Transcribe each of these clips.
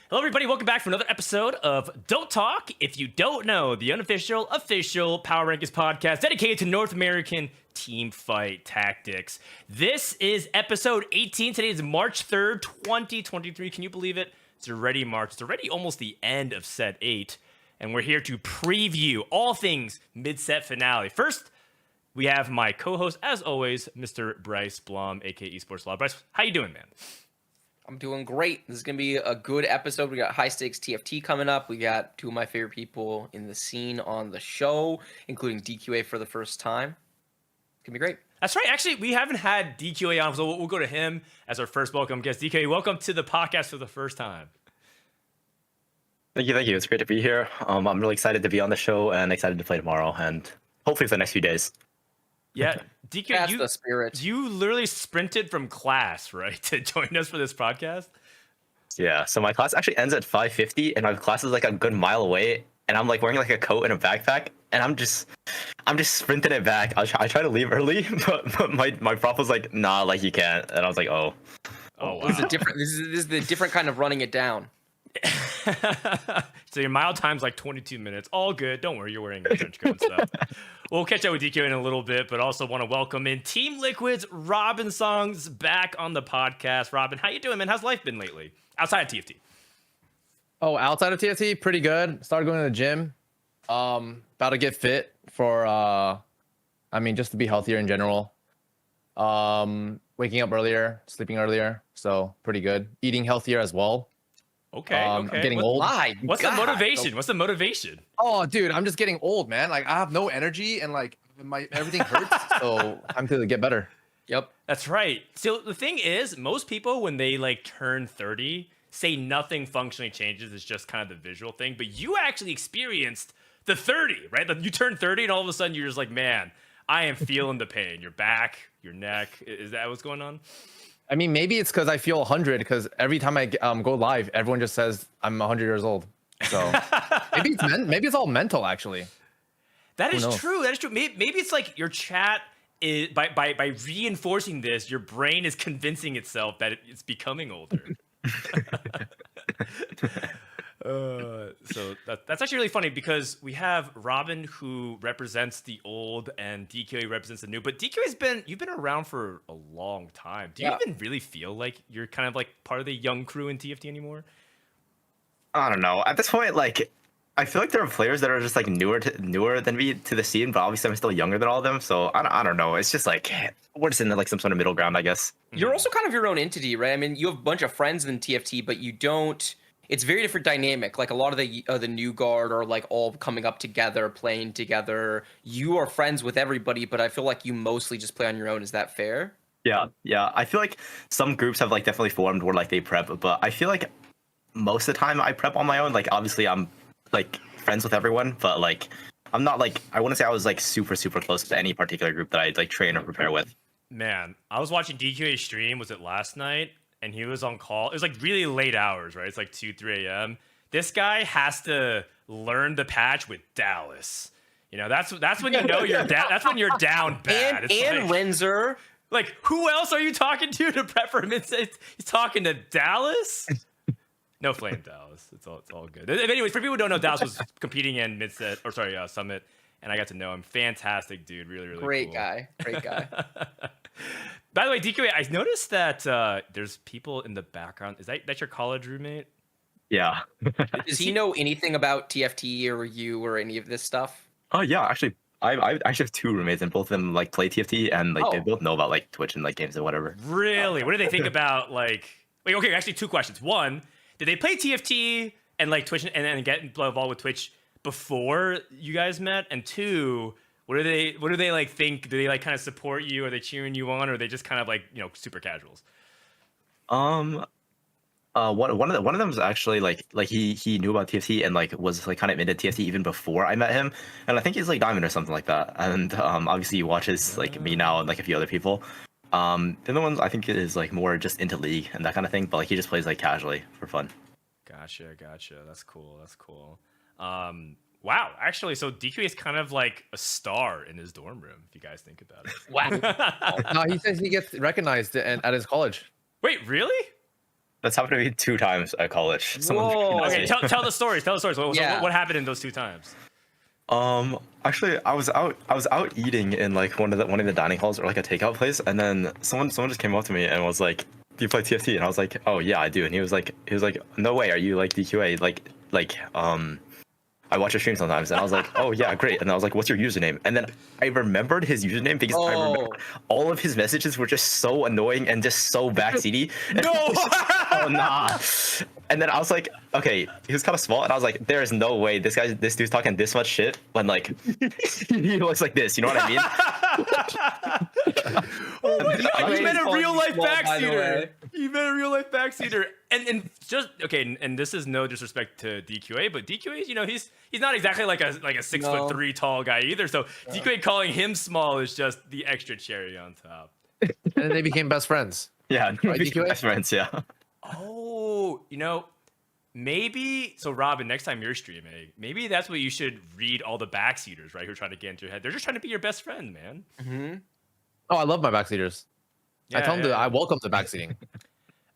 Hello, everybody. Welcome back for another episode of Don't Talk If You Don't Know, the unofficial, official Power Rankings podcast dedicated to North American team fight tactics. This is episode 18. Today is March 3rd, 2023. Can you believe it? It's already March. It's already almost the end of set 8. And we're here to preview all things mid-set finale. First, we have my co-host, as always, Mr. Bryce Blum, aka Esports Law. Bryce, how you doing, man? I'm doing great. This is going to be a good episode. We got high stakes TFT coming up. We got two of my favorite people in the scene on the show, including DQA for the first time. It's going to be great. That's right. Actually, we haven't had DQA on, so we'll go to him as our first welcome guest. DQA, welcome to the podcast for the first time. Thank you. It's great to be here. I'm really excited to be on the show and excited to play tomorrow and hopefully for the next few days. Yeah, DQA, the spirit. You literally sprinted from class, right, to join us for this podcast? Yeah, so my class actually ends at 5:50 and my class is like a good mile away and I'm like wearing like a coat and a backpack and I'm just sprinting it back. I try to leave early, but my prof was like, nah, like you can't. And I was like, oh. Oh, wow. This is the different kind of running it down. So your mile time's like 22 minutes. All good. Don't worry, you're wearing a trench coat and stuff. We'll catch up with DQ in a little bit, but also want to welcome in Team Liquid's Robin Songs back on the podcast. Robin, how you doing, man? How's life been lately? Outside of TFT. Oh, outside of TFT, pretty good. Started going to the gym. About to get fit for just to be healthier in general. Waking up earlier, sleeping earlier, so pretty good. Eating healthier as well. Okay. I'm getting old. What's the motivation? Oh, dude, I'm just getting old, man. Like I have no energy and like everything hurts. So time to get better. Yep. That's right. So the thing is, most people when they like turn 30 say nothing functionally changes. It's just kind of the visual thing. But you actually experienced the 30, right? Like you turn 30 and all of a sudden you're just like, man, I am feeling the pain. Your back, your neck. Is that what's going on? I mean, maybe it's because I feel 100 because every time I go live, everyone just says I'm 100 years old. So maybe it's all mental, actually. That is true. That is true. Maybe it's like your chat is by reinforcing this, your brain is convincing itself that it's becoming older. So that's actually really funny because we have Robin who represents the old and DQA represents the new. But you've been around for a long time. Do you even really feel like you're kind of like part of the young crew in TFT anymore? I don't know. At this point, like I feel like there are players that are just like newer than me to the scene, but obviously I'm still younger than all of them. So I don't know. It's just like we're just in like some sort of middle ground, I guess. You're also kind of your own entity, right? I mean, you have a bunch of friends in TFT, but you don't. It's very different dynamic. Like a lot of the new guard are like all coming up together, playing together. You are friends with everybody, but I feel like you mostly just play on your own. Is that fair? Yeah. I feel like some groups have like definitely formed where like they prep, but I feel like most of the time I prep on my own. Like obviously I'm like friends with everyone, but like I'm not like I wouldn't say I was like super close to any particular group that I like train or prepare with. Man, I was watching DQA stream. Was it last night? And he was on call. It was like really late hours, right? It's like 2-3 a.m. This guy has to learn the patch with Dallas. You know, that's when you know you're down. That's when you're down bad. And like, Renzer. Like, who else are you talking to prep for him? He's talking to Dallas. No flame, Dallas. It's all good. Anyways, for people who don't know, Dallas was competing in Summit, and I got to know him. Fantastic dude, really Great cool. Great guy. By the way, DQA, I noticed that there's people in the background. Is that your college roommate? Yeah. Does he know anything about TFT or you or any of this stuff? Oh yeah, actually, I actually have two roommates and both of them like play TFT and like they both know about like Twitch and like games and whatever. Really? What do they think about like? Wait, okay, actually, two questions. One, did they play TFT and like Twitch and get involved with Twitch before you guys met? And two, what do they like think? Do they like kind of support you? Are they cheering you on, or are they just kind of like, you know, super casuals? One of them was actually like he knew about TFT and like was like kind of into TFT even before I met him, and I think he's like Diamond or something like that. And obviously he watches like me now and like a few other people. The other one I think is like more just into League and that kind of thing, but like he just plays like casually for fun. Gotcha. That's cool. Wow, actually, so DQA is kind of like a star in his dorm room, if you guys think about it. Wow. No, he says he gets recognized at his college. Wait, really? That's happened to me 2 times at college. Someone Whoa. Okay, tell the stories. Tell the stories. So Yeah. what happened in those 2 times? Actually, I was out eating in like one of the dining halls or like a takeout place, and then someone just came up to me and was like, "Do you play TFT?" And I was like, "Oh yeah, I do." And he was like, "No way, are you like DQA?" I watch your stream sometimes, and I was like, "Oh yeah, great." And I was like, "What's your username?" And then I remembered his username because I remember all of his messages were just so annoying and just so backseaty. No! Oh nah. And then I was like, okay, he was kind of small, and I was like, there is no way this dude's talking this much shit when like he looks like this. You know what I mean? Oh my God, you met a Calling real you life small, by the backseater. way. You met a real life backseater. And just okay, and this is no disrespect to DQA, but DQA, you know, he's not exactly like a 6'3" tall guy either. So DQA calling him small is just the extra cherry on top. And then they became best friends. Yeah, Right, we DQA? best friends. Yeah. Oh, you know, maybe so. Robin, next time you're streaming, maybe that's what you should read all the backseaters, right? Who are trying to get into your head. They're just trying to be your best friend, man. Mm-hmm. Oh, I love my backseaters. I tell them I welcome the backseating.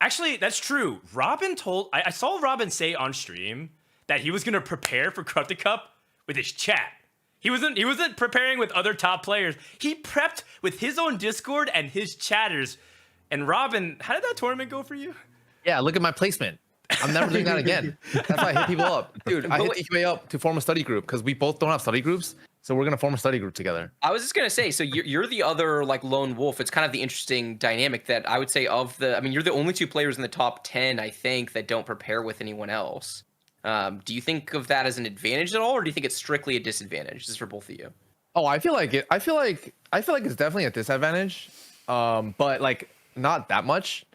Actually, that's true. Robin told I saw Robin say on stream that he was gonna prepare for Corrupted Cup with his chat. He wasn't preparing with other top players. He prepped with his own Discord and his chatters. And Robin, how did that tournament go for you? Yeah, look at my placement. I'm never doing that again. That's why I hit people up. Dude, I hit DQA up to form a study group because we both don't have study groups. So we're going to form a study group together. I was just gonna say, so you're the other like lone wolf. It's kind of the interesting dynamic that I would say I mean, you're the only 2 players in the top 10, I think, that don't prepare with anyone else. Do you think of that as an advantage at all, or do you think it's strictly a disadvantage? This is for both of you. Oh, I feel like it's definitely a disadvantage. But like not that much.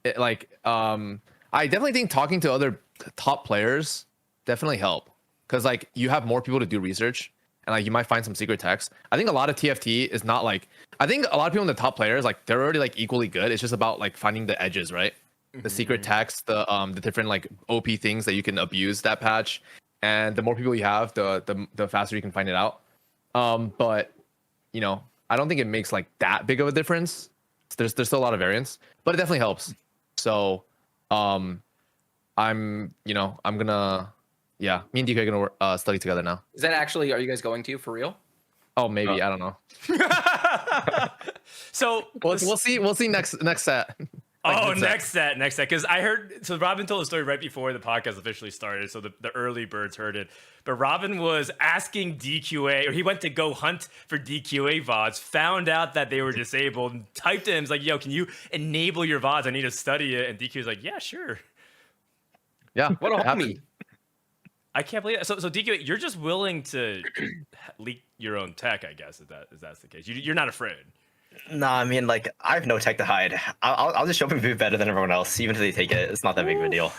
I definitely think talking to other top players definitely help because like you have more people to do research and like you might find some secret text. I think a lot of TFT is not like I think a lot of people in the top players like they're already like equally good. It's just about like finding the edges, right? The secret text, the different like OP things that you can abuse that patch, and the more people you have, the faster you can find it out. But you know, I don't think it makes like that big of a difference. There's still a lot of variance, but it definitely helps. So, I'm gonna, yeah, me and DK are gonna study together now. Is that actually? Are you guys going to for real? Oh, maybe I don't know. So We'll see next set. Next set. Because I heard, so Robin told the story right before the podcast officially started, so the early birds heard it. But Robin was asking DQA, or he went to go hunt for DQA VODs, found out that they were disabled, and typed to him, he's like, yo, can you enable your VODs? I need to study it. And DQ was like, yeah, sure. Yeah. What a homie. I can't believe that. So DQ, you're just willing to leak your own tech, I guess, if that's the case. You're not afraid. Nah, I mean, like, I have no tech to hide. I'll just show them to be better than everyone else, even if they take it. It's not that big of a deal.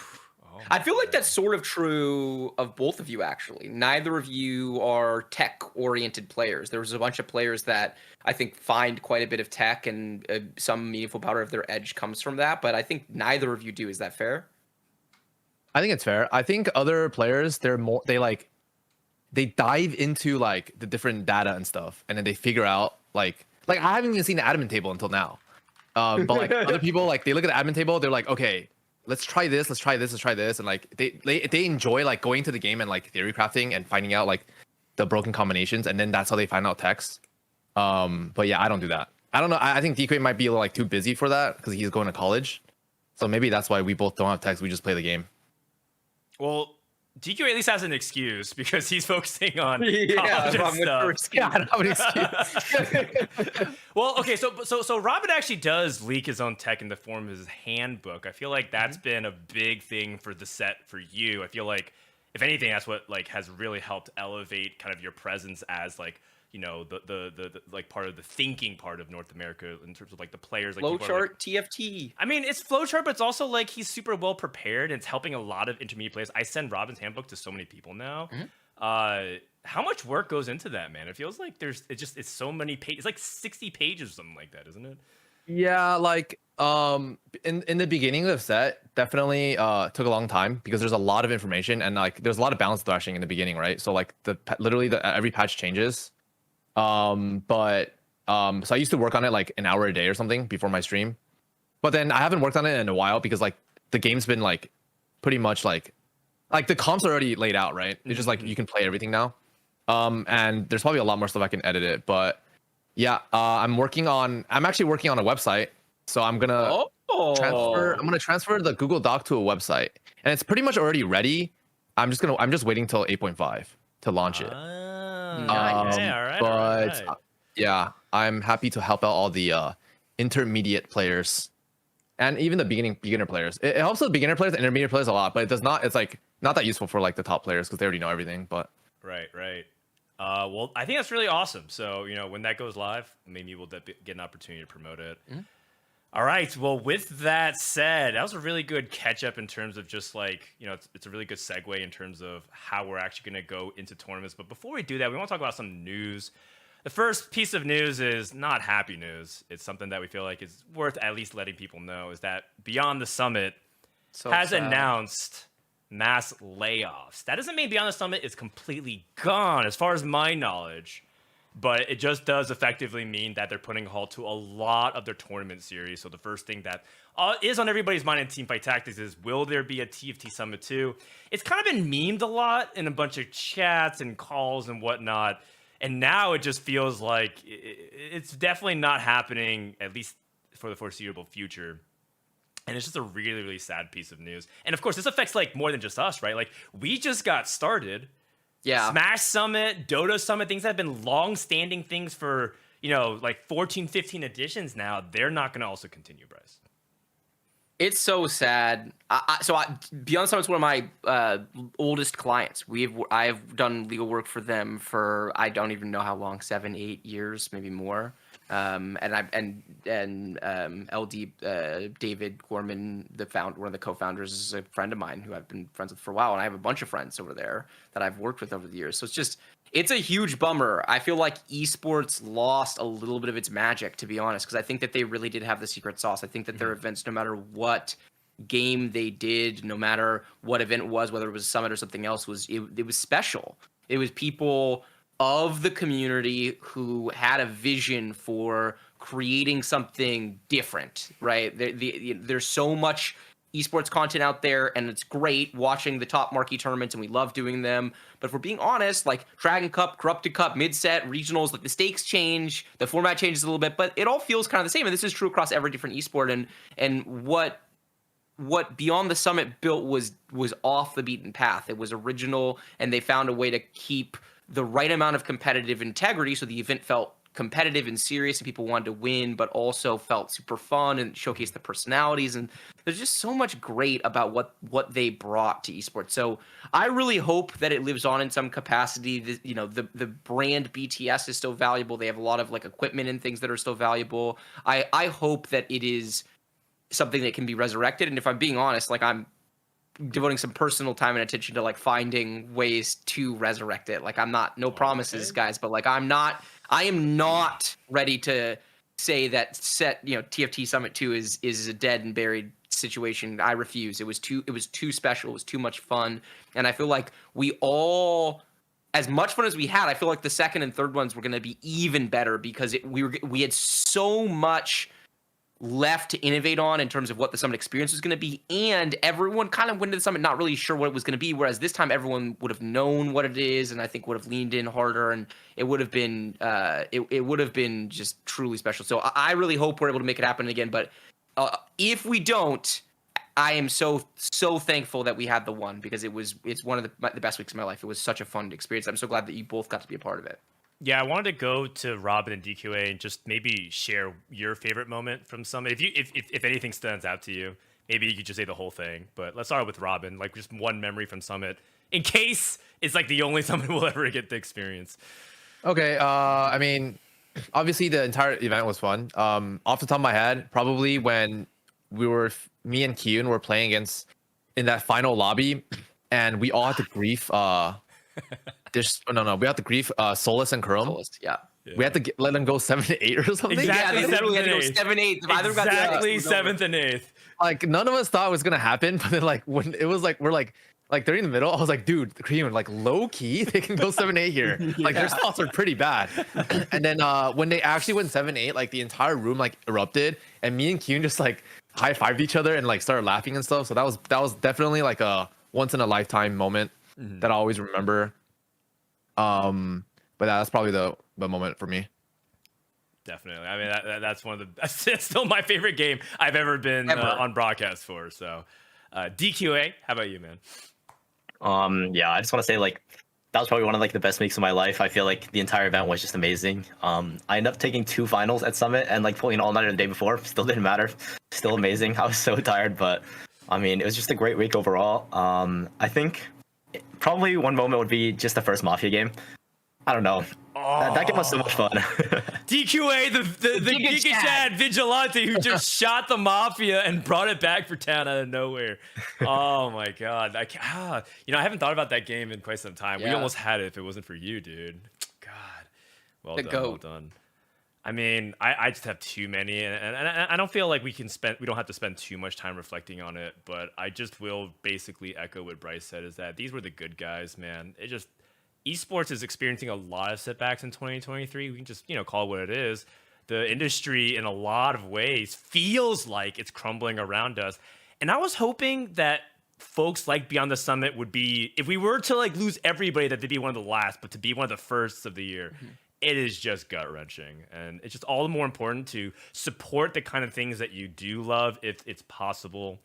I feel like that's sort of true of both of you, actually. Neither of you are tech-oriented players. There's a bunch of players that I think find quite a bit of tech, and some meaningful part of their edge comes from that. But I think neither of you do. Is that fair? I think it's fair. I think other players, they dive into like the different data and stuff, and then they figure out like I haven't even seen the admin table until now. But like other people, like they look at the admin table, they're like, okay, let's try this, and like they enjoy like going to the game and like theory crafting and finding out like the broken combinations, and then that's how they find out text. But yeah, I don't do that. I don't know. I think DK might be a little, like too busy for that because he's going to college. So maybe that's why we both don't have text. We just play the game. Well, DQ at least has an excuse because he's focusing on Yeah, college and stuff. Yeah, I don't have an excuse. Well, okay, so Robin actually does leak his own tech in the form of his handbook. I feel like that's been a big thing for the set for you. I feel like, if anything, that's what like has really helped elevate kind of your presence as like, you know, the like part of the thinking part of North America in terms of like the players. Like Flowchart, TFT. I mean, it's flowchart, but it's also like he's super well prepared and it's helping a lot of intermediate players. I send Robin's handbook to so many people now. How much work goes into that, man? It feels like it's so many pages. It's like 60 pages or something like that, isn't it? Yeah, like in the beginning of the set, definitely took a long time because there's a lot of information and like there's a lot of balance thrashing in the beginning, right? So like literally every patch changes. So I used to work on it like an hour a day or something before my stream, but then I haven't worked on it in a while because like the game's been like pretty much like the comps are already laid out, right? It's just like you can play everything now. And there's probably a lot more stuff I can edit it, but yeah, I'm actually working on a website. So I'm gonna transfer the Google Doc to a website, and it's pretty much already ready. I'm just waiting till 8.5 to launch it. Nice. Okay, all right. But yeah, I'm happy to help out all the intermediate players and even the beginner players. It helps the beginner players and intermediate players a lot, but it does not. It's like not that useful for like the top players because they already know everything. But Right. Well, I think that's really awesome. So, when that goes live, maybe we'll get an opportunity to promote it. Mm-hmm. All right. Well, with that said, that was a really good catch up in terms of just like, it's a really good segue in terms of how we're actually going to go into tournaments. But before we do that, we want to talk about some news. The first piece of news is not happy news. It's something that we feel like is worth at least letting people know is that Beyond the Summit has announced mass layoffs. That doesn't mean Beyond the Summit is completely gone, as far as my knowledge, but it just does effectively mean that they're putting a halt to a lot of their tournament series. So the first thing that is on everybody's mind in Teamfight Tactics is, will there be a TFT Summit 2? It's kind of been memed a lot in a bunch of chats and calls and whatnot, and now it just feels like it's definitely not happening, at least for the foreseeable future. And it's just a really, really sad piece of news. And of course, this affects like more than just us, right? Like we just got started. Yeah. Smash Summit, Dota Summit, things that have been long-standing things for, like 14, 15 editions now. They're not going to also continue, Bryce. It's so sad. Beyond Summit's one of my oldest clients. I've done legal work for them for I don't even know how long, 7, 8 years, maybe more. LD David Gorman, one of the co-founders, is a friend of mine who I've been friends with for a while, and I have a bunch of friends over there that I've worked with over the years. So it's a huge bummer. I feel like esports lost a little bit of its magic, to be honest, because I think that they really did have the secret sauce. I think that their events, no matter what game they did, no matter what event it was, whether it was a summit or something else, it was special. It was people of the community who had a vision for creating something different, right? There's so much esports content out there, and it's great watching the top marquee tournaments, and we love doing them. But if we're being honest, like Dragon Cup, Corrupted Cup, Mid-Set, Regionals, like the stakes change, the format changes a little bit, but it all feels kind of the same. And this is true across every different esport. And what Beyond the Summit built was off the beaten path. It was original, and they found a way to keep the right amount of competitive integrity, so the event felt competitive and serious and people wanted to win, but also felt super fun and showcased the personalities. And there's just so much great about what they brought to esports. So I really hope that it lives on in some capacity. The brand BTS is still valuable. They have a lot of like equipment and things that are still valuable. I hope that it is something that can be resurrected. And if I'm being honest, like I'm devoting some personal time and attention to like finding ways to resurrect it. Like no promises, guys, but like I am not ready to say that TFT Summit 2 is a dead and buried situation. I refuse. It was too special. It was too much fun. And I feel like we all, as much fun as we had, I feel like the second and third ones were going to be even better because we had so much left to innovate on in terms of what the summit experience was going to be, and everyone kind of went to the summit not really sure what it was going to be, whereas this time everyone would have known what it is, and I think would have leaned in harder, and it would have been it would have been just truly special. So I really hope we're able to make it happen again, but if we don't, I am so thankful that we had the one, because it's one of the best weeks of my life. It was such a fun experience. I'm so glad that you both got to be a part of it. Yeah, I wanted to go to Robin and DQA and just maybe share your favorite moment from Summit. If anything stands out to you, maybe you could just say the whole thing. But let's start with Robin, like just one memory from Summit, in case it's like the only Summit we'll ever get to experience. Okay, I mean, obviously the entire event was fun. Off the top of my head, probably when me and Kiyun were playing against in that final lobby, and we all had to grief. We have to grief Solus and Chrome. Solus, yeah. We had to let them go 7-8 or something. Exactly, yeah, they literally had to go 7-8. Exactly, 7th and 8th. Like none of us thought it was gonna happen, but then like when it was like we're like during the middle, I was like, dude, the Cream, like low key, they can go 7-8 here. Like their thoughts are pretty bad. And then when they actually went 7-8, like the entire room like erupted, and me and Kyun just like high-fived each other and like started laughing and stuff. So that was definitely like a once in a lifetime moment that I always remember. But that's probably the moment for me. Definitely. I mean, that's one of the that's still my favorite game I've ever been on broadcast for. So, DQA, how about you, man? Yeah, I just want to say like that was probably one of like the best weeks of my life. I feel like the entire event was just amazing. I ended up taking 2 finals at Summit and like pulling all nighter the day before. Still didn't matter. Still amazing. I was so tired, but I mean, it was just a great week overall. I think probably one moment would be just the first Mafia game. I don't know. That game was so much fun. DQA, the Giga Chad vigilante who just shot the Mafia and brought it back for town out of nowhere. Oh my god. I haven't thought about that game in quite some time. We almost had it if it wasn't for you, dude. God. Well done. I mean, I just have too many, and I don't feel like we don't have to spend too much time reflecting on it, but I just will basically echo what Bryce said, is that these were the good guys, man. Esports is experiencing a lot of setbacks in 2023. We can just, call it what it is. The industry, in a lot of ways, feels like it's crumbling around us. And I was hoping that folks like Beyond the Summit would be, if we were to like lose everybody, that they'd be one of the last, but to be one of the firsts of the year. It is just gut-wrenching. And it's just all the more important to support the kind of things that you do love if it's possible.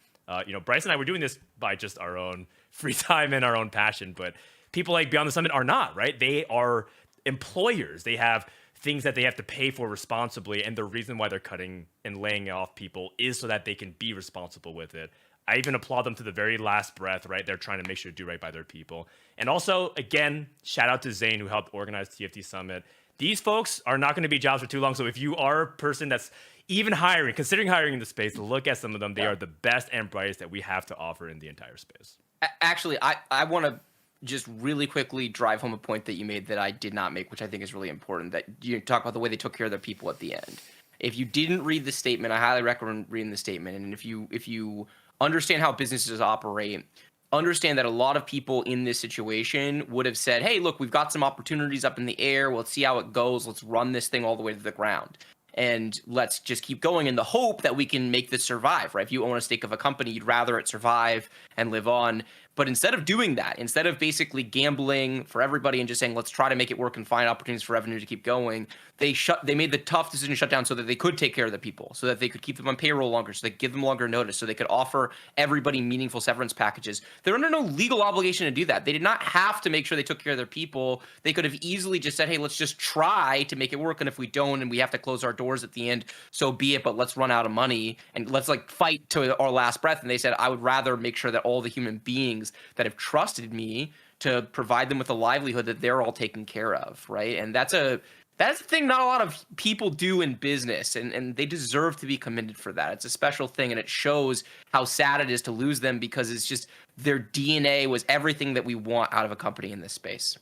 Bryce and I were doing this by just our own free time and our own passion, but people like Beyond the Summit are not, right? They are employers. They have things that they have to pay for responsibly, and the reason why they're cutting and laying off people is so that they can be responsible with it. I even applaud them to the very last breath, right? They're trying to make sure to do right by their people. And also, again, shout out to Zane, who helped organize TFT Summit. These folks are not going to be jobs for too long, so if you are a person that's even considering hiring in the space, look at some of them. They are the best and brightest that we have to offer in the entire space. Actually, I want to just really quickly drive home a point that you made that I did not make, which I think is really important, that you talk about the way they took care of their people at the end. If you didn't read the statement, I highly recommend reading the statement. And if you understand how businesses operate, understand that a lot of people in this situation would have said, hey, look, we've got some opportunities up in the air. Let's see how it goes. Let's run this thing all the way to the ground. And let's just keep going in the hope that we can make this survive, right? If you own a stake of a company, you'd rather it survive and live on. But instead of doing that, instead of basically gambling for everybody and just saying, let's try to make it work and find opportunities for revenue to keep going, they made the tough decision to shut down so that they could take care of the people, so that they could keep them on payroll longer, so they could give them longer notice, so they could offer everybody meaningful severance packages. They're under no legal obligation to do that. They did not have to make sure they took care of their people. They could have easily just said, hey, let's just try to make it work. And if we don't and we have to close our doors at the end, so be it, but let's run out of money and let's like fight to our last breath. And they said, I would rather make sure that all the human beings that have trusted me to provide them with a livelihood, that they're all taken care of, right? And that's a thing not a lot of people do in business, and they deserve to be commended for that. It's a special thing, and it shows how sad it is to lose them, because it's just their DNA was everything that we want out of a company in this space.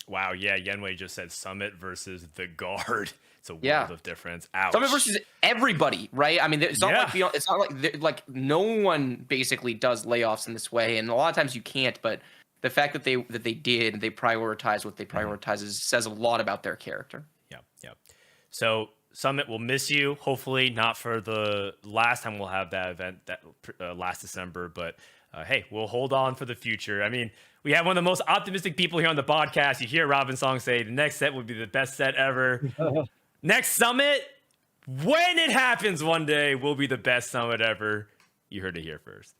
Wow, yeah, Yenwei just said Summit versus the Guard. It's a world of difference. Ouch. Summit versus everybody, right? I mean, it's not like no one basically does layoffs in this way, and a lot of times you can't. But the fact that they did, and they prioritize what they prioritize, says a lot about their character. Yeah. So Summit will miss you. Hopefully, not for the last time we'll have that event that last December, but hey, we'll hold on for the future. I mean, we have one of the most optimistic people here on the podcast. You hear Robin Song say the next set would be the best set ever. Next Summit, when it happens one day, will be the best Summit ever. You heard it here first.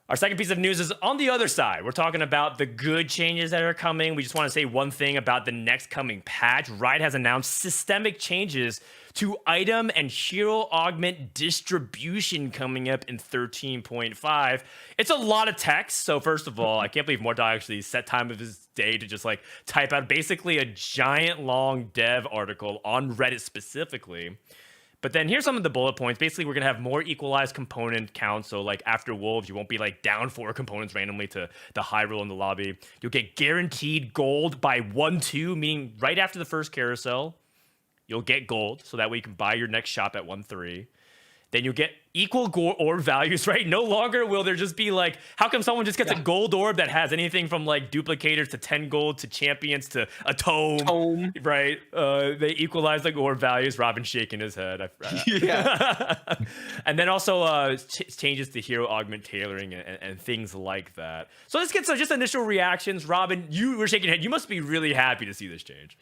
Our second piece of news is on the other side. We're talking about the good changes that are coming. We just want to say one thing about the next coming patch. Riot has announced systemic changes to item and hero augment distribution coming up in 13.5. It's a lot of text. So first of all, I can't believe Mordai actually set time of his day to just like type out basically a giant long dev article on Reddit specifically. But then here's some of the bullet points. Basically, we're going to have more equalized component count. So like after Wolves, you won't be like down 4 components randomly to the high roll in the lobby. You'll get guaranteed gold by 1-2, meaning right after the first carousel, you'll get gold. So that way you can buy your next shop at 1-3. then you get equal orb values, right? No longer will there just be like, how come someone just gets a gold orb that has anything from like duplicators to 10 gold to champions to a tome, right? They equalize like orb values. Robin shaking his head. Yeah. And then also changes to hero augment tailoring and things like that. So let's get some just initial reactions. Robin, you were shaking your head. You must be really happy to see this change.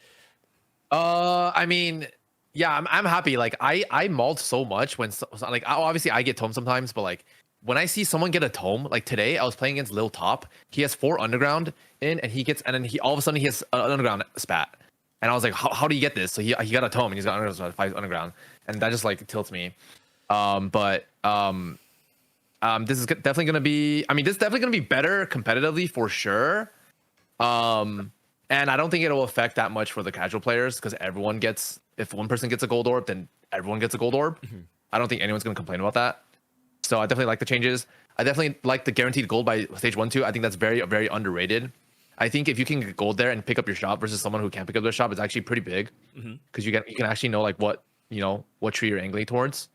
I mean, yeah, I'm happy. Like I mauled so much when like obviously I get tome sometimes, but like when I see someone get a tome, like today I was playing against Lil Top. He has 4 underground in, and then he all of a sudden he has an underground spat, and I was like, how do you get this? So he got a tome and he's got underground, 5 underground, and that just like tilts me. This is definitely gonna be. I mean, this is definitely gonna be better competitively for sure. And I don't think it'll affect that much for the casual players because everyone gets, if one person gets a gold orb, then everyone gets a gold orb. I don't think anyone's going to complain about that. So I definitely like the changes. I definitely like the guaranteed gold by stage 1, 2. I think that's very, very underrated. I think if you can get gold there and pick up your shop versus someone who can't pick up their shop, it's actually pretty big because you can actually know like what tree you're angling towards.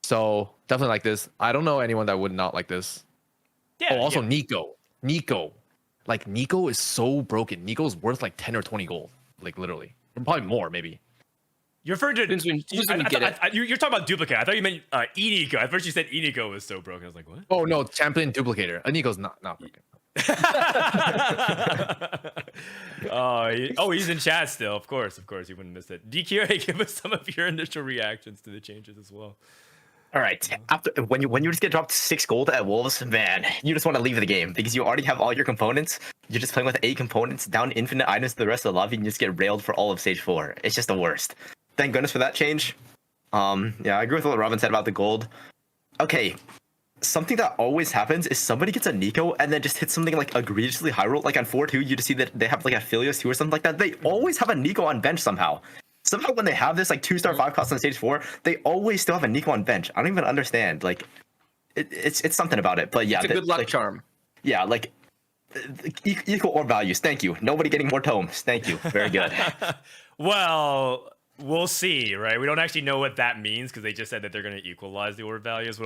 So definitely like this. I don't know anyone that would not like this. Yeah. Also Nico. Like Nico is so broken. Nico's worth like 10 or 20 gold, like literally, probably more maybe. You're referring to you're talking about duplicate. I thought you meant Nico. At first you said Nico was so broken. I was like, what? Oh no, champion duplicator. Nico's not broken. He's in chat still. Of course, you wouldn't miss it. DQA, give us some of your initial reactions to the changes as well. All right. After when you just get dropped 6 gold at Wolves, man, you just want to leave the game because you already have all your components. You're just playing with 8 components, down infinite items to the rest of the lobby, and you just get railed for all of stage 4. It's just the worst. Thank goodness for that change. Yeah, I agree with what Robin said about the gold. Okay, something that always happens is somebody gets a Nico and then just hits something like egregiously high roll. Like on 4-2, you just see that they have like a Philios 2 or something like that. They always have a Nico on bench somehow. Somehow when they have this like 2-star 5 cost on stage 4, they always still have a Nico on bench. I don't even understand. Like, it's something about it. But yeah, it's a good luck charm. Yeah, like equal orb values. Thank you. Nobody getting more tomes. Thank you. Very good. Well, we'll see, right? We don't actually know what that means because they just said that they're going to equalize the orb values.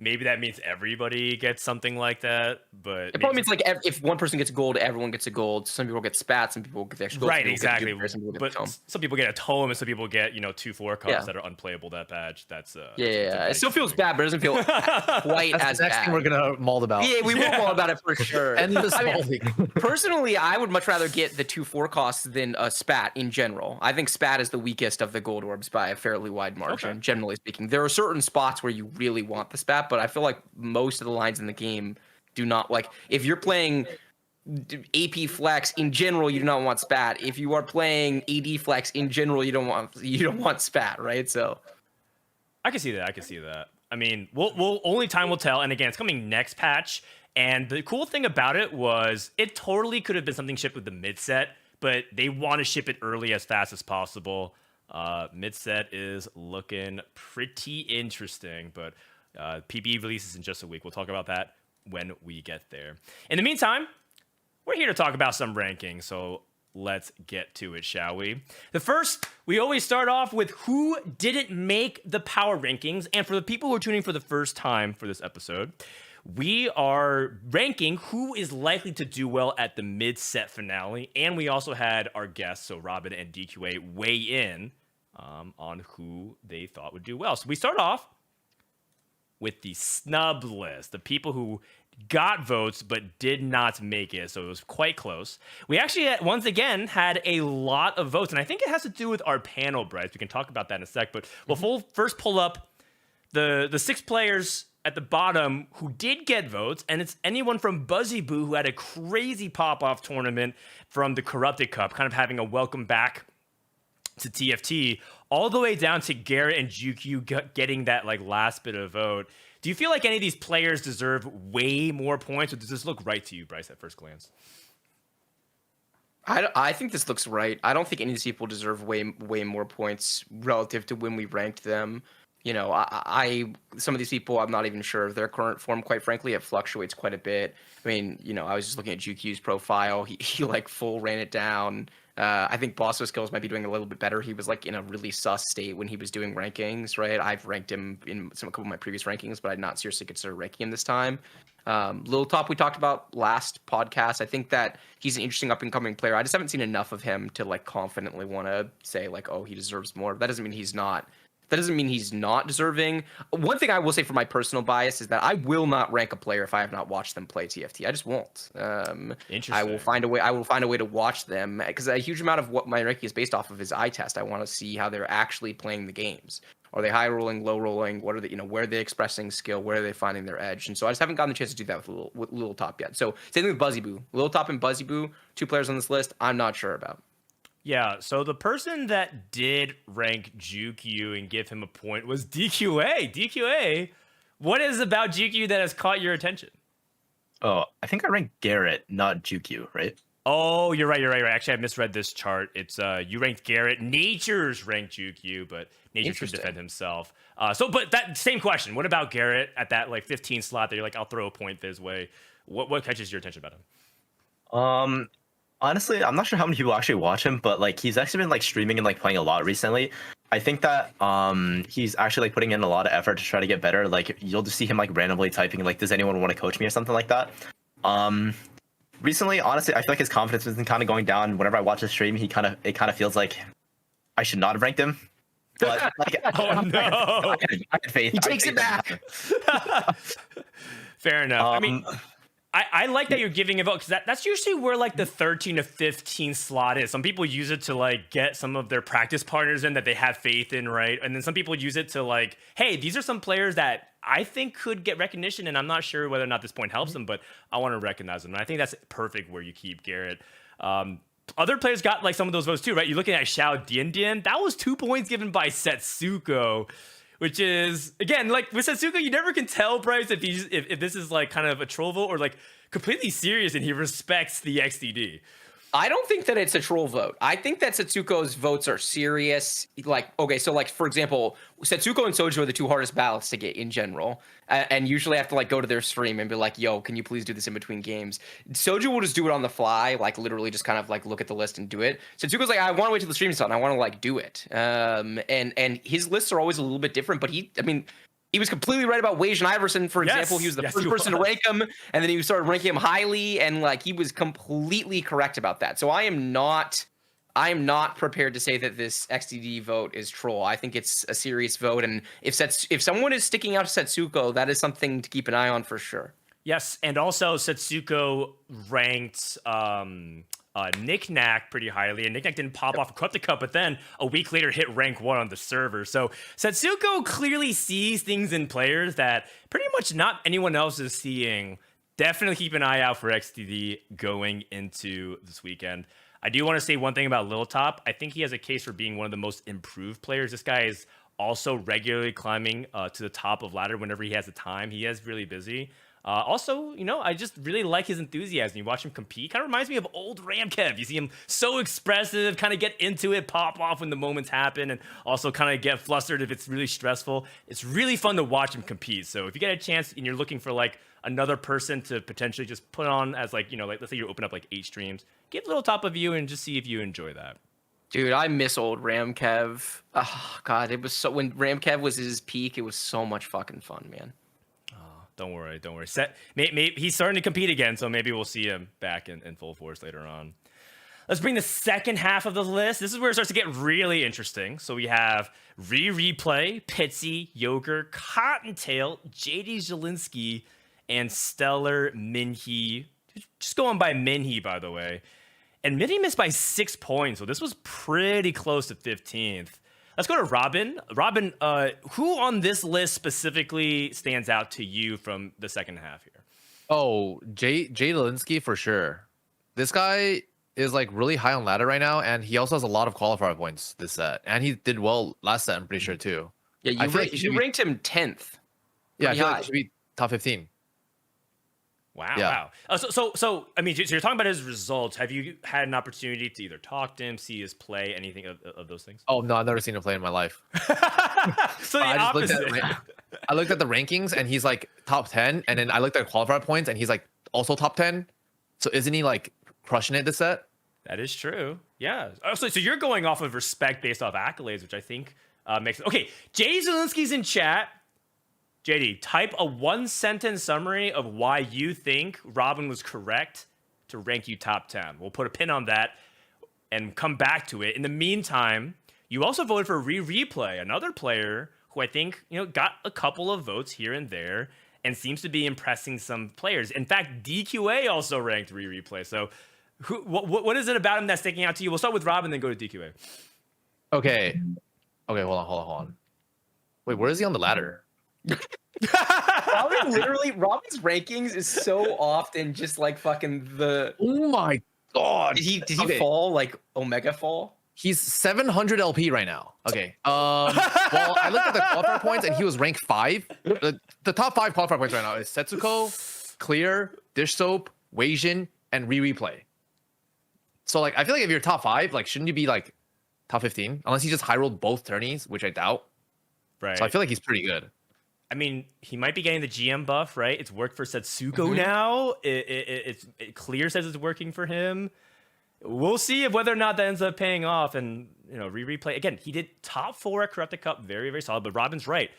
Maybe that means everybody gets something like that, but it probably means like if one person gets gold, everyone gets a gold. Some people get spats, some people get the extra gold. Right, exactly. But some people get a tome, and some people get 2-4 cards that are unplayable that patch. That's it still feels bad, but it doesn't feel quite as the next bad. thing we're gonna maul about. Yeah, we will maul about it for sure. And Personally, I would much rather get the 2-4 costs than a spat in general. I think spat is the weakest of the gold orbs by a fairly wide margin, generally speaking. There are certain spots where you really want the spat, but I feel like most of the lines in the game do not. Like if you're playing AP flex in general, you do not want spat. If you are playing AD flex in general, you don't want spat, right? So I can see that. I mean, we'll only time will tell. And again, it's coming next patch. And the cool thing about it was it totally could have been something shipped with the mid set, but they want to ship it early as fast as possible. Mid set is looking pretty interesting, but PB releases in just a week. We'll talk about that when we get there. In the meantime, we're here to talk about some rankings, so let's get to it, shall we? We always start off with who didn't make the power rankings, and for the people who are tuning for the first time for this episode, we are ranking who is likely to do well at the mid-set finale, and we also had our guests, so Robin and DQA, weigh in on who they thought would do well. So we start off with the snub list, the people who got votes but did not make it, so it was quite close. We actually, once again, had a lot of votes, and I think it has to do with our panel, Bryce. We can talk about that in a sec, but we'll first pull up the 6 players at the bottom who did get votes, and it's anyone from Buzzy Boo who had a crazy pop-off tournament from the Corrupted Cup, kind of having a welcome back to TFT, all the way down to Garrett and GQ getting that like last bit of vote. Do you feel like any of these players deserve way more points, or does this look right to you, Bryce, at first glance? I think this looks right. I don't think any of these people deserve way more points relative to when we ranked them. You know, some of these people, I'm not even sure of their current form, quite frankly. It fluctuates quite a bit. I mean, you know, I was just looking at GQ's profile. He like full ran it down. I think Bosso Skills might be doing a little bit better. He was like in a really sus state when he was doing rankings, right? I've ranked him in a couple of my previous rankings, but I'd not seriously consider ranking him this time. Lil Top we talked about last podcast. I think that he's an interesting up and coming player. I just haven't seen enough of him to like confidently want to say like, oh, he deserves more. That doesn't mean he's not. That doesn't mean he's not deserving. One thing I will say for my personal bias is that I will not rank a player if I have not watched them play TFT. I just won't. Interesting. I will find a way. I will find a way to watch them because a huge amount of what my ranking is based off of is eye test. I want to see how they're actually playing the games. Are they high rolling, low rolling? What are they? Where are they expressing skill? Where are they finding their edge? And so I just haven't gotten the chance to do that with Lil Top yet. So same thing with Buzzy Boo. Lil Top and Buzzy Boo, 2 players on this list. I'm not sure about. Yeah, so the person that did rank JuQ and give him a point was DQA. DQA, what is about JuQ that has caught your attention? Oh, I think I ranked Garrett, not JuQ, right? Oh, you're right. Actually, I misread this chart. It's you ranked Garrett. Nature's ranked JuQ, but Nature should defend himself. But that same question. What about Garrett at that like 15 slot that you're like, I'll throw a point this way? What catches your attention about him? Honestly, I'm not sure how many people actually watch him, but like he's actually been like streaming and like playing a lot recently. I think that he's actually like putting in a lot of effort to try to get better. Like you'll just see him like randomly typing like, does anyone want to coach me or something like that. Recently, honestly, I feel like his confidence has been kind of going down. Whenever I watch his stream, it kind of feels like I should not have ranked him. But like, oh no, I had faith. He takes it back. Fair enough. I mean, I like that you're giving a vote because that's usually where like the 13 to 15 slot is. Some people use it to like get some of their practice partners in that they have faith in, right? And then some people use it to like, hey, these are some players that I think could get recognition, and I'm not sure whether or not this point helps them, but I want to recognize them. And I think that's perfect where you keep Garrett. Other players got like some of those votes too, right? You're looking at Xiao Dian. That was 2 points given by Setsuko. Which is, again, like with Setsuko, you never can tell, Bryce, if this is like kind of a troll vote or like completely serious and he respects the XDD. I don't think that it's a troll vote. I think that Setsuko's votes are serious. Like, okay, so like, for example, Setsuko and Soju are the 2 hardest ballots to get in general. And usually I have to like go to their stream and be like, yo, can you please do this in between games? Soju will just do it on the fly, like literally just kind of like look at the list and do it. Setsuko's like, I want to wait till the stream's done. I want to like do it. And his lists are always a little bit different, but he was completely right about Wage and Iverson, for example. He was the first person to rank him, and then he started ranking him highly, and like he was completely correct about that. So I am not prepared to say that this XDD vote is troll. I think it's a serious vote, and if someone is sticking out to Setsuko, that is something to keep an eye on for sure. Yes, and also Setsuko ranked Knick-Knack pretty highly, and Knick-Knack didn't pop off Corrupted Cup, but then a week later hit rank 1 on the server. So Setsuko clearly sees things in players that pretty much not anyone else is seeing. Definitely keep an eye out for XDD going into this weekend. I do want to say one thing about Lil Top. I think he has a case for being one of the most improved players. This guy is also regularly climbing to the top of ladder whenever he has the time. He is really busy. Also, I just really like his enthusiasm. You watch him compete. Kind of reminds me of old Ramkev. You see him so expressive, kind of get into it, pop off when the moments happen, and also kind of get flustered if it's really stressful. It's really fun to watch him compete. So if you get a chance and you're looking for like another person to potentially just put on as like, like let's say you open up like 8 streams, give a little top of you and just see if you enjoy that. Dude, I miss old Ramkev. Oh, God, it was so, when Ramkev was at his peak, it was so much fucking fun, man. Don't worry. Maybe he's starting to compete again, so maybe we'll see him back in full force later on. Let's bring the second half of the list. This is where it starts to get really interesting. So we have Replay, Pitsy, Yogur, Cottontail, JD Zielinski, and Stellar Minhee. Just going by Minhee, by the way. And Minhee missed by 6 points, so this was pretty close to 15th. Let's go to Robin. Robin, who on this list specifically stands out to you from the second half here? Oh, Jay Linsky for sure. This guy is like really high on ladder right now, and he also has a lot of qualifier points this set. And he did well last set, I'm pretty sure too. Yeah, you ranked him 10th. Yeah, I feel like he should be top 15. Wow, yeah. Wow. So I mean, so you're talking about his results. Have you had an opportunity to either talk to him, see his play, anything of those things? Oh no, I've never seen him play in my life. So the opposite. I looked at the rankings, and he's like top 10, and then I looked at qualifier points, and he's like also top 10. So isn't he like crushing it this set? That is true. Yeah. Oh, so you're going off of respect based off accolades, which I think makes okay. JD Zielinski's in chat. JD, type a 1-sentence summary of why you think Robin was correct to rank you top 10. We'll put a pin on that and come back to it. In the meantime, you also voted for Replay, another player who I think got a couple of votes here and there and seems to be impressing some players. In fact, DQA also ranked Replay. So, what is it about him that's sticking out to you? We'll start with Robin, then go to DQA. Okay, hold on. Wait, where is he on the ladder? Robin's rankings is so often just like fucking the. Oh my god! Did he fall like Omega fall? He's 700 LP right now. Okay. Well, I looked at the qualifier points and he was ranked 5. The top 5 qualifier points right now is Setsuko, Clear, Dish Soap, Weijin, and Replay. So like, I feel like if you're top 5, like, shouldn't you be like top 15? Unless he just high rolled both tourneys, which I doubt. Right. So I feel like he's pretty good. I mean, he might be getting the GM buff, right? It's worked for Setsuko now. It Clear says it's working for him. We'll see if whether or not that ends up paying off. And Replay again. He did top 4 at Corrupted Cup, very very solid. But Robin's right;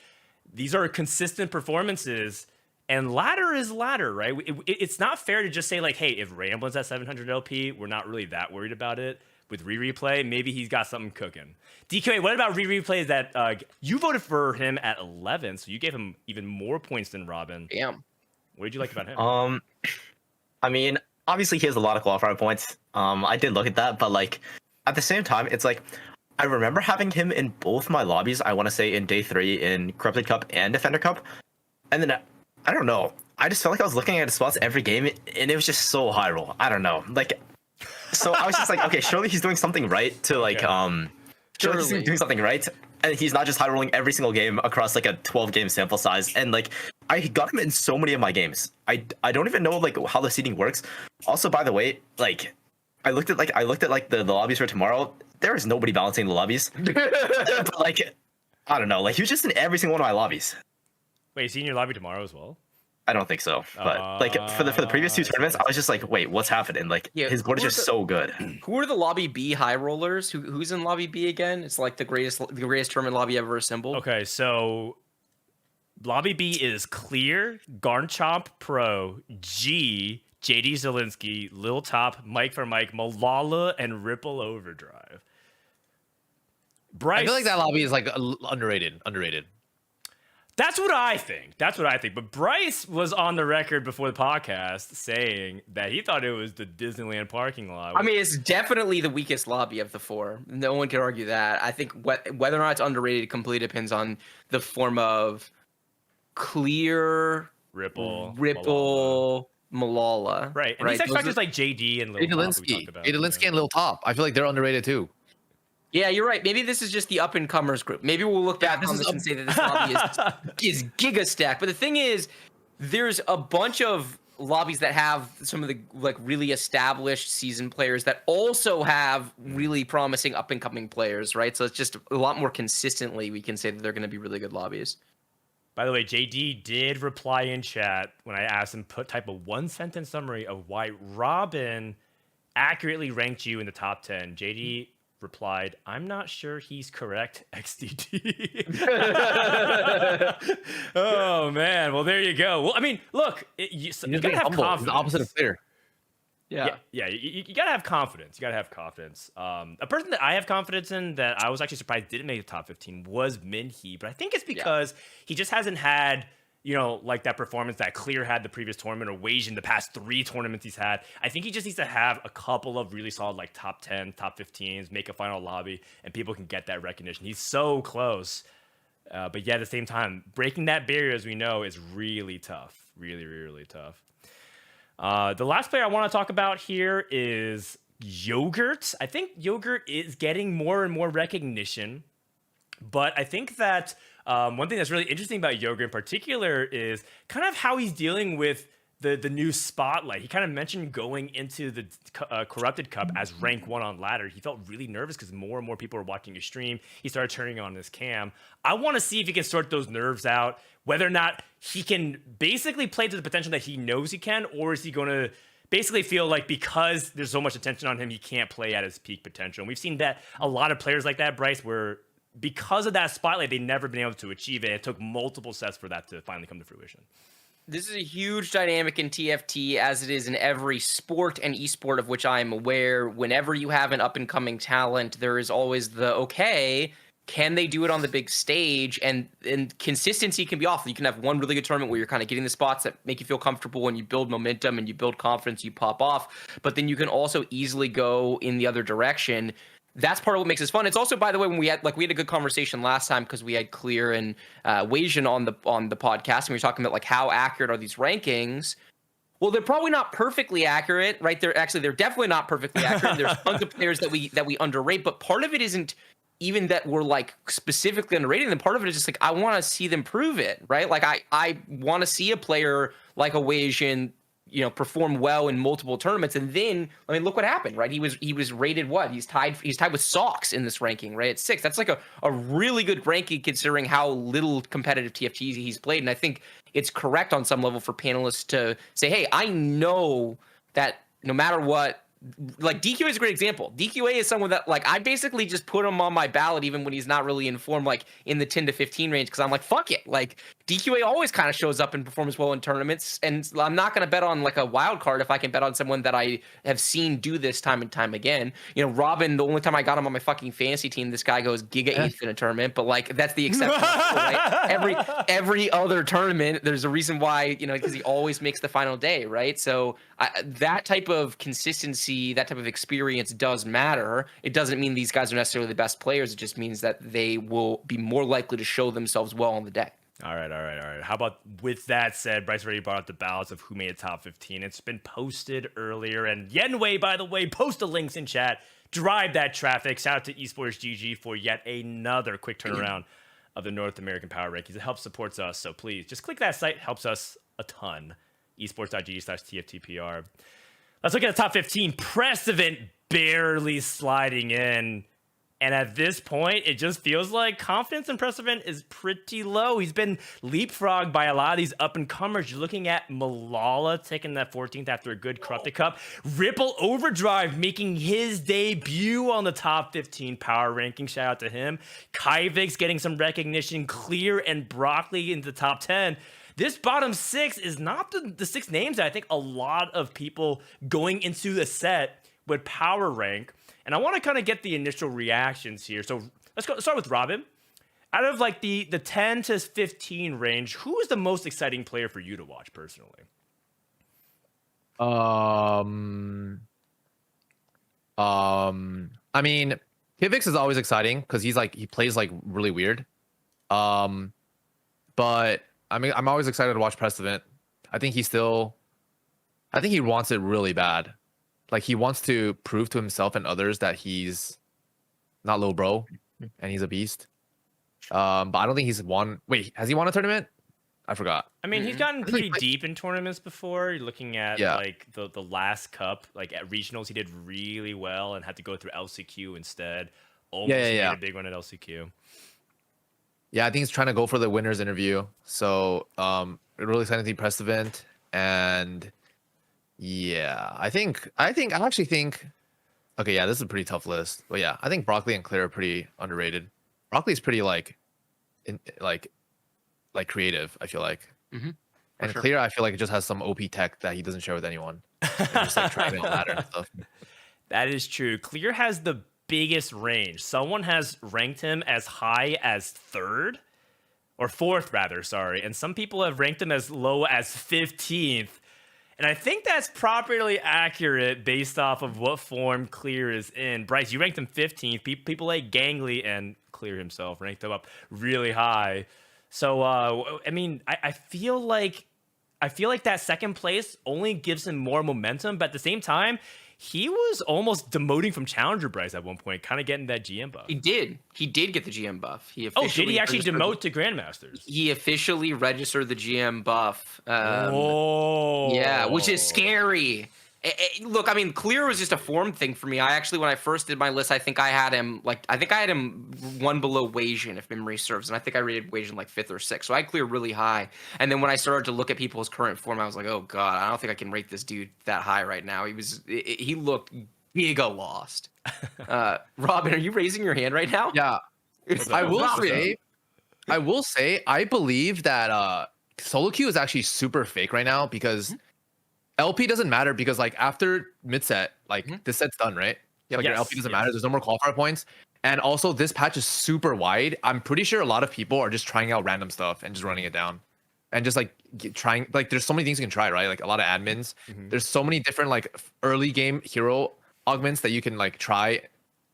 these are consistent performances, and ladder is ladder, right? It's not fair to just say like, hey, if Ramblin's at 700 LP, we're not really that worried about it. With Replay, maybe he's got something cooking. DQA, what about Replay? Is that you voted for him at 11, so you gave him even more points than Robin. Damn. What did you like about him? I mean, obviously he has a lot of qualifier points. I did look at that, but like at the same time, it's like I remember having him in both my lobbies. I want to say in day 3 in Corrupted Cup and Defender Cup, and then I don't know. I just felt like I was looking at his spots every game, and it was just so high roll. I don't know, like. So I was just like, okay, surely he's doing something right to like, surely he's doing something right, and he's not just high rolling every single game across like a 12-game sample size. And like, I got him in so many of my games. I don't even know like how the seeding works. Also, by the way, like, I looked at the lobbies for tomorrow. There is nobody balancing the lobbies. But, like, I don't know. Like, he was just in every single one of my lobbies. Wait, is he in your lobby tomorrow as well? I don't think so, but like for the previous 2 tournaments, I was just like, wait, what's happening? Like his board is just so good. Who are the lobby B high rollers? Who's in lobby B again? It's like the greatest tournament lobby ever assembled. Okay, so lobby B is Clear, Garnchomp Pro, G, JD Zielinski, Lil Top, Mike for Mike, Malala, and Ripple Overdrive. Bryce, I feel like that lobby is like underrated. That's what I think. But Bryce was on the record before the podcast saying that he thought it was the Disneyland parking lot. I mean, it's definitely the weakest lobby of the 4. No one can argue that. I think whether or not it's underrated completely depends on the form of Clear, Ripple, Malala. Right. And these X factors like JD and Lil Top we talked about. Jadalinsky and Lil Top. I feel like they're underrated too. Yeah, you're right. Maybe this is just the up-and-comers group. Maybe we'll look back on this and say that this lobby is giga stacked. But the thing is, there's a bunch of lobbies that have some of the like really established seasoned players that also have really promising up-and-coming players, right? So it's just a lot more consistently we can say that they're going to be really good lobbies. By the way, JD did reply in chat when I asked him type a 1-sentence summary of why Robin accurately ranked you in the top 10. JD replied, "I'm not sure he's correct, XDD." Oh man, well there you go. Well, I mean, look, you gotta have confidence. He's the opposite of Clear. Yeah. You gotta have confidence. A person that I have confidence in that I was actually surprised didn't make the top 15 was Minhee, but I think it's because he just hasn't had like that performance that Clear had the previous tournament or Weijin the past 3 tournaments he's had. I think he just needs to have a couple of really solid like top 10, top 15s, make a final lobby, and people can get that recognition. He's so close. But yeah, at the same time, breaking that barrier, as we know, is really tough. Really, really tough. The last player I want to talk about here is Yogurt. I think Yogurt is getting more and more recognition, but I think that one thing that's really interesting about Yogurt in particular is kind of how he's dealing with the new spotlight. He kind of mentioned going into the Corrupted Cup as rank 1 on ladder. He felt really nervous because more and more people were watching his stream. He started turning on his cam. I want to see if he can sort those nerves out, whether or not he can basically play to the potential that he knows he can, or is he going to basically feel like because there's so much attention on him, he can't play at his peak potential. And we've seen that a lot of players like that, Bryce, where because of that spotlight, they've never been able to achieve it. It took multiple sets for that to finally come to fruition. This is a huge dynamic in TFT, as it is in every sport and esport of which I am aware. Whenever you have an up-and-coming talent, there is always the, okay, can they do it on the big stage? And consistency can be off. You can have one really good tournament where you're kind of getting the spots that make you feel comfortable, and you build momentum and you build confidence, you pop off. But then you can also easily go in the other direction. That's part of what makes this fun. It's also, by the way, when we had a good conversation last time because we had Clear and Wasian on the podcast, and we were talking about like how accurate are these rankings. Well, they're probably not perfectly accurate, right? They're definitely not perfectly accurate. There's tons of players that we underrate, but part of it isn't even that we're like specifically underrating them. Part of it is just like I want to see them prove it, right? Like I want to see a player like a Wasian, perform well in multiple tournaments. And then, I mean, look what happened, right? He was rated what? He's tied with Sox in this ranking, right? At 6. That's like a really good ranking considering how little competitive TFTs he's played. And I think it's correct on some level for panelists to say, hey, I know that no matter what, like DQA is a great example. DQA is someone that like I basically just put him on my ballot even when he's not really in form, like in the 10 to 15 range, because I'm like, fuck it. Like DQA always kind of shows up and performs well in tournaments, and I'm not going to bet on like a wild card if I can bet on someone that I have seen do this time and time again. Robin, the only time I got him on my fucking fantasy team, this guy goes giga 8th in a tournament, but like that's the exception. Right? Every other tournament, there's a reason why, because he always makes the final day, right? So that type of consistency, that type of experience does matter. It doesn't mean these guys are necessarily the best players. It just means that they will be more likely to show themselves well on the day. All right. How about with that said, Bryce already brought up the ballots of who made a top 15. It's been posted earlier. And Yenwei, by the way, post the links in chat. Drive that traffic. Shout out to Esports GG for yet another quick turnaround of the North American Power Rankings. It helps supports us. So please just click that site. It helps us a ton. esports.gg/TFTPR. Let's look at the top 15. Precedent barely sliding in. And at this point, it just feels like confidence in Precedent is pretty low. He's been leapfrogged by a lot of these up-and-comers. You're looking at Malala taking that 14th after a good Corrupted Cup. Ripple Overdrive making his debut on the top 15 power ranking. Shout out to him. Kyvix getting some recognition. Clear and Broccoli into the top 10. This bottom 6 is not the 6 names that I think a lot of people going into the set would power rank. And I want to kind of get the initial reactions here. So let's start with Robin. Out of like the 10 to 15 range, who is the most exciting player for you to watch personally? I mean, Kyvix is always exciting because he plays like really weird. But I mean, I'm always excited to watch Precedent. I think he wants it really bad. Like he wants to prove to himself and others that he's not low bro and he's a beast. But I don't think he's won. Wait, has he won a tournament? I forgot. I mean, he's gotten pretty deep in tournaments before. You're looking at like the last cup, like at regionals, he did really well and had to go through LCQ instead. Almost made a big run at LCQ. Yeah, I think he's trying to go for the winner's interview. So really exciting to see Precedent. And yeah, I actually think okay, yeah, this is a pretty tough list. But yeah, I think Broccoli and Clear are pretty underrated. Broccoli's pretty like creative, I feel like. Mm-hmm. And Clear, I feel like it just has some OP tech that he doesn't share with anyone. And just like trying to ladder and stuff. That is true. Clear has the biggest range. Someone has ranked him as high as 3rd or 4th rather, sorry. And some people have ranked him as low as 15th. And I think that's properly accurate based off of what form Clear is in. Bryce, you ranked him 15th. People like Gangly and Clear himself ranked him up really high. So, I mean, I feel like that second place only gives him more momentum. But at the same time, he was almost demoting from Challenger Bryce at one point, kind of getting that GM buff. He did get the GM buff. Did he actually demote to Grandmasters? He officially registered the GM buff. Yeah, which is scary. Look, I mean, clear was just a form thing for me. I actually, when I first did my list, I think I had him one below Wasian, if memory serves, and I think I rated Wasian like 5th or 6th. So I had clear really high. And then when I started to look at people's current form, I was like, oh god, I don't think I can rate this dude that high right now. He looked giga lost. Robin, are you raising your hand right now? Yeah, I will say, I believe that solo queue is actually super fake right now because LP doesn't matter because like after mid set, like this set's done, right? Yeah, like your LP doesn't matter. There's no more qualifier points. And also this patch is super wide. I'm pretty sure a lot of people are just trying out random stuff and just running it down. And just like trying, like there's so many things you can try, right? Like a lot of admins. There's so many different like early game hero augments that you can like try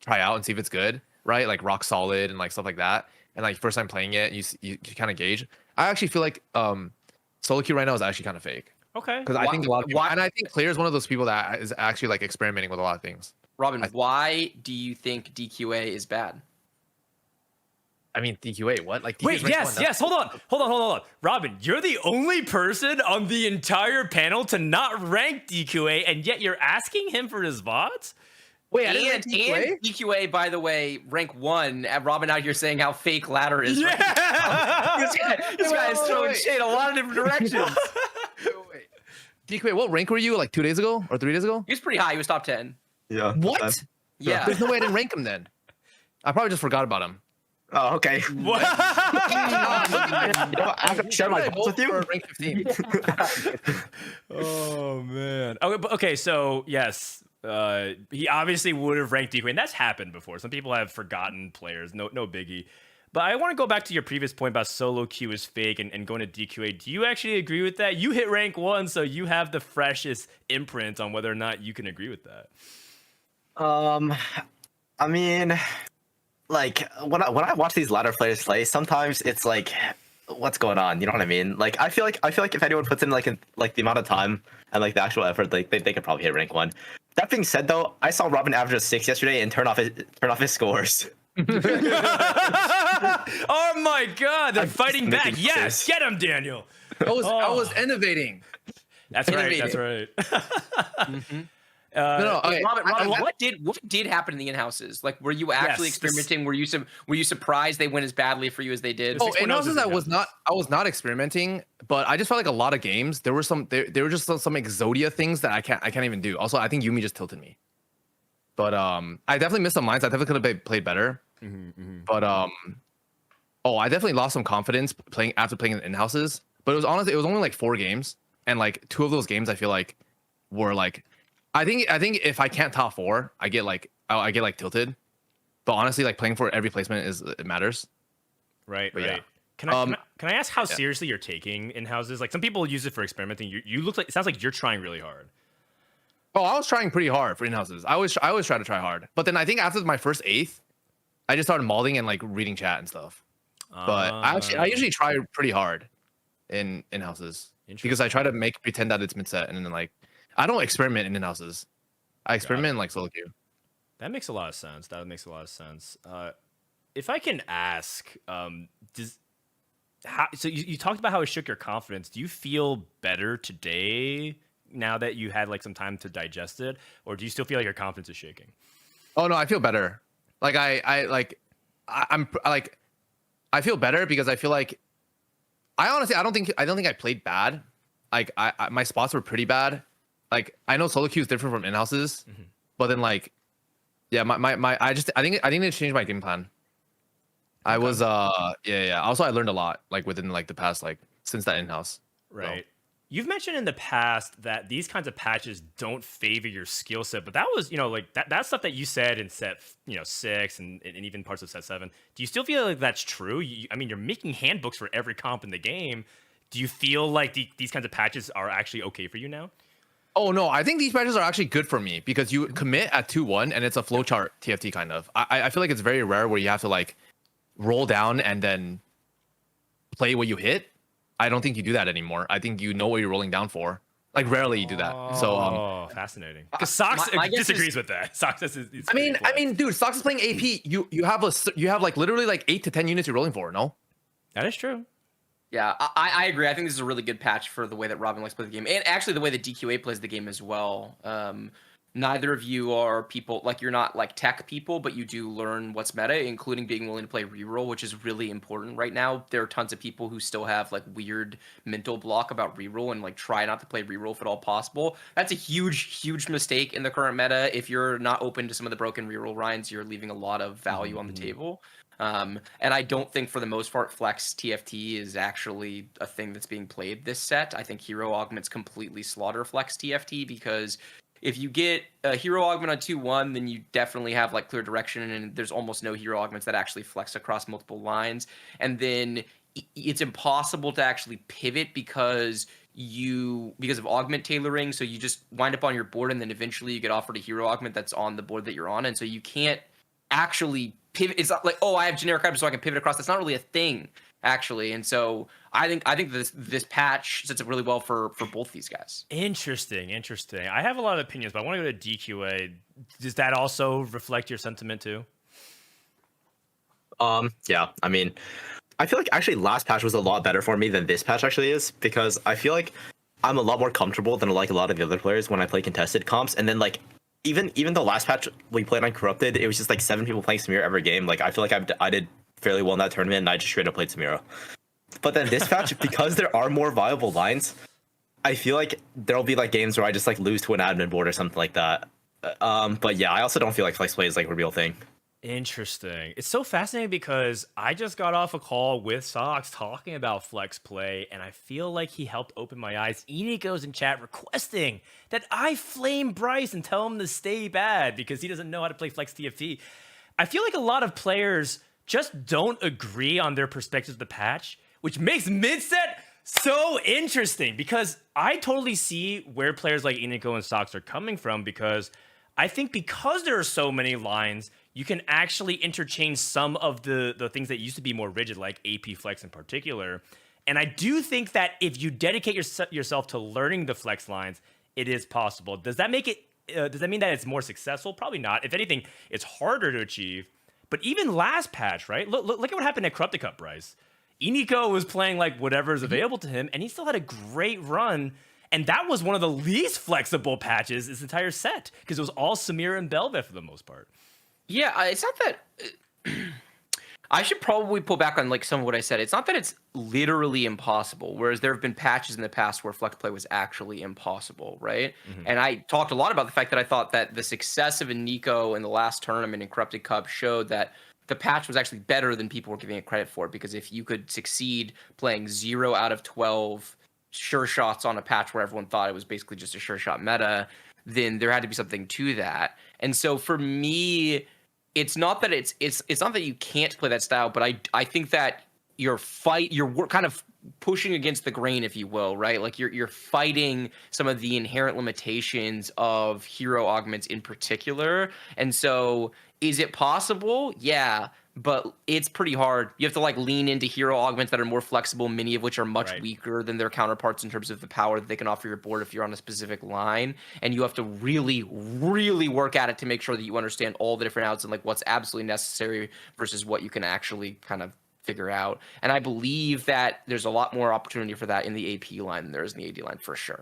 out and see if it's good, right? Like rock solid and like stuff like that. And like first time playing it, you kind of gauge. I actually feel like solo queue right now is actually kind of fake. Okay. Because I think a lot of people, and I think Clear is one of those people that is actually like experimenting with a lot of things. Robin, why do you think DQA is bad? I mean, DQA, what? Like, wait, yes. Hold on. Robin, you're the only person on the entire panel to not rank DQA, and yet you're asking him for his VODs? Wait, and DQA, by the way, rank 1. Robin out here saying how fake ladder is. Yeah. This guy is throwing shade a lot of different directions. Wait. DQA, what rank were you like 2 days ago or 3 days ago? He was pretty high. He was top 10. Yeah. What? Yeah. There's no way I didn't rank him then. I probably just forgot about him. Oh, okay. What? I have to share my votes with you. Rank 15. Oh man. Okay. So yes, he obviously would have ranked DQA, and that's happened before. Some people have forgotten players. No biggie. But I want to go back to your previous point about solo queue is fake and going to DQA. Do you actually agree with that? You hit rank 1, so you have the freshest imprint on whether or not you can agree with that. I mean, like when I watch these ladder players play, sometimes it's like, what's going on? You know what I mean? Like I feel like if anyone puts in like the amount of time and like the actual effort, like they could probably hit rank 1. That being said, though, I saw Robin average a 6 yesterday and turn off his scores. Oh my God! They're fighting back. Yes, get him, Daniel. I was innovating. That's right. That's right. Okay, Robin, what did happen in the in-houses? Like, were you actually experimenting? Were you surprised they went as badly for you as they did? Oh, in-houses, I was not experimenting, but I just felt like a lot of games there were just some Exodia things that I can't even do. Also, I think Yumi just tilted me. But I definitely missed some lines. I definitely could have played better. But I definitely lost some confidence after playing in houses. But it was only like 4 games, and like 2 of those games I feel like were like, I think if I can't top 4, I get like tilted. But honestly, like playing for every placement it matters. Right. But right. Yeah. Can I ask how seriously you're taking in houses? Like some people use it for experimenting. You look like, it sounds like you're trying really hard. Oh, I was trying pretty hard for in-houses. I always try to try hard. But then I think after my first 8th, I just started mauling and like reading chat and stuff. But I usually try pretty hard in houses because I try to pretend that it's mid set, and then like I don't experiment in houses. I experiment in like solo queue. That makes a lot of sense. If I can ask, so you talked about how it shook your confidence. Do you feel better today now that you had like some time to digest it, or do you still feel like your confidence is shaking? Oh no, I feel better. Like I feel better because I feel like I honestly I don't think I played bad. Like my spots were pretty bad. Like I know solo queue is different from in-houses, but then like I think I need to change my game plan. Okay. I was Also I learned a lot like within like the past like since that in-house. Right. So. You've mentioned in the past that these kinds of patches don't favor your skill set, but that was, like that stuff that you said in set, 6 and even parts of set 7. Do you still feel like that's true? You're making handbooks for every comp in the game. Do you feel like these kinds of patches are actually okay for you now? Oh no, I think these patches are actually good for me because you commit at 2-1 and it's a flowchart TFT kind of. I feel like it's very rare where you have to like roll down and then play what you hit. I don't think you do that anymore. I think you know what you're rolling down for. Like rarely you do that. So fascinating. Because Sox disagrees with that. Sox is I mean, dude, Sox is playing AP. You have like literally like 8 to 10 units you're rolling for. No, that is true. Yeah, I agree. I think this is a really good patch for the way that Robin likes to play the game, and actually the way that DQA plays the game as well. Neither of you are people like you're not like tech people, but you do learn what's meta, including being willing to play reroll, which is really important right now. There are tons of people who still have like weird mental block about reroll and like try not to play reroll if at all possible. That's a huge mistake in the current meta. If you're not open to some of the broken reroll Ryans, you're leaving a lot of value on the table. And I don't think for the most part Flex TFT is actually a thing that's being played this set. I think hero augments completely slaughter Flex TFT because if you get a hero augment on 2-1, then you definitely have like clear direction, and there's almost no hero augments that actually flex across multiple lines. And then it's impossible to actually pivot because of augment tailoring. So you just wind up on your board, and then eventually you get offered a hero augment that's on the board that you're on, and so you can't actually pivot. It's not like, oh, I have generic items so I can pivot across. That's not really a thing, actually. And so I think this patch sets up really well for both these guys. Interesting. I have a lot of opinions, but I want to go to DQA. Does that also reflect your sentiment too? Yeah, I mean, I feel like actually last patch was a lot better for me than this patch actually is, because I feel like I'm a lot more comfortable than like a lot of the other players when I play contested comps. And then like even the last patch we played on Corrupted, it was just like 7 people playing Samira every game. Like I feel like I did fairly well in that tournament, and I just straight up played Samira. But then this patch, because there are more viable lines, I feel like there'll be like games where I just like lose to an admin board or something like that. But yeah, I also don't feel like flex play is like a real thing. Interesting. It's so fascinating because I just got off a call with Sox talking about flex play, and I feel like he helped open my eyes. Enid goes in chat requesting that I flame Bryce and tell him to stay bad because he doesn't know how to play flex TFT. I feel like a lot of players just don't agree on their perspectives of the patch, which makes mid-set so interesting because I totally see where players like Iniko and Sox are coming from, because I think because there are so many lines, you can actually interchange some of the things that used to be more rigid, like AP flex in particular. And I do think that if you dedicate yourself to learning the flex lines, it is possible. Does that make it? Does that mean that it's more successful? Probably not. If anything, it's harder to achieve. But even last patch, right? Look at what happened at Corrupted Cup, Bryce. Iniko was playing like whatever is available to him, and he still had a great run. And that was one of the least flexible patches this entire set, because it was all Samira and Belvet for the most part. Yeah, it's not that. I should probably pull back on like some of what I said. It's not that it's literally impossible, whereas there have been patches in the past where flex play was actually impossible, right? Mm-hmm. And I talked a lot about the fact that I thought that the success of Iniko in the last tournament in Corrupted Cup showed that the patch was actually better than people were giving it credit for, because if you could succeed playing 0 out of 12 sure shots on a patch where everyone thought it was basically just a sure shot meta, then there had to be something to that. And so for me, it's not that it's not that you can't play that style, but I think that you're kind of pushing against the grain, if you will, right? Like you're fighting some of the inherent limitations of hero augments in particular. And so is it possible? Yeah, but it's pretty hard. You have to like lean into hero augments that are more flexible, many of which are much weaker than their counterparts in terms of the power that they can offer your board if you're on a specific line. And you have to really work at it to make sure that you understand all the different outs and like what's absolutely necessary versus what you can actually kind of figure out. And I believe that there's a lot more opportunity for that in the AP line than there is in the AD line for sure.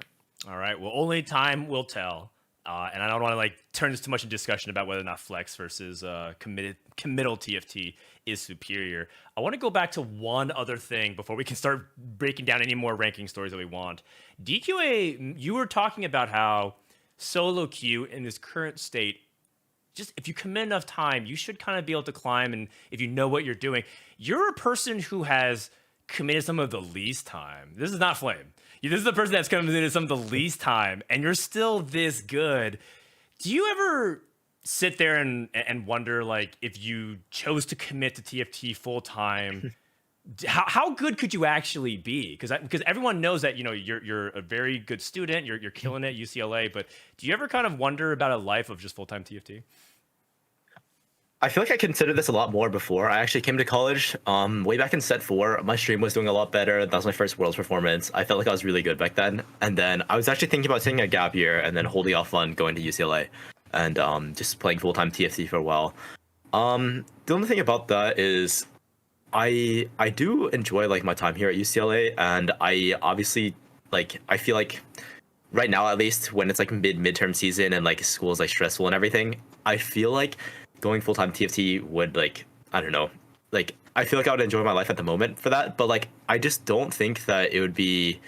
All right. Well, only time will tell. And I don't want to like turn this too much into discussion about whether or not flex versus committal TFT is superior. I want to go back to one other thing before we can start breaking down any more ranking stories that we want. DQA, you were talking about how solo queue in this current state, just if you commit enough time, you should kind of be able to climb, and if you know what you're doing. You're a person who has committed some of the least time. This is not Flame. This is the person that's committed some of the least time, and you're still this good. Do you ever sit there and wonder, like, if you chose to commit to TFT full time, how good could you actually be? Because everyone knows that, you know, you're a very good student, you're killing it at UCLA, but do you ever kind of wonder about a life of just full-time TFT? I feel like I considered this a lot more before I actually came to college. Way back in set 4, my stream was doing a lot better. That was my first Worlds performance. I felt like I was really good back then. And then I was actually thinking about taking a gap year and then holding off on going to UCLA and just playing full-time TFT for a while. The only thing about that is I do enjoy like my time here at UCLA, and I obviously like I feel like right now at least when it's like midterm season and like school is like stressful and everything, I feel like going full time TFT would like I don't know, like I feel like I would enjoy my life at the moment for that, but like I just don't think that it would be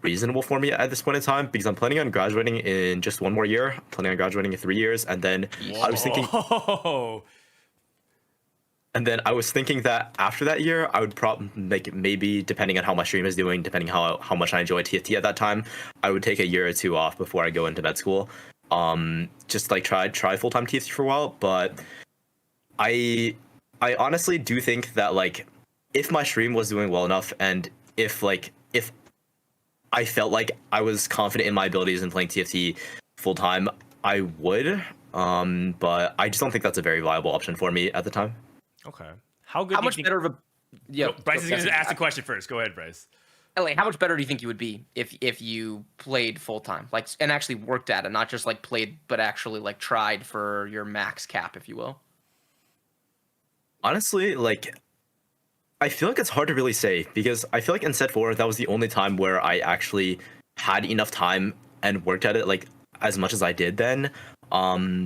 reasonable for me at this point in time because I'm planning on graduating in just one more year. I'm planning on graduating in 3 years, and then I was thinking. Whoa. And then I was thinking that after that year, I would probably like maybe depending on how my stream is doing, depending how much I enjoy TFT at that time, I would take a year or two off before I go into med school. Just like try full time TFT for a while. But I honestly do think that like if my stream was doing well enough, and if I felt like I was confident in my abilities in playing TFT full time, I would. But I just don't think that's a very viable option for me at the time. Okay. How good? How do you much think... better of a yeah? Bryce is going to ask the question first. Go ahead, Bryce. LA, how much better do you think you would be if you played full time, like, and actually worked at it, not just like played, but actually like tried for your max cap, if you will? Honestly, like I feel like it's hard to really say because I feel like in set 4 that was the only time where I actually had enough time and worked at it like as much as I did then.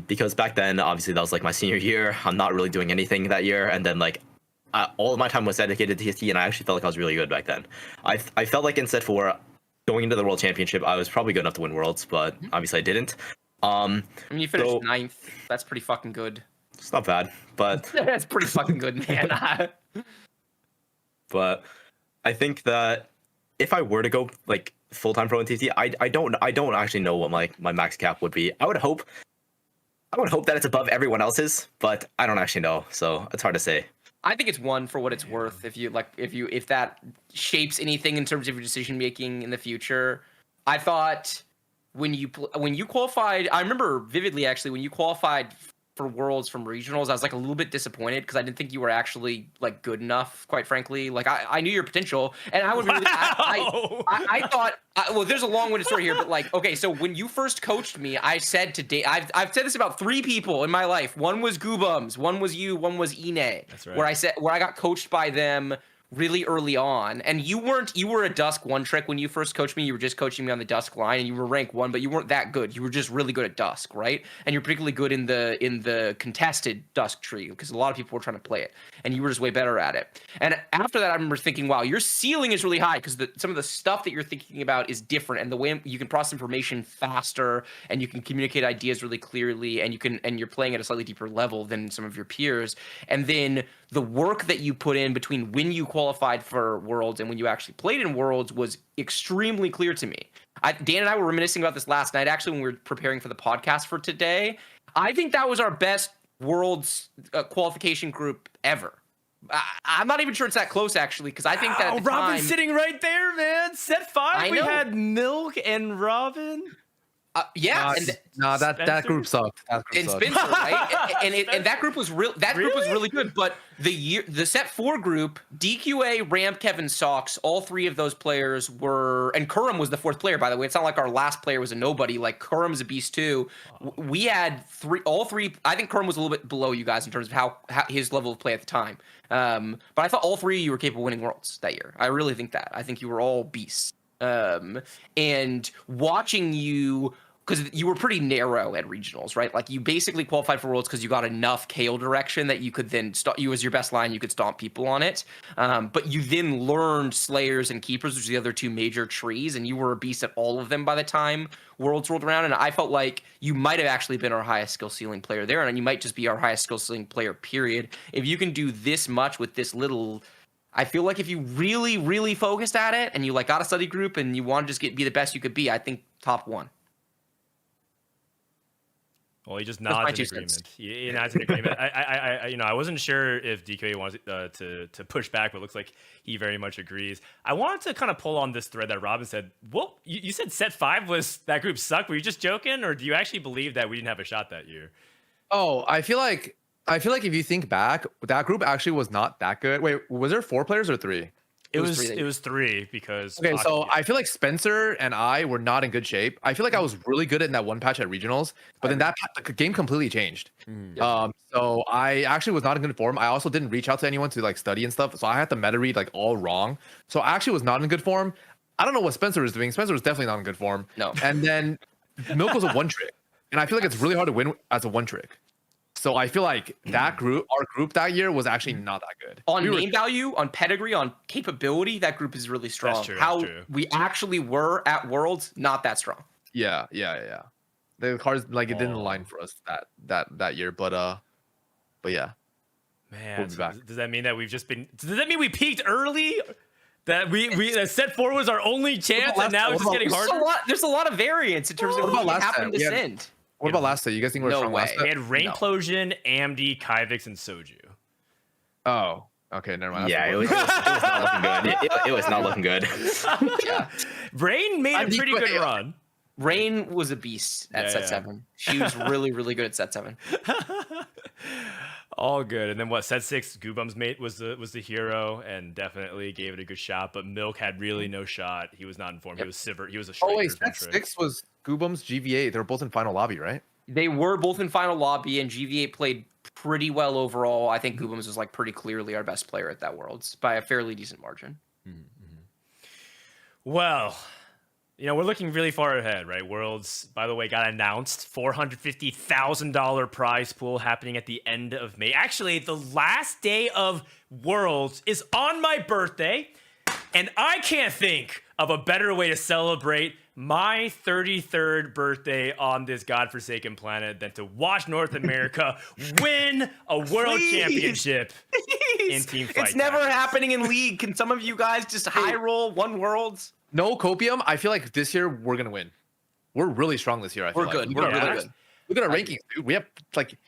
Because back then obviously that was like my senior year. I'm not really doing anything that year, and then like all of my time was dedicated to TFT, and I actually felt like I was really good back then. I felt like in set 4 going into the World Championship I was probably good enough to win Worlds, but obviously I didn't. I mean, you finished 9th. That's pretty fucking good. It's not bad, but That's pretty fucking good, man. but I think that if I were to go like full-time pro in TFT, I don't actually know what my max cap would be. I would hope that it's above everyone else's, but I don't actually know, so it's hard to say. I think it's 1 for what it's worth. If that shapes anything in terms of your decision making in the future. I thought when you qualified, I remember vividly actually when you qualified for Worlds from regionals, I was like a little bit disappointed because I didn't think you were actually like good enough, quite frankly. Like I knew your potential, and I would really, I thought, well, there's a long-winded story here, but like, okay, so when you first coached me, I said to Dave, I've said this about 3 people in my life. One was Goobums, one was you, one was Ine. That's right. Where I got coached by them really early on, and you were a Dusk one trick when you first coached me. You were just coaching me on the Dusk line, and you were rank 1, but you weren't that good. You were just really good at Dusk, right? And you're particularly good in the contested Dusk tree because a lot of people were trying to play it, and you were just way better at it. And after that, I remember thinking, wow, your ceiling is really high because some of the stuff that you're thinking about is different, and the way you can process information faster, and you can communicate ideas really clearly, and you're playing at a slightly deeper level than some of your peers. And then the work that you put in between when you qualified for Worlds and when you actually played in Worlds was extremely clear to me. Dan and I were reminiscing about this last night, actually, when we were preparing for the podcast for today. I think that was our best Worlds qualification group ever. I'm not even sure it's that close, actually, because I think that at the Robin's time, sitting right there, man. Set 5, we had Milk and Robin. yeah, that group sucked. That group and sucked. Spencer, right? and that group was real. That group was really good. But the set 4 group, DQA, Ramp, Kevin, Sox, all 3 of those players were, and Kurum was the 4th player, by the way. It's not like our last player was a nobody. Like Kurum's a beast too. We had all three. I think Kurum was a little bit below you guys in terms of how his level of play at the time. But I thought all 3 of you were capable of winning Worlds that year. I really think that. I think you were all beasts. And watching you, because you were pretty narrow at regionals, right? Like you basically qualified for Worlds because you got enough KO direction that you could then you as your best line, you could stomp people on it. But you then learned Slayers and Keepers, which are the other 2 major trees, and you were a beast at all of them by the time Worlds rolled around. And I felt like you might have actually been our highest skill ceiling player there, and you might just be our highest skill ceiling player, period. If you can do this much with this little, I feel like if you really, really focused at it and you like got a study group and you want to just be the best you could be, I think top 1. Well, he just nods in agreement. He nods in agreement. I wasn't sure if DQA wanted to push back, but it looks like he very much agrees. I wanted to kind of pull on this thread that Robin said. Well, you said set 5 was that group sucked. Were you just joking, or do you actually believe that we didn't have a shot that year? Oh, I feel like if you think back, that group actually was not that good. Wait, was there 4 players or 3? It was was three. it was 3 because Okay, so Talkin- I feel like Spencer and I were not in good shape. I feel like I was really good in that one patch at regionals, but then the game completely changed. So I actually was not in good form. I also didn't reach out to anyone to like study and stuff, so I had the meta read like all wrong. So I actually was not in good form. I don't know what Spencer was doing. Spencer was definitely not in good form. No. And then Milk was a one trick, and I feel like it's really hard to win as a one trick. So I feel like that group, our group that year, was actually not that good. On We were- name value, on pedigree, on capability, that group is really strong. That's true, that's How true. we actually were at Worlds, not that strong. Yeah. The cards like it didn't Oh. align for us that year, but yeah. Man, We'll be so back. does that mean that we've just been? Does that mean we peaked early? That we that set 4 was our only chance, and now it's just getting harder. There's a lot of variance in terms of What about what last happened time? to We had- send. What about last set? You guys think we're No strong last way. We set? had Rainplosion, Amd, Kyvix, and Soju. Oh, okay, never mind. Yeah, it was not looking good. It was not looking good. Yeah. Rain made a I'm pretty good DQA. run. Rain was a beast at Yeah, set yeah. 7. She was really, really good at set 7. All good. And then what? Set 6, Goobum's mate was the hero and definitely gave it a good shot. But Milk had really no shot. He was not informed. He Yep. was Sivert. He was a straight Oh wait, first one set trick. 6 was Goobum's GVA. They were both in final lobby, right? They were both in final lobby, and GVA played pretty well overall. I think Goobums was like pretty clearly our best player at that Worlds by a fairly decent margin. Well, you know, we're looking really far ahead, right? Worlds, by the way, got announced. $450,000 prize pool happening at the end of May. Actually, the last day of Worlds is on my birthday, and I can't think of a better way to celebrate my 33rd birthday on this godforsaken planet than to watch North America win a world Please. championship in team fight. It's never tactics. happening in League. Can some of you guys just high roll one Worlds? No copium. I feel like this year we're gonna win. We're really strong this year. I feel We're like. good. Look We're at our really rankings. good. Look at our I rankings, dude. We have like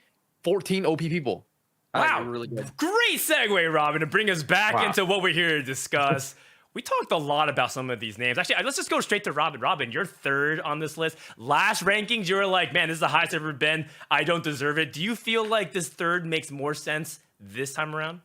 14 OP people. Wow, We're really good. great segue, Robin, to bring us back Wow. into what we're here to discuss. We talked a lot about some of these names. Actually, let's just go straight to Robin. Robin, you're third on this list. Last rankings, you were like, man, this is the highest I've ever been. I don't deserve it. Do you feel like this third makes more sense this time around?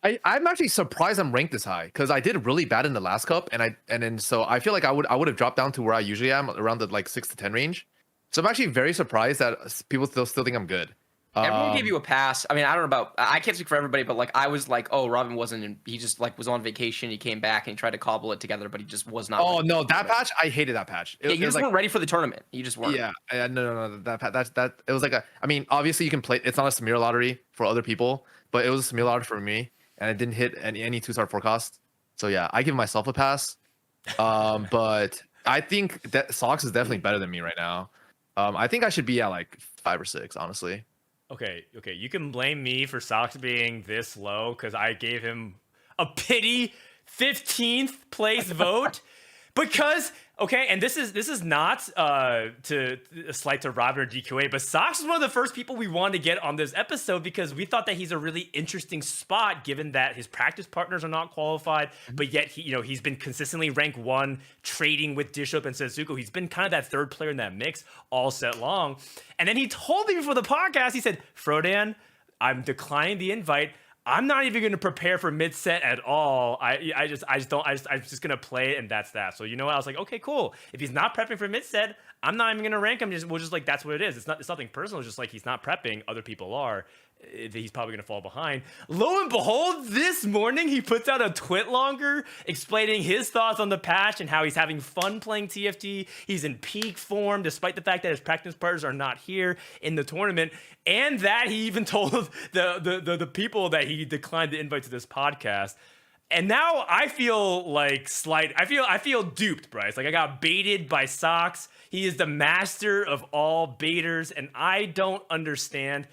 I'm actually surprised I'm ranked this high because I did really bad in the last cup, and then so I feel like I would have dropped down to where I usually am, around the like 6 to 10 range. So I'm actually very surprised that people still think I'm good. Everyone gave you a pass. I mean, I don't know about. I can't speak for everybody, but like I was like, oh, Robin wasn't. He just like was on vacation. He came back and he tried to cobble it together, but he just was not. Oh ready. no, that patch I hated that patch. Yeah, you was just weren't ready for the tournament. You just weren't. Yeah, no, that it was like a. I mean, obviously you can play. It's not a Samir lottery for other people, but it was a Samir lottery for me, and it didn't hit any 2-star forecast. So yeah, I give myself a pass. But I think that Sox is definitely better than me right now. I think I should be at like 5 or 6, honestly. Okay. You can blame me for Sox being this low because I gave him a pity 15th place vote. Because and this is not to a slight to Robin or DQA, but Sox was one of the first people we wanted to get on this episode because we thought that he's a really interesting spot given that his practice partners are not qualified, but yet he's been consistently ranked 1, trading with Dishop and Setsuko. He's been kind of that third player in that mix all set long. And then he told me before the podcast, he said, Frodan, I'm declining the invite. I'm not even going to prepare for mid set at all. I'm just going to play it and that's that. So, you know what? I was like, okay, cool. If he's not prepping for mid set, I'm not even going to rank him. We'll just like, that's what it is. It's nothing personal. It's just like, he's not prepping. Other people are. He's probably going to fall behind. Lo and behold, this morning he puts out a twit longer explaining his thoughts on the patch and how he's having fun playing TFT. He's in peak form despite the fact that his practice partners are not here in the tournament, and that he even told the people that he declined the invite to this podcast. And now I feel like I feel duped, Bryce. Like I got baited by Sox. He is the master of all baiters, and I don't understand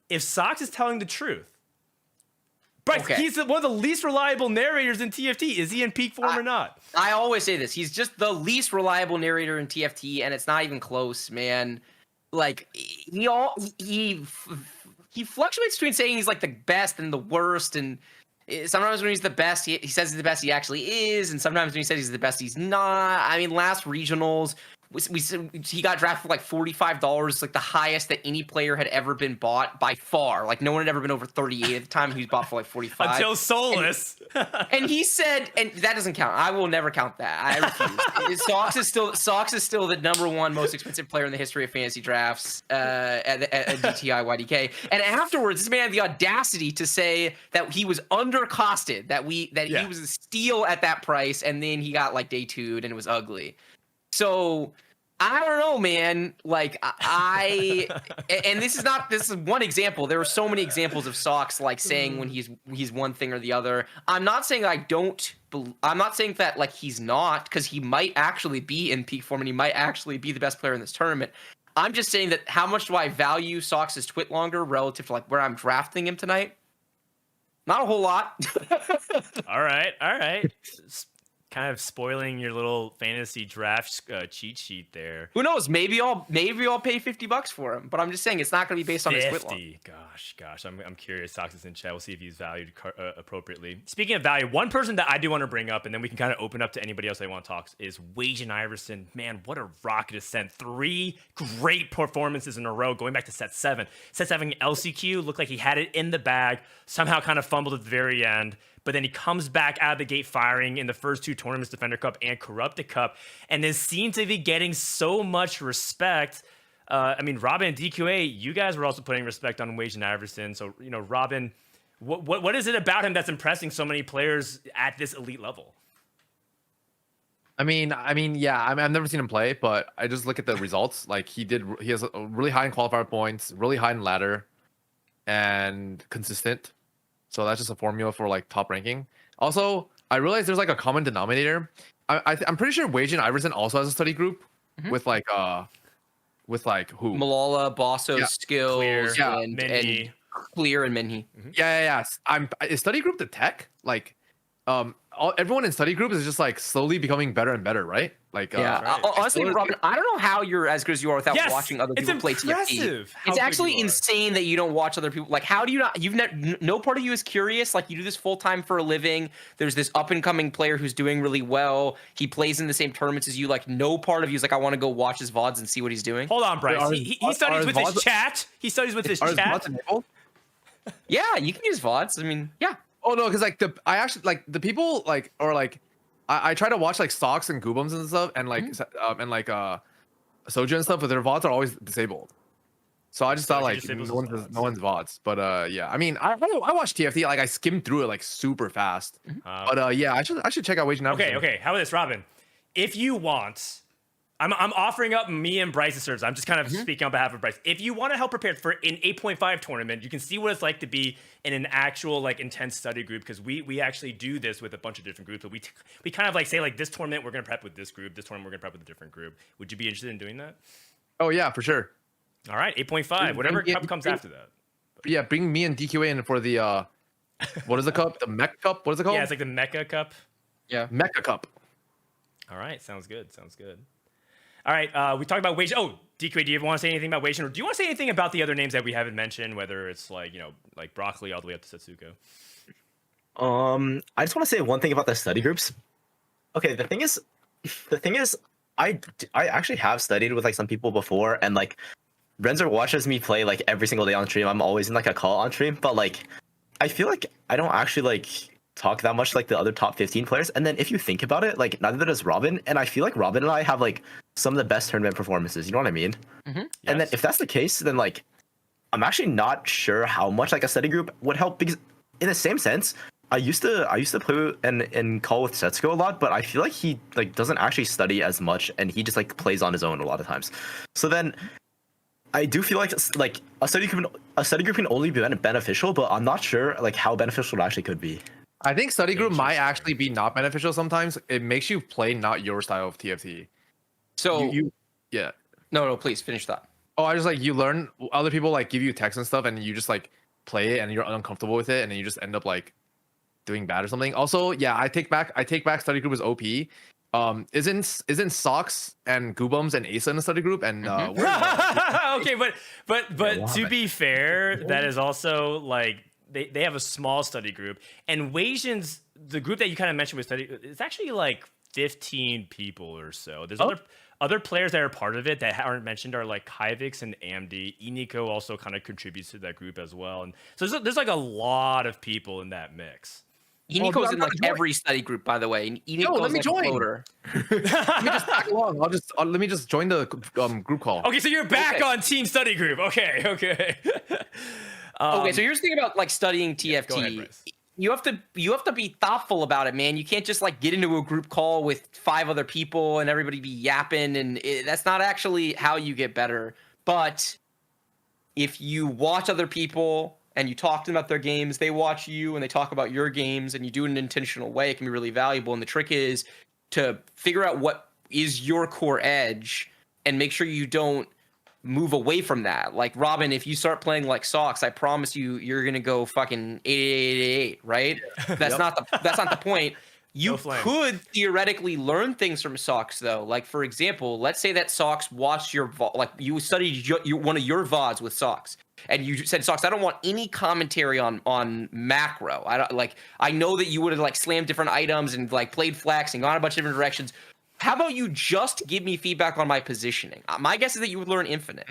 if Sox is telling the truth. Bryce, Okay. he's one of the least reliable narrators in TFT. Is he in peak form or not? I always say this. He's just the least reliable narrator in TFT, and it's not even close, man. Like he fluctuates between saying he's like the best and the worst, and sometimes when he's the best, he says he's the best he actually is, and sometimes when he says he's the best, he's not. I mean, last regionals, he got drafted for like $45, like the highest that any player had ever been bought by far. Like no one had ever been over 38 at the time. He was bought for like 45 Until Solus. And he said, and that doesn't count. I will never count that. I refuse. Sox is still the number one most expensive player in the history of fantasy drafts at DTIYDK. And afterwards, this man had the audacity to say that he was undercosted, that he was a steal at that price, and then he got like day 2'd and it was ugly. So I don't know, man. Like and this is one example. There were so many examples of Sox like saying when he's one thing or the other. I'm not saying I'm not saying that like he's not, because he might actually be in peak form and he might actually be the best player in this tournament. I'm just saying that how much do I value Sox's twit longer relative to like where I'm drafting him tonight? Not a whole lot. All right. Kind of spoiling your little fantasy draft cheat sheet there. Who knows? Maybe I'll pay $50 for him, but I'm just saying it's not going to be based on his twit long. Gosh, I'm curious. Sox is in chat. We'll see if he's valued appropriately. Speaking of value, one person that I do want to bring up, and then we can kind of open up to anybody else I want to talk, is Wajan Iverson. Man, what a rocket ascent! 3 great performances in a row, going back to set 7. Set 7 LCQ looked like he had it in the bag. Somehow, kind of fumbled at the very end. But then he comes back out of the gate firing in the first 2 tournaments, Defender Cup and Corrupted Cup, and is seen to be getting so much respect. I mean, Robin and DQA, you guys were also putting respect on Wajan Iverson. So, Robin, what is it about him that's impressing so many players at this elite level? I mean, yeah. I've never seen him play, but I just look at the results. Like he has a really high in qualifier points, really high in ladder, and consistent. So that's just a formula for like top ranking. Also, I realize there's like a common denominator. I'm pretty sure Wajan Iverson also has a study group with like who? Malala, Bossos, Skills, Clear, and Minhee. Clear and Minhee. Yeah. Is study group the tech? Like, everyone in study group is just like slowly becoming better and better, right? Like, right. Honestly, Robin, I don't know how you're as good as you are without watching other people play TFT. It's actually insane that you don't watch other people. Like, how do you not? No part of you is curious. Like, you do this full time for a living. There's this up and coming player who's doing really well. He plays in the same tournaments as you. Like, no part of you is like, I want to go watch his VODs and see what he's doing. Hold on, Bryce. He studies with his chat. He studies with his chat. VODs enabled? Yeah, you can use VODs. I mean, yeah. Oh no, because like I actually like the people like or like I try to watch like Stocks and Goobums and stuff and like Soju and stuff, but their VODs are always disabled. So I just thought like no one's VODs. But yeah, I mean I watched TFT, like I skimmed through it like super fast. But yeah, I should check out Wajan Iverson. Okay. How about this, Robin? If you want, I'm offering up me and Bryce's service. I'm just kind of speaking on behalf of Bryce. If you want to help prepare for an 8.5 tournament, you can see what it's like to be in an actual like intense study group, because we actually do this with a bunch of different groups. But we kind of like say like this tournament we're gonna prep with this group, this tournament we're gonna prep with a different group. Would you be interested in doing that? Oh yeah, for sure. All right, 8.5, whatever cup comes after that. Yeah, bring me and DQA in for the what is the cup? The Mech Cup? What is it called? Yeah, it's like the Mecha Cup. Yeah, Mecha Cup. All right, sounds good. All right, we talked about Wajan. Oh, DQA, do you want to say anything about Wajan, or do you want to say anything about the other names that we haven't mentioned, whether it's like, like Broccoli all the way up to Setsuko? I just want to say one thing about the study groups. Okay, the thing is, I actually have studied with like some people before, and like Renzer watches me play like every single day on stream. I'm always in like a call on stream, but like I feel like I don't actually like talk that much like the other top 15 players. And then if you think about it, like neither does Robin, and I feel like Robin and I have like some of the best tournament performances, you know what I mean? Yes. And then if that's the case, then like I'm actually not sure how much like a study group would help, because in the same sense, I used to play and call with Setsuko a lot, but I feel like he like doesn't actually study as much, and he just like plays on his own a lot of times. So then I do feel like a study group can only be beneficial, but I'm not sure like how beneficial it actually could be. I think study group might actually be not beneficial sometimes. It makes you play not your style of TFT. So yeah. No, please finish that. Oh, I just like you learn other people like give you text and stuff, and you just like play it, and you're uncomfortable with it, and then you just end up like doing bad or something. Also, yeah, I take back study group as OP. Isn't Socks and Goobums and Asa in a study group? And okay, but to be fair, that is also like they have a small study group, and the group that you kind of mentioned with study, it's actually like 15 people or so. There's other players that are part of it that aren't mentioned are like Kyvix and AMD. Eniko also kind of contributes to that group as well. And so there's like a lot of people in that mix. Eniko's I'm in like trying to join. every study group, by the way. And Yo, Eniko's let me like join. a floater. Let me just tag along. Let me just join the group call. Okay, so you're back Okay. on team study group. Okay. Okay, so here's the thing about like studying TFT. go ahead, Bryce. You have to be thoughtful about it, man. You can't just like get into a group call with 5 other people and everybody be yapping, and that's not actually how you get better. But if you watch other people and you talk to them about their games, they watch you and they talk about your games, and you do it in an intentional way, it can be really valuable. And the trick is to figure out what is your core edge and make sure you don't move away from that. Like Robin, if you start playing like Socks, I promise you're gonna go fucking 8888, right? That's not the point. You No flame. could theoretically learn things from Socks though. Like for example, let's say that Socks watched your like you studied one of your VODs with Socks, and you said, Socks, I don't want any commentary on macro. I know that you would have like slammed different items and like played flex and gone a bunch of different directions. How about you just give me feedback on my positioning? My guess is that you would learn Infinite,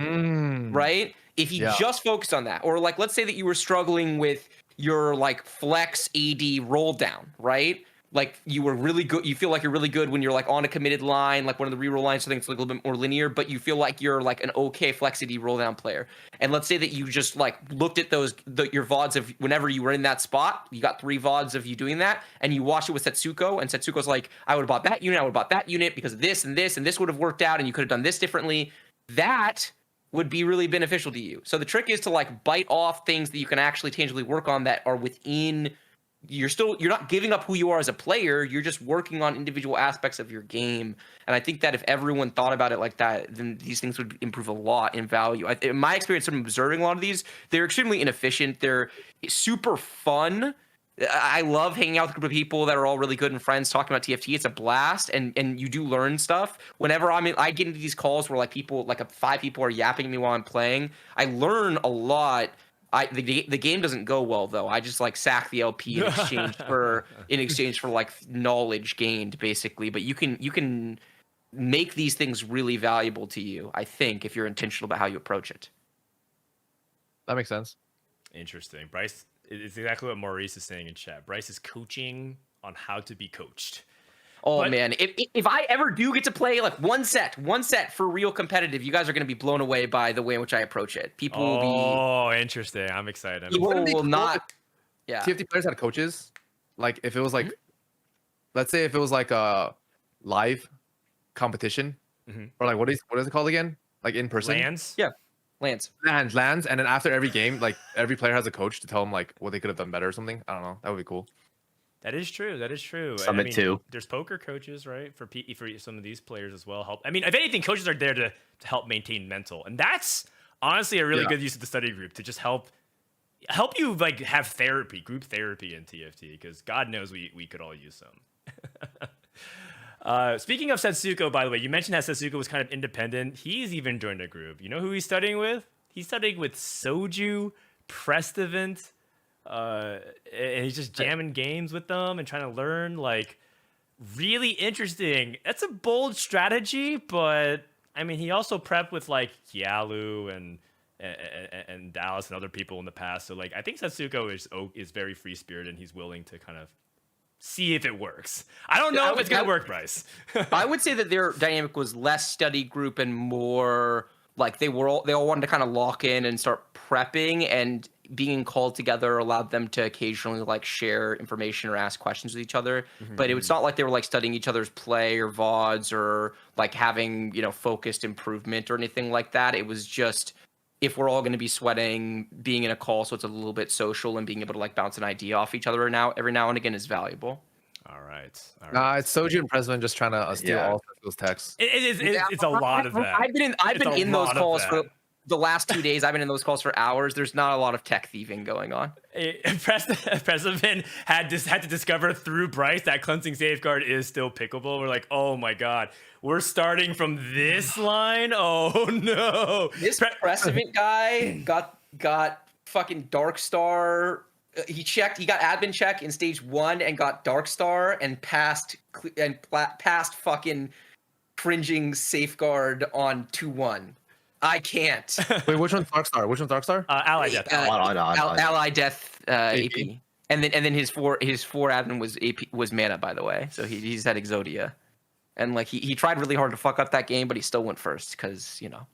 right? If you just focused on that. Or like, let's say that you were struggling with your like flex AD roll down, right? Like you were really good. You feel like you're really good when you're like on a committed line, like one of the reroll lines, something that's like a little bit more linear, but you feel like you're like an okay flex AD roll down player. And let's say that you just like looked at your VODs of whenever you were in that spot, you got 3 VODs of you doing that, and you watched it with Setsuko, and Setsuko's like, I would have bought that unit, I would have bought that unit because of this and this, and this would have worked out, and you could have done this differently. That would be really beneficial to you. So the trick is to like bite off things that you can actually tangibly work on that are within. You're not giving up who you are as a player. You're just working on individual aspects of your game. And I think that if everyone thought about it like that, then these things would improve a lot in value. In my experience from observing a lot of these, they're extremely inefficient. They're super fun. I love hanging out with a group of people that are all really good and friends talking about TFT. It's a blast, and you do learn stuff. Whenever I get into these calls where like 5 people are yapping at me while I'm playing, I learn a lot. The game doesn't go well though. I just like sack the LP in exchange for like knowledge gained basically. But you can make these things really valuable to you, I think, if you're intentional about how you approach it. That makes sense. Interesting. Bryce, it's exactly what Maurice is saying in chat. Bryce is coaching on how to be coached. Oh But- man, if I ever do get to play like one set for real competitive, you guys are going to be blown away by the way in which I approach it. People will be. Oh, interesting. I'm excited. People Wouldn't it be will cool not. Yeah. TFT players had coaches. Like if it was like, let's say if it was like a live competition, or like what is it called again? Like in person. Lands? Yeah. Lance. Lands, and then after every game, like every player has a coach to tell them like what they could have done better or something. I don't know. That would be cool. That is true. That is true. Summit 2. There's poker coaches, right? For some of these players as well. If anything, coaches are there to help maintain mental, and that's honestly a really good use of the study group to just help you like have therapy, group therapy in TFT, because God knows we could all use some. Speaking of Setsuko, by the way, you mentioned how Setsuko was kind of independent. He's even joined a group. You know who he's studying with? He's studying with Soju, Prestivant. And he's just jamming games with them and trying to learn. Like, really interesting. That's a bold strategy, but I mean, he also prepped with like Yalu and Dallas and other people in the past. So like, I think Setsuko is very free spirited, and he's willing to kind of see if it works. I don't know if it's gonna work, Bryce. I would say that their dynamic was less study group and more like they all wanted to kind of lock in and start prepping, and being called together allowed them to occasionally like share information or ask questions with each other. But it was not like they were like studying each other's play or VODs or like having, focused improvement or anything like that. It was just, if we're all going to be sweating, being in a call, so it's a little bit social, and being able to like bounce an idea off each other every now and again is valuable. All right. Nah, it's Soju and President just trying to steal Yeah. all those texts. It's a lot of that. I've been It's a in those lot of calls that. for the last 2 days. I've been in those calls for hours. There's not a lot of tech thieving going on. President had to discover through Bryce that cleansing safeguard is still pickable. We're like, oh my god, we're starting from this line. Oh no, This precedent guy got fucking Dark Star. He got admin check in stage 1 and got Dark Star and passed fucking cringing safeguard on 2-1. I can't. Wait, which one's Darkstar? Which one's Darkstar? Ally Death. Ally Death AP. AP. And then his four admin was AP was mana, by the way. So he's had Exodia. And like he tried really hard to fuck up that game, but he still went first because, you know,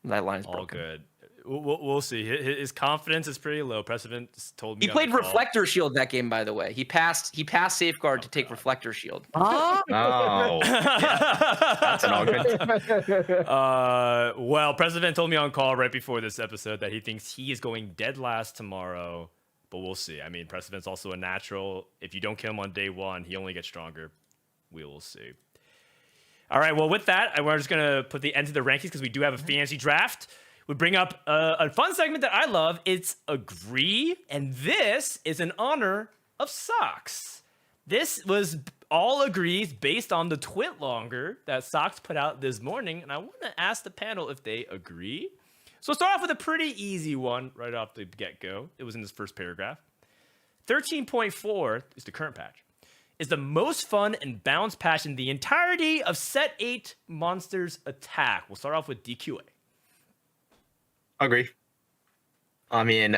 that line is broken. All good. We'll see. His confidence is pretty low. Precedent told me He played Reflector Shield that game, by the way. He passed Safeguard to take Reflector Shield. Oh, that's an argument. Well, Precedent told me on call right before this episode that he thinks he is going dead last tomorrow, but we'll see. I mean, Precedent's also a natural. If you don't kill him on day one, he only gets stronger. We will see. All right, well, with that, we're just going to put the end to the rankings because we do have a fantasy draft. We bring up a fun segment that I love. It's Agree, and this is in honor of Socks. This was all agrees based on the twit longer that Socks put out this morning, and I want to ask the panel if they agree. So we'll start off with a pretty easy one right off the get-go. It was in this first paragraph. 13.4 is the current patch. Is the most fun and balanced patch in the entirety of Set 8 Monsters Attack. We'll start off with DQA. Agree. I mean,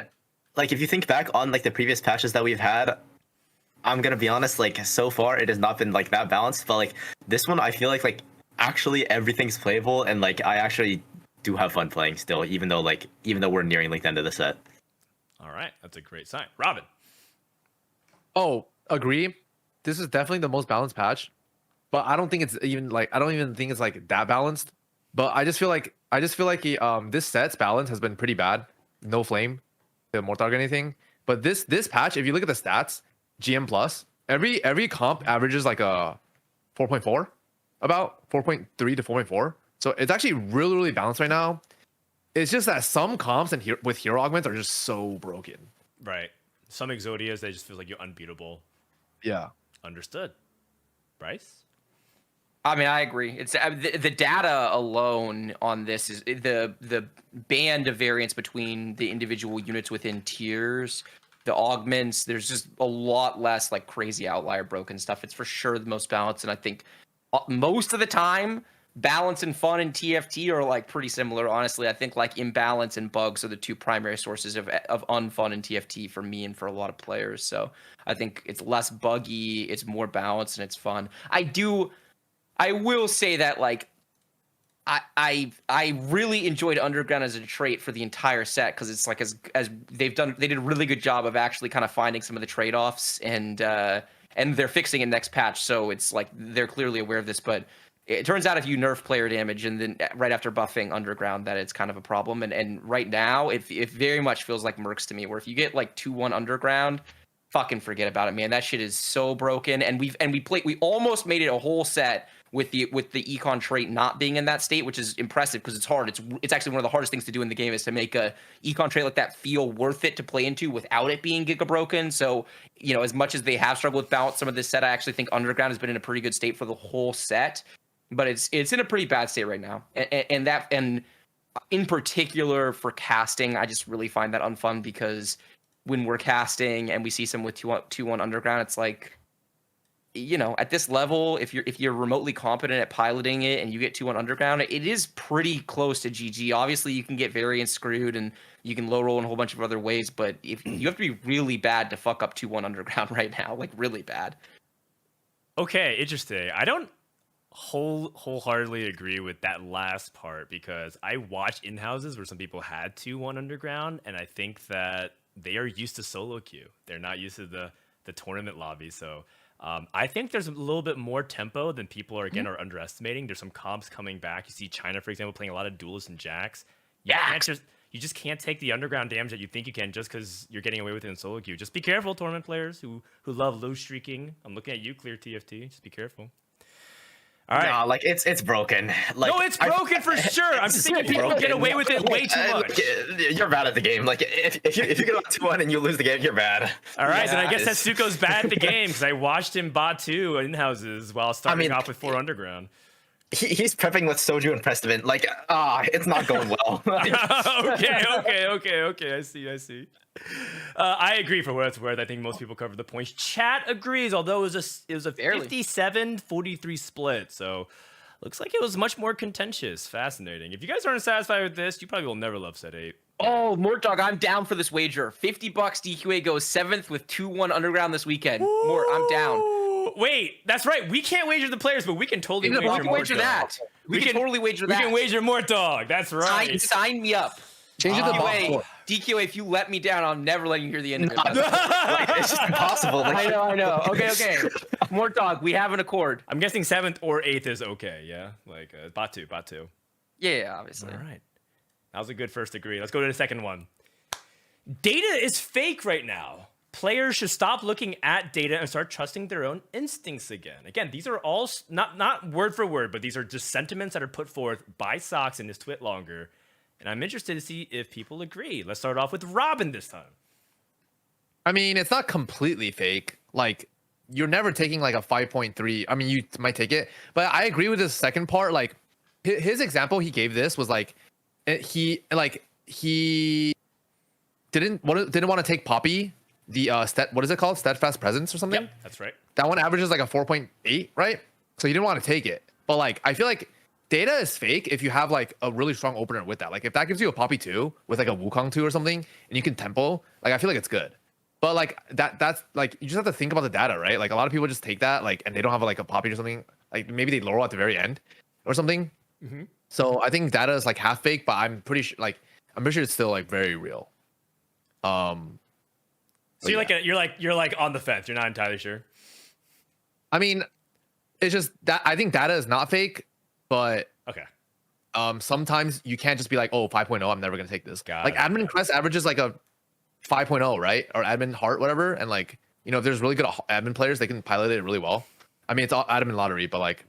like if you think back on like the previous patches that we've had, I'm gonna be honest, like so far it has not been like that balanced, but like this one I feel like actually everything's playable and like I actually do have fun playing still, even though we're nearing like the end of the set. All right, that's a great sign. Robin. Oh, agree. This is definitely the most balanced patch, but I don't think it's even like I don't even think it's like that balanced. But I just feel like this set's balance has been pretty bad. No flame, the Mortarg or anything. But this patch, if you look at the stats, GM plus every comp averages like a 4.4, about 4.3 to 4.4. So it's actually really balanced right now. It's just that some comps and with hero augments are just so broken. Right. Some Exodias, they just feel like you're unbeatable. Yeah. Understood. Bryce? I mean, I agree. It's the data alone on this is the band of variance between the individual units within tiers, the augments. There's just a lot less like crazy outlier broken stuff. It's for sure the most balanced, and I think most of the time, balance and fun and TFT are like pretty similar. Honestly, I think like imbalance and bugs are the two primary sources of unfun and TFT for me and for a lot of players. So I think it's less buggy, it's more balanced, and it's fun. I will say that like I really enjoyed Underground as a trait for the entire set because it's like as they did a really good job of actually kind of finding some of the trade-offs and they're fixing it next patch. So it's like they're clearly aware of this, but it turns out if you nerf player damage and then right after buffing Underground that it's kind of a problem. And right now it very much feels like Mercs to me, where if you get like 2-1 Underground, fucking forget about it, man. That shit is so broken. And we almost made it a whole set with the econ trait not being in that state, which is impressive because it's hard. It's actually one of the hardest things to do in the game is to make a econ trait like that feel worth it to play into without it being giga broken. So, you know, as much as they have struggled with balance some of this set, I actually think Underground has been in a pretty good state for the whole set, but it's in a pretty bad state right now. And in particular for casting, I just really find that unfun because when we're casting and we see some with 2-1 Underground, it's like, you know, at this level, if you're remotely competent at piloting it and you get 2-1 Underground, it is pretty close to GG. Obviously, you can get variance screwed and you can low roll in a whole bunch of other ways, but if you have to be really bad to fuck up 2-1 Underground right now, like really bad. Okay, interesting. I don't wholeheartedly agree with that last part because I watch in-houses where some people had 2-1 Underground, and I think that they are used to solo queue. They're not used to the tournament lobby, so I think there's a little bit more tempo than people are underestimating. There's some comps coming back. You see China, for example, playing a lot of duelists and jacks. You just can't take the Underground damage that you think you can just because you're getting away with it in solo queue. Just be careful, tournament players who love low streaking. I'm looking at you, Clear TFT. Just be careful. All right. Nah, like it's broken. Like, no, it's broken for sure. I'm just thinking people get away with it way too much. You're bad at the game. Like if you get on 2-1 and you lose the game, you're bad. All right, then I guess Setsuko's bad at the game because I watched him bot 2 in houses while starting off with 4 Underground. He's prepping with Soju and Prestament. Like, it's not going well. Okay. I see. I agree for what it's worth. I think most people covered the points. Chat agrees, although it was a 57-43 split. So looks like it was much more contentious. Fascinating. If you guys aren't satisfied with this, you probably will never love set 8. Oh, Mort Dog, I'm down for this wager. $50 DQA goes 7th with 2-1 Underground this weekend. Mort, I'm down. Wait, that's right. We can't wager the players, but we can totally wager We can Mort wager Dog. that. We can totally wager that. We can wager Mort Dog. That's right. Sign me up. Change it to DQA, bot 4. DQA, if you let me down, I'll never let you hear the end of it. It's just impossible. Like, I know. Okay. Mort Dog, we have an accord. I'm guessing 7th or 8th is okay. Yeah, like bot 2. Yeah, obviously. All right, that was a good first agree. Let's go to the second one. Data is fake right now. Players should stop looking at data and start trusting their own instincts again. Again, these are all not word for word, but these are just sentiments that are put forth by Socks in his Twit Longer. And I'm interested to see if people agree. Let's start off with Robin this time. I mean, it's not completely fake. Like, you're never taking like a 5.3. I mean, you might take it, but I agree with the second part. Like, his example he gave this was like, he didn't want to take Poppy, the what is it called? Steadfast Presence or something? Yep, that's right. That one averages like a 4.8, right? So you didn't want to take it. But like, I feel like data is fake if you have like a really strong opener with that. Like, if that gives you a Poppy 2 with like a Wukong 2 or something, and you can tempo, like, I feel like it's good. But like that's like, you just have to think about the data, right? Like, a lot of people just take that, like, and they don't have like a Poppy or something. Like, maybe they lower at the very end or something. Mm-hmm. So I think data is like half fake, but I'm pretty sure it's still like very real. So you're like on the fence. You're not entirely sure. I mean, it's just that I think data is not fake, but Okay. sometimes you can't just be like, oh, 5.0, I'm never gonna take this. Got Like, it. admin crest averages like a 5.0, right? Or admin heart, whatever. And like, you know, if there's really good admin players, they can pilot it really well. I mean, it's all admin lottery, but like,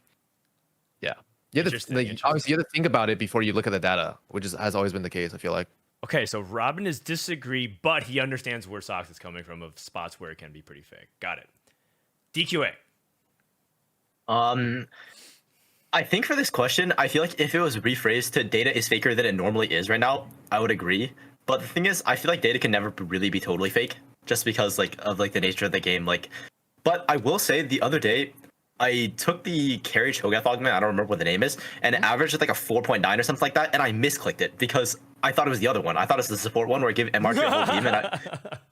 yeah, you have to like, obviously you have to think about it before you look at the data, which has always been the case, I feel like. Okay, so Robin is disagree, but he understands where Socks is coming from of spots where it can be pretty fake. Got it. DQA. I think for this question, I feel like if it was rephrased to data is faker than it normally is right now, I would agree. But the thing is, I feel like data can never really be totally fake, just because like of like the nature of the game. Like, but I will say the other day, I took the carry Cho'Gath augment, I don't remember what the name is, and it averaged at like a 4.9 or something like that, and I misclicked it because I thought it was the other one. I thought it was the support one where I give MR to a whole team,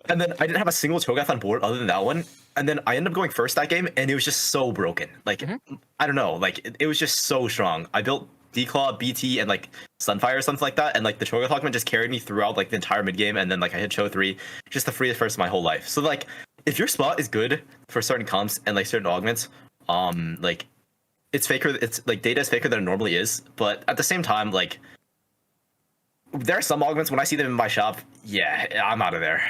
and then I didn't have a single Cho'Gath on board other than that one. And then I ended up going first that game, and it was just so broken. Like, I don't know, like it was just so strong. I built D-Claw, BT, and like Sunfire or something like that, and like the Cho'Gath augment just carried me throughout like the entire mid game, and then like I hit Cho 3, just the freest first of my whole life. So like, if your spot is good for certain comps and like certain augments, like it's faker. It's like data is faker than it normally is, but at the same time, like there are some augments when I see them in my shop, yeah, I'm out of there.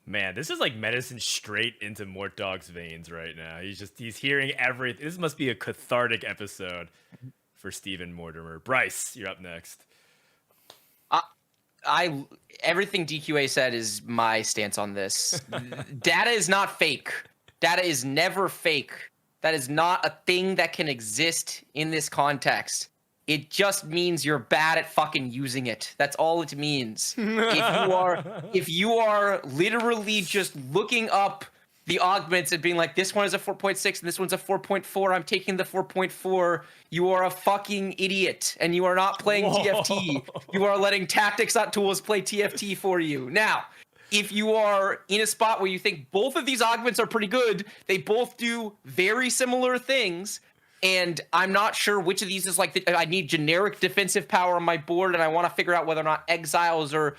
Man, this is like medicine straight into Mort Dog's veins right now. He's hearing everything. This must be a cathartic episode for Stephen Mortimer. Bryce, you're up next. Everything DQA said is my stance on this. Data is not fake. Data is never fake. That is not a thing that can exist in this context. It just means you're bad at fucking using it. That's all it means. If you are literally just looking up the augments and being like, this one is a 4.6 and this one's a 4.4, I'm taking the 4.4, you are a fucking idiot and you are not playing TFT. You are letting Tactics.tools play TFT for you. Now, if you are in a spot where you think both of these augments are pretty good, they both do very similar things, and I'm not sure which of these is like, I need generic defensive power on my board, and I want to figure out whether or not Exiles or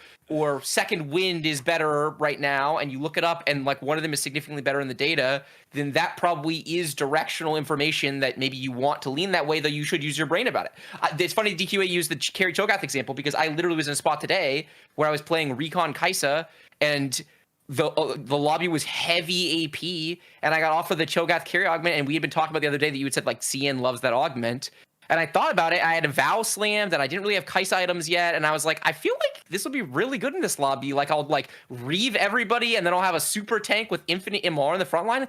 Second Wind is better right now, and you look it up, and like one of them is significantly better in the data, then that probably is directional information that maybe you want to lean that way, though you should use your brain about it. It's funny DQA used the carry Cho'Gath example, because I literally was in a spot today where I was playing Recon Kaisa, and the lobby was heavy AP, and I got off of the Cho'Gath carry augment, and we had been talking about the other day that you had said like CN loves that augment, and I thought about it. I had a Vow slammed, and I didn't really have Kaisa items yet, and I was like, I feel like this will be really good in this lobby. Like, I'll like reave everybody, and then I'll have a super tank with infinite MR in the front line.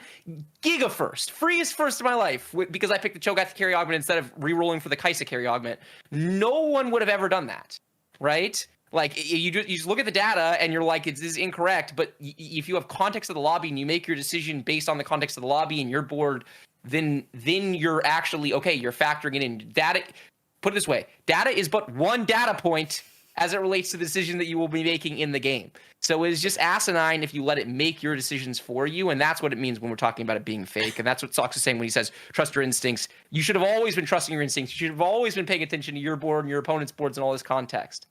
Giga first, freest first of my life, because I picked the Cho'Gath carry augment instead of re-rolling for the Kaisa carry augment. No one would have ever done that, right? Like, you just look at the data and you're like, this is incorrect. But if you have context of the lobby and you make your decision based on the context of the lobby and your board then you're actually okay. You're factoring it in data. Put it this way: data is but one data point as it relates to the decision that you will be making in the game. So it's just asinine if you let it make your decisions for you, and that's what it means when we're talking about it being fake. And that's what Sox is saying when he says trust your instincts. You should have always been trusting your instincts. You should have always been paying attention to your board and your opponent's boards and all this context.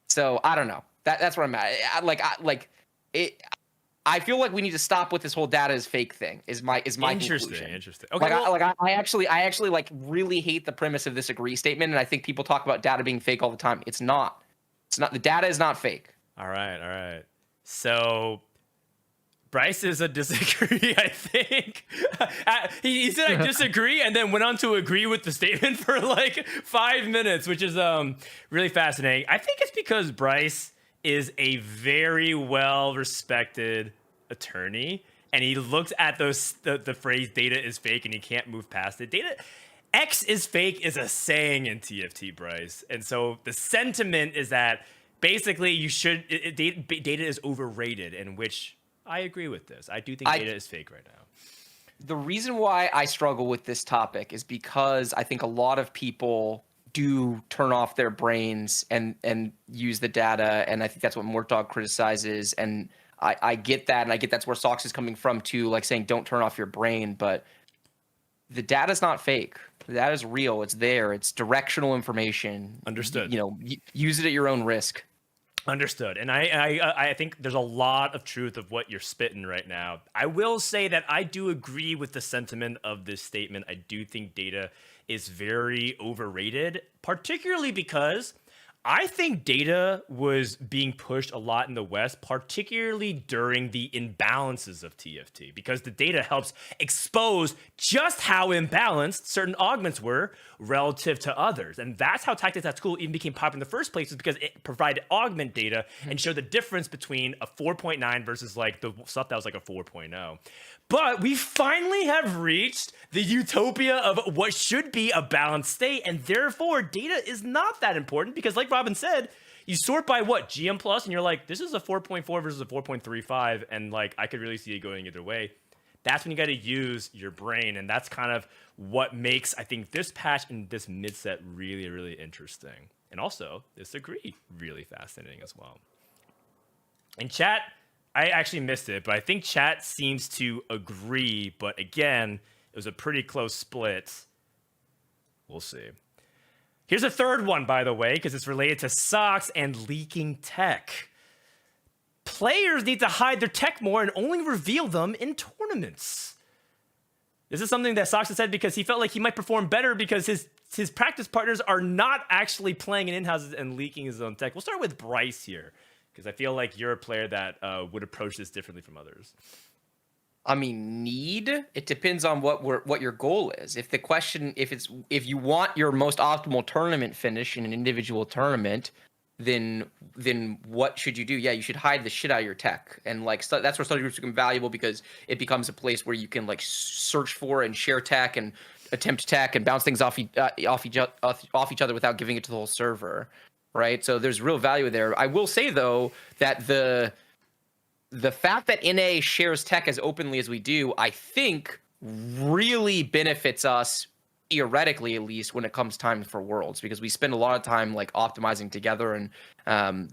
So I don't know. That's where I'm at. I feel like we need to stop with this whole data is fake thing. Is my conclusion. Interesting. Okay. I actually like really hate the premise of this agree statement, and I think people talk about data being fake all the time. It's not. It's not. The data is not fake. All right. So Bryce is a disagree, I think. He said I disagree and then went on to agree with the statement for like 5 minutes, which is really fascinating. I think it's because Bryce is a very well-respected attorney, and he looked at the phrase data is fake and he can't move past it. Data X is fake is a saying in TFT, Bryce. And so the sentiment is that basically data is overrated, in which I agree with this. I do think data is fake right now. The reason why I struggle with this topic is because I think a lot of people do turn off their brains and use the data, and I think that's what Mortdog criticizes, and I get that, and I get that's where Sox is coming from too, like saying don't turn off your brain, but the data's not fake. The data's real. It's there. It's directional information. Understood. Use it at your own risk. Understood. And I think there's a lot of truth of what you're spitting right now. I will say that I do agree with the sentiment of this statement. I do think data is very overrated, particularly because I think data was being pushed a lot in the West, particularly during the imbalances of TFT, because the data helps expose just how imbalanced certain augments were relative to others. And that's how Tactics at School even became popular in the first place, is because it provided augment data and showed the difference between a 4.9 versus like the stuff that was like a 4.0. But we finally have reached the utopia of what should be a balanced state, and therefore data is not that important, because like Robin said, you sort by what, GM plus, and you're like, this is a 4.4 versus a 4.35, and like I could really see it going either way. That's when you got to use your brain, and that's kind of what makes, I think, this patch and this mid-set really, really interesting. And also, this agree really fascinating as well. In chat, I actually missed it, but I think chat seems to agree. But again, it was a pretty close split. We'll see. Here's a third one, by the way, because it's related to Sox and leaking tech. Players need to hide their tech more and only reveal them in tournaments. This is something that Sox has said because he felt like he might perform better because his practice partners are not actually playing in in-houses and leaking his own tech. We'll start with Bryce here, because I feel like you're a player that would approach this differently from others. I mean, it depends on what your goal is. If you want your most optimal tournament finish in an individual tournament, then what should you do? Yeah, you should hide the shit out of your tech, and like that's where study groups become valuable, because it becomes a place where you can like search for and share tech and attempt tech and bounce things off each other without giving it to the whole server. Right, so there's real value there. I will say though that the fact that NA shares tech as openly as we do, I think, really benefits us, theoretically at least, when it comes time for Worlds, because we spend a lot of time like optimizing together, and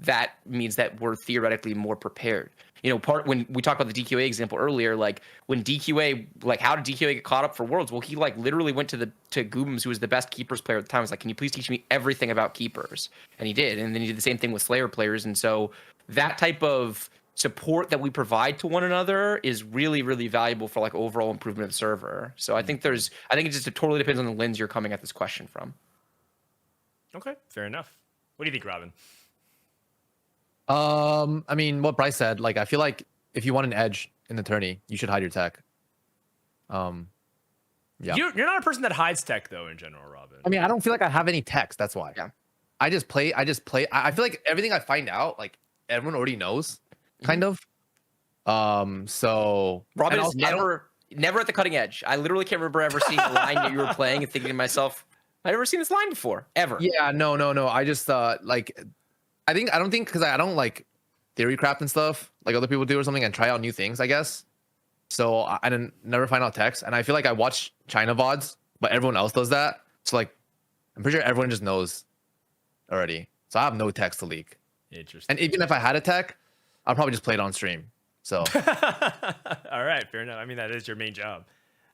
that means that we're theoretically more prepared. When we talked about the DQA example earlier, like when DQA, like how did DQA get caught up for Worlds? Well, he like literally went to Goobams, who was the best keepers player at the time. Was like, can you please teach me everything about keepers? And he did. And then he did the same thing with Slayer players. And so that type of support that we provide to one another is really, really valuable for like overall improvement of the server. So I think it just totally depends on the lens you're coming at this question from. Okay, fair enough. What do you think, Robin? I mean, what Bryce said, like, I feel like if you want an edge in the tourney, you should hide your tech. Yeah. You're not a person that hides tech, though, in general, Robin. I mean, I don't feel like I have any techs. That's why. Yeah. I just play. I feel like everything I find out, like, everyone already knows, kind of. So Robin is never at the cutting edge. I literally can't remember ever seeing a line that you were playing and thinking to myself, I've never seen this line before, ever. Yeah, no. I just like, I don't think because I don't like theory craft and stuff like other people do or something and try out new things, I guess. So I didn't never find out text, and I feel like I watch China VODs, but everyone else does that. So like, I'm pretty sure everyone just knows already. So I have no text to leak. Interesting. And even if I had a tech, I'll probably just play it on stream. So All right, fair enough. I mean, that is your main job.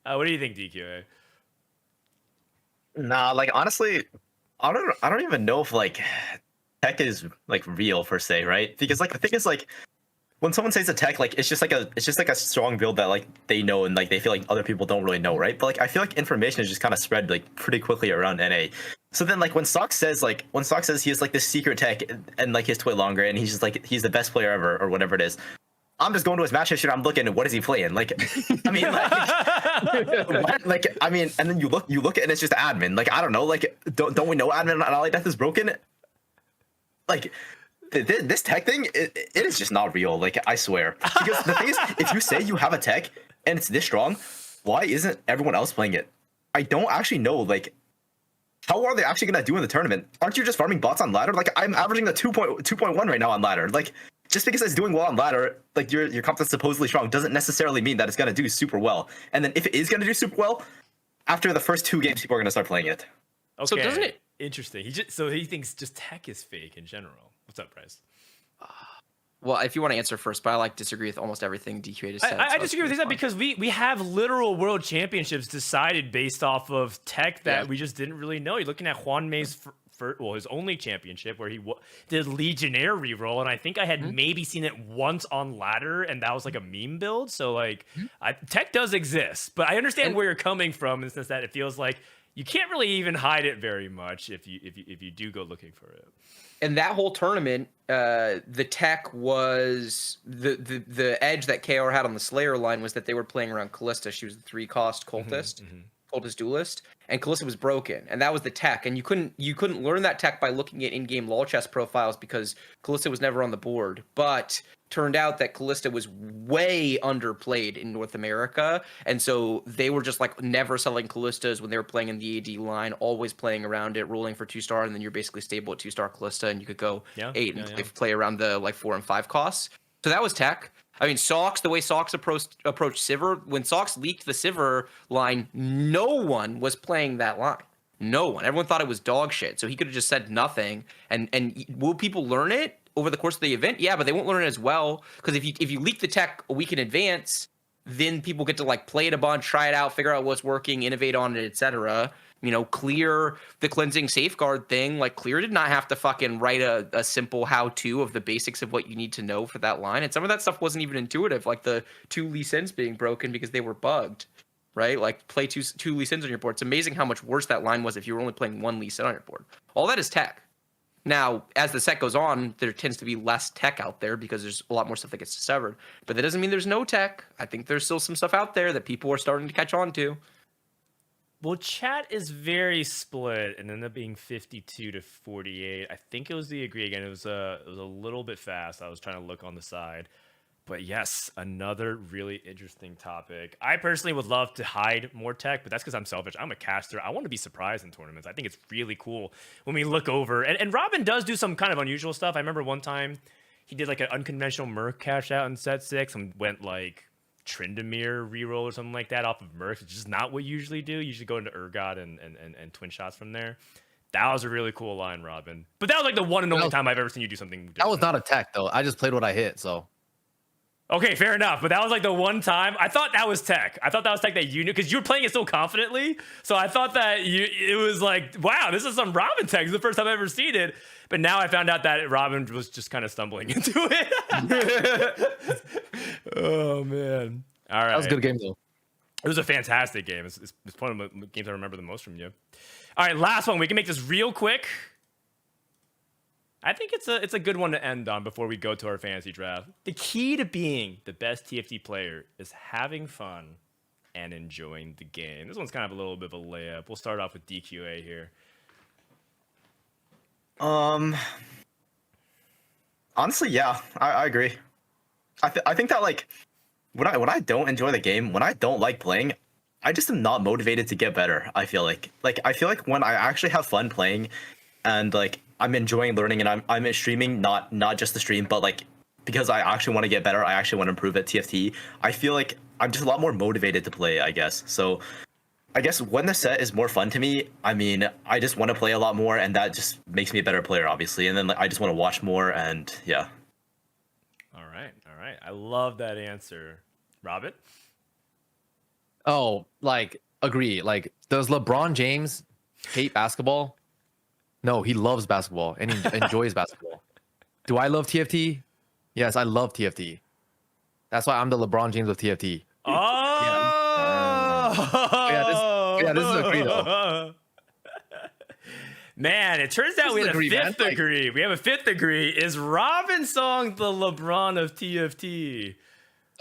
What do you think, DQA? Nah, like honestly, I don't even know if like tech is like real per se, right? Because like the thing is like when someone says a tech, like it's just like a strong build that like they know and like they feel like other people don't really know, right? But like I feel like information is just kind of spread like pretty quickly around NA. So then like when Sox says he has like this secret tech and like his twit longer and he's just like he's the best player ever or whatever it is. I'm just going to his match history. I'm looking at what is he playing. Like, I mean, like, what? Like, I mean, and then you look at it and it's just admin. Like, I don't know. Like, don't we know admin on Ally Death is broken? Like, this tech thing, it is just not real. Like, I swear. Because the thing is, if you say you have a tech and it's this strong, why isn't everyone else playing it? I don't actually know. Like, how are they actually gonna do in the tournament? Aren't you just farming bots on ladder? Like, I'm averaging a 2.1 right now on ladder. Like. Just because it's doing well on ladder, like your comp that's supposedly strong, doesn't necessarily mean that it's gonna do super well. And then if it is gonna do super well, after the first 2 games, people are gonna start playing it. Okay. So doesn't it? Interesting. He thinks just tech is fake in general. What's up, Bryce? Well, if you want to answer first, but I like disagree with almost everything DQA just said. I so disagree with it's that fine. because we have literal world championships decided based off of tech that we just didn't really know. You're looking at Juan May's his only championship where he did Legionnaire reroll, and I think I had maybe seen it once on ladder, and that was like a meme build. So like, tech does exist, but I understand where you're coming from in the sense that it feels like you can't really even hide it very much if you do go looking for it. And that whole tournament, the tech was the edge that KR had on the Slayer line was that they were playing around Callista. She was the 3-cost cultist. Cultist duelist, and Callista was broken, and that was the tech. And you couldn't learn that tech by looking at in-game lol chess profiles because Callista was never on the board. But turned out that Callista was way underplayed in North America, and so they were just like never selling Callistas when they were playing in the AD line, always playing around it, rolling for 2-star, and then you're basically stable at 2-star Callista, and you could go 8 and play around the like 4 and 5 costs. So that was tech. I mean, Sox, the way Sox approached Sivir, when Sox leaked the Sivir line, no one was playing that line. No one. Everyone thought it was dog shit. So he could have just said nothing. And will people learn it over the course of the event? Yeah, but they won't learn it as well. Because if you leak the tech a week in advance, then people get to like play it a bunch, try it out, figure out what's working, innovate on it, etc. You know, Clear, the cleansing safeguard thing, like Clear did not have to fucking write a simple how-to of the basics of what you need to know for that line. And some of that stuff wasn't even intuitive, like the 2 Lee Sins being broken because they were bugged, right? Like play two Lee Sins on your board. It's amazing how much worse that line was if you were only playing 1 Lee Sin on your board. All that is tech. Now, as the set goes on, there tends to be less tech out there because there's a lot more stuff that gets discovered. But that doesn't mean there's no tech. I think there's still some stuff out there that people are starting to catch on to. Well, chat is very split and ended up being 52-48. I think it was the agree again. It was a little bit fast. I was trying to look on the side. But yes, another really interesting topic. I personally would love to hide more tech, but that's because I'm selfish. I'm a caster. I want to be surprised in tournaments. I think it's really cool when we look over. And Robin does do some kind of unusual stuff. I remember one time he did like an unconventional Merc cash out in set 6 and went like Tryndamere reroll or something like that off of Merc, which is not what you usually do. You usually go into Urgot and twin shots from there. That was a really cool line, Robin. But that was like the one and only time I've ever seen you do something different. that was not a tech though. I just played what I hit. So okay, fair enough. But that was like the one time I thought that was tech. I thought that was tech that you knew because you were playing it so confidently. So I thought that it was like, wow, this is some Robin tech. It's the first time I've ever seen it. But now I found out that Robin was just kind of stumbling into it. Oh man! All right, that was a good game though. It was a fantastic game. It's one of the games I remember the most from you. All right, last one. We can make this real quick. I think it's a good one to end on before we go to our fantasy draft. The key to being the best TFT player is having fun and enjoying the game. This one's kind of a little bit of a layup. We'll start off with DQA here. Honestly, yeah, I agree. I think that like when I don't enjoy the game, when I don't like playing, I just am not motivated to get better. I feel like I feel like when I actually have fun playing, and like I'm enjoying learning, and I'm streaming not just the stream, but like because I actually want to get better, I actually want to improve at TFT. I feel like I'm just a lot more motivated to play, I guess. So I guess when the set is more fun to me, I mean, I just want to play a lot more, and that just makes me a better player, obviously. And then like, I just want to watch more, and yeah. All right. I love that answer, Robin. Oh, like agree. Like, does LeBron James hate basketball? No, he loves basketball and he enjoys basketball. Do I love TFT? Yes, I love TFT. That's why I'm the LeBron James of TFT. Oh, this is agree though. Man, it turns out we had a fifth degree. We have a fifth degree. Is Robin Song the LeBron of TFT?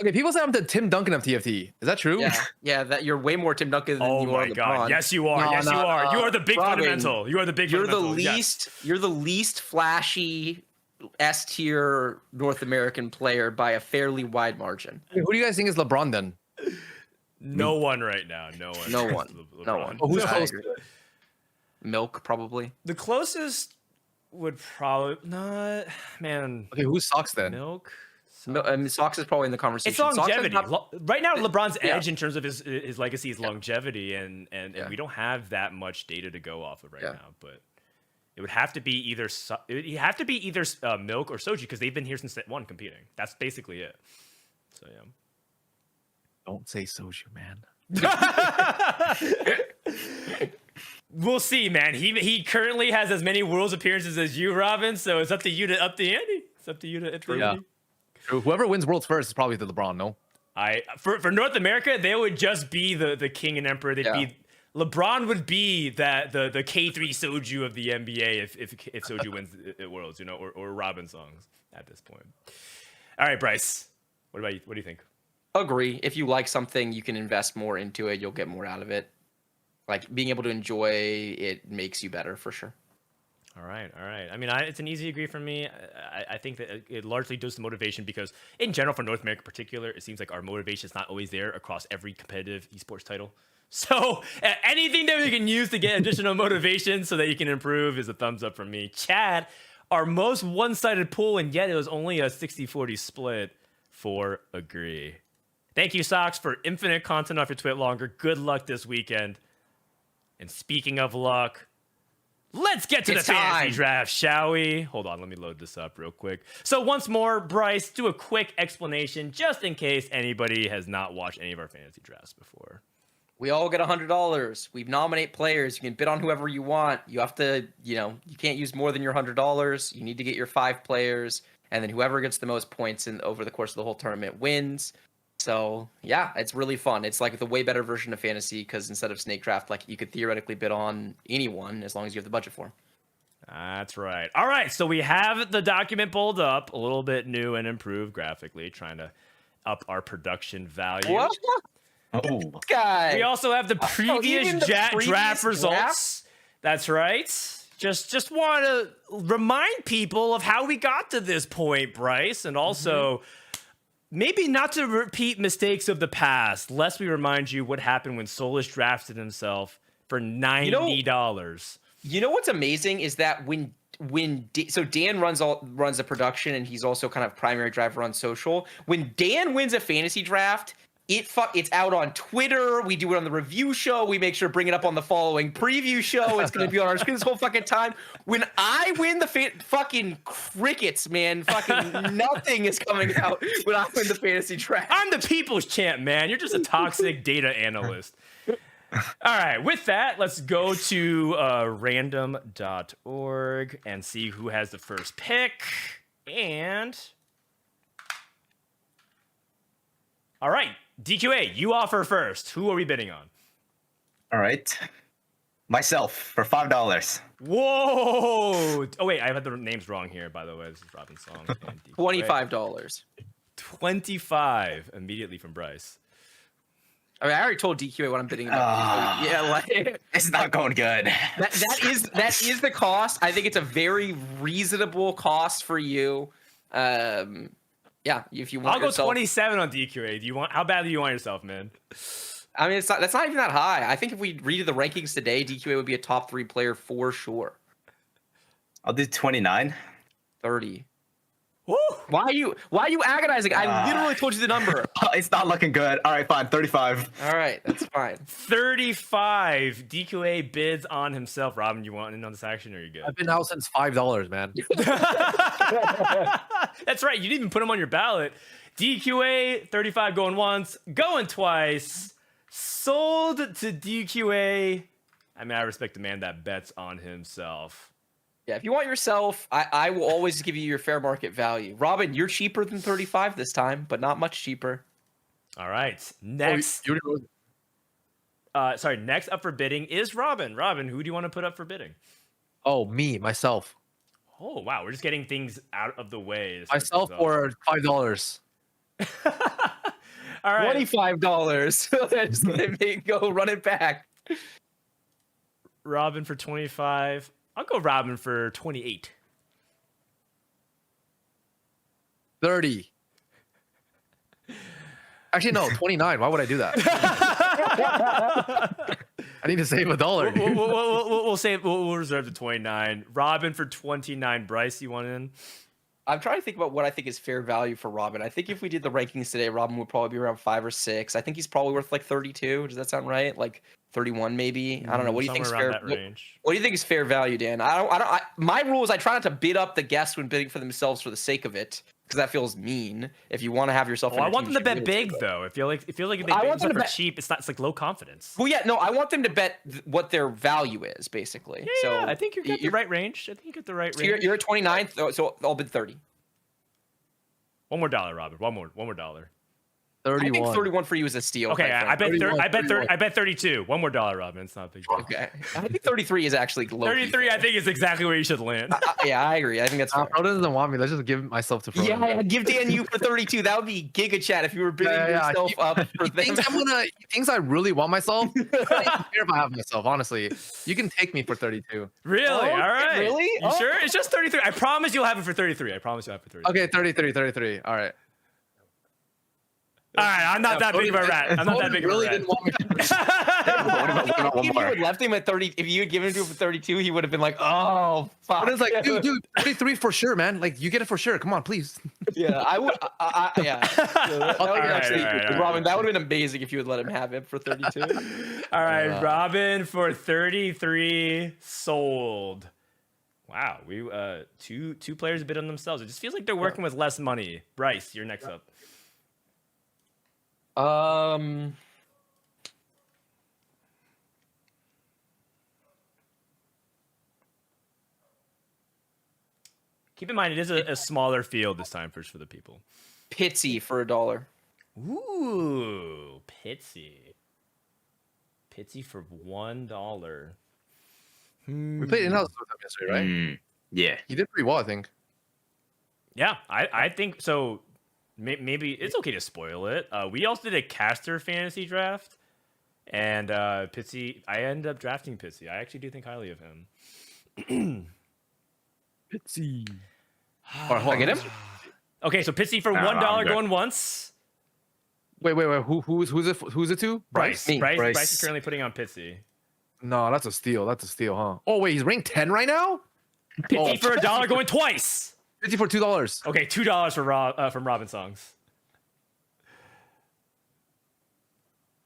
Okay, people say I'm the Tim Duncan of TFT. Is that true? Yeah, that you're way more Tim Duncan than you are LeBron. God. Yes, you are. You are. You are the big fundamental. You are the big fundamental. You're the least flashy S tier North American player by a fairly wide margin. Who do you guys think is LeBron then? No one right now. No one. No one. Oh, who's close? Milk, probably. The closest would probably not. Man. Okay, who's Sox then? Milk. Sox is probably in the conversation. It's longevity. Right now, LeBron's edge in terms of his legacy is longevity, and we don't have that much data to go off of right now. But it would have to be either Milk or Soji because they've been here since set one competing. That's basically it. So yeah. Don't say Soju, man. We'll see, man. He currently has as many Worlds appearances as you, Robin. So it's up to you to up the ante. It's up to you to enter. Yeah. Whoever wins Worlds first is probably the LeBron. No. For North America, they would just be the king and emperor. They'd be LeBron would be the K3 Soju of the NBA if Soju wins at Worlds, or Robin songs at this point. All right, Bryce. What about you? What do you think? Agree. If you like something, you can invest more into it. You'll get more out of it. Like being able to enjoy it makes you better for sure. All right. I mean, it's an easy agree for me. I think that it largely does the motivation because, in general, for North America in particular, it seems like our motivation is not always there across every competitive esports title. So anything that we can use to get additional motivation so that you can improve is a thumbs up from me. Chad, our most one-sided pool, and yet it was only a 60-40 split for agree. Thank you, Sox, for infinite content off your Twit longer. Good luck this weekend. And speaking of luck, let's get to the fantasy draft, shall we? Hold on, let me load this up real quick. So once more, Bryce, do a quick explanation just in case anybody has not watched any of our fantasy drafts before. We all get $100. We nominate players. You can bid on whoever you want. You have to, you can't use more than your $100. You need to get your 5 players. And then whoever gets the most points over the course of the whole tournament wins. So, yeah, it's really fun. It's like the way better version of fantasy because instead of snake draft, like you could theoretically bid on anyone as long as you have the budget for them. That's right. All right, so we have the document pulled up, a little bit new and improved graphically, trying to up our production value. What? Oh, Guy. We also have the previous draft results. That's right. Just want to remind people of how we got to this point, Bryce, and also maybe not to repeat mistakes of the past, lest we remind you what happened when Soulish drafted himself for $90. You know what's amazing is that so Dan runs the production and he's also kind of primary driver on social. When Dan wins a fantasy draft, it's out on Twitter. We do it on the review show. We make sure to bring it up on the following preview show. It's going to be on our screen this whole fucking time. When I win the fucking crickets, man, fucking nothing is coming out when I win the fantasy draft. I'm the people's champ, man. You're just a toxic data analyst. All right, with that, let's go to random.org and see who has the first pick. And all right, DQA, you offer first. Who are we bidding on? all right. Myself for $5. Whoa! Oh wait, I have the names wrong here. By the way, this is Robin's song. $25. 25 immediately from Bryce. I mean, I already told DQA what I'm bidding about. Yeah, like It's not going good. that is the cost. I think it's a very reasonable cost for you. Yeah, if you want. I'll go 27 on DQA. Do you want? How bad do you want yourself, man? I mean, that's not even that high. I think if we read the rankings today, DQA would be a top 3 player for sure. I'll do 29. 30. Woo! Why are you agonizing? I literally told you the number. It's not looking good. All right, fine. 35. All right, that's fine. 35. DQA bids on himself. Robin, you want in on this action, or are you good? I've been out since $5, man. That's right. You didn't even put him on your ballot. DQA 35 going once, going twice. Sold to DQA. I mean, I respect the man that bets on himself. Yeah, if you want yourself, I will always give you your fair market value. Robin, you're cheaper than 35 this time, but not much cheaper. All right. Next. Sorry. Next up for bidding is Robin. Robin, who do you want to put up for bidding? Oh, myself. Oh wow, we're just getting things out of the way. to start Myself things off. for $5. All right. $25. Just let me go run it back. Robin for 25. I'll go Robin for 28. 30. Actually, no, 29. Why would I do that? I need to save $1. We'll save. We'll reserve the 29. Robin for 29. Bryce, you want in? I'm trying to think about what I think is fair value for Robin. I think if we did the rankings today, Robin would probably be around 5 or 6. I think he's probably worth like 32. Does that sound right? Like 31 maybe? I don't know. What do you think is Somewhere fair? around that range. What do you think is fair value, Dan? My rule is I try not to bid up the guests when bidding for themselves for the sake of it, because that feels mean. If you want to have yourself, Well, in I a want team, them to you should bet really big do it. though. I feel like if they I bid want them for to bet- cheap, it's not. It's like low confidence. Well, yeah, no, I want them to bet what their value is, basically. So Yeah, I think you get the you're- right range. I think you get the right So range. you're at 29, so I'll bid 30. One more dollar, Robin. One more dollar. 31. I think 31 for you is a steal. Okay, quite I bet. frankly. 31. I bet 32. One more dollar, Robin. It's not a big deal. Okay, I think 33 is actually low. 33, I think, is exactly where you should land. Yeah, I agree. I think that's fair. Fro doesn't want me. Let's just give myself to Fro. Yeah, I'd give Dan you for 32. That would be giga chat if you were bidding Yeah. yourself up for He them. thinks I really want myself. I don't even care if I have myself, honestly. You can take me for 32. Really? Oh, All right. really? You Oh. sure? It's just 33. I promise you'll have it for 33. I promise you'll have it for 33. Okay, 33. All right. All right, I'm not that big of a rat. I'm not that big of a really rat. didn't want me to. What about one If you more? had left him at 30, if you had given it to him for 32, he would have been like, "Oh, fuck." But it's like, dude, 33 for sure, man. Like, you get it for sure. Come on, please. Yeah, I would. Yeah, So that would All right, actually, all right. Robin. That would have been amazing if you had let him have it for 32. All right, Robin for 33 sold. Wow, we two players bid on themselves. It just feels like they're working with less money. Bryce, you're next up. Keep in mind, it is a smaller field this time for the people. Pitsy for $1. Ooh, Pitsy. Pitsy for $1. We played in-house with him yesterday, right? Yeah. He did pretty well, I think. Yeah, I think so. Maybe it's okay to spoil it. We also did a caster fantasy draft, and Pitsy. I ended up drafting Pitsy. I actually do think highly of him. Pitsy. I get him. Okay, so Pitsy for $1 I'm good. going once. Wait. Who's it to? Bryce. Me. Bryce is currently putting on Pitsy. No, that's a steal. Huh? Oh wait, he's ranked 10 right now. Pitsy for $1 going twice. 50 for $2. Okay, $2 for from Robin Songs.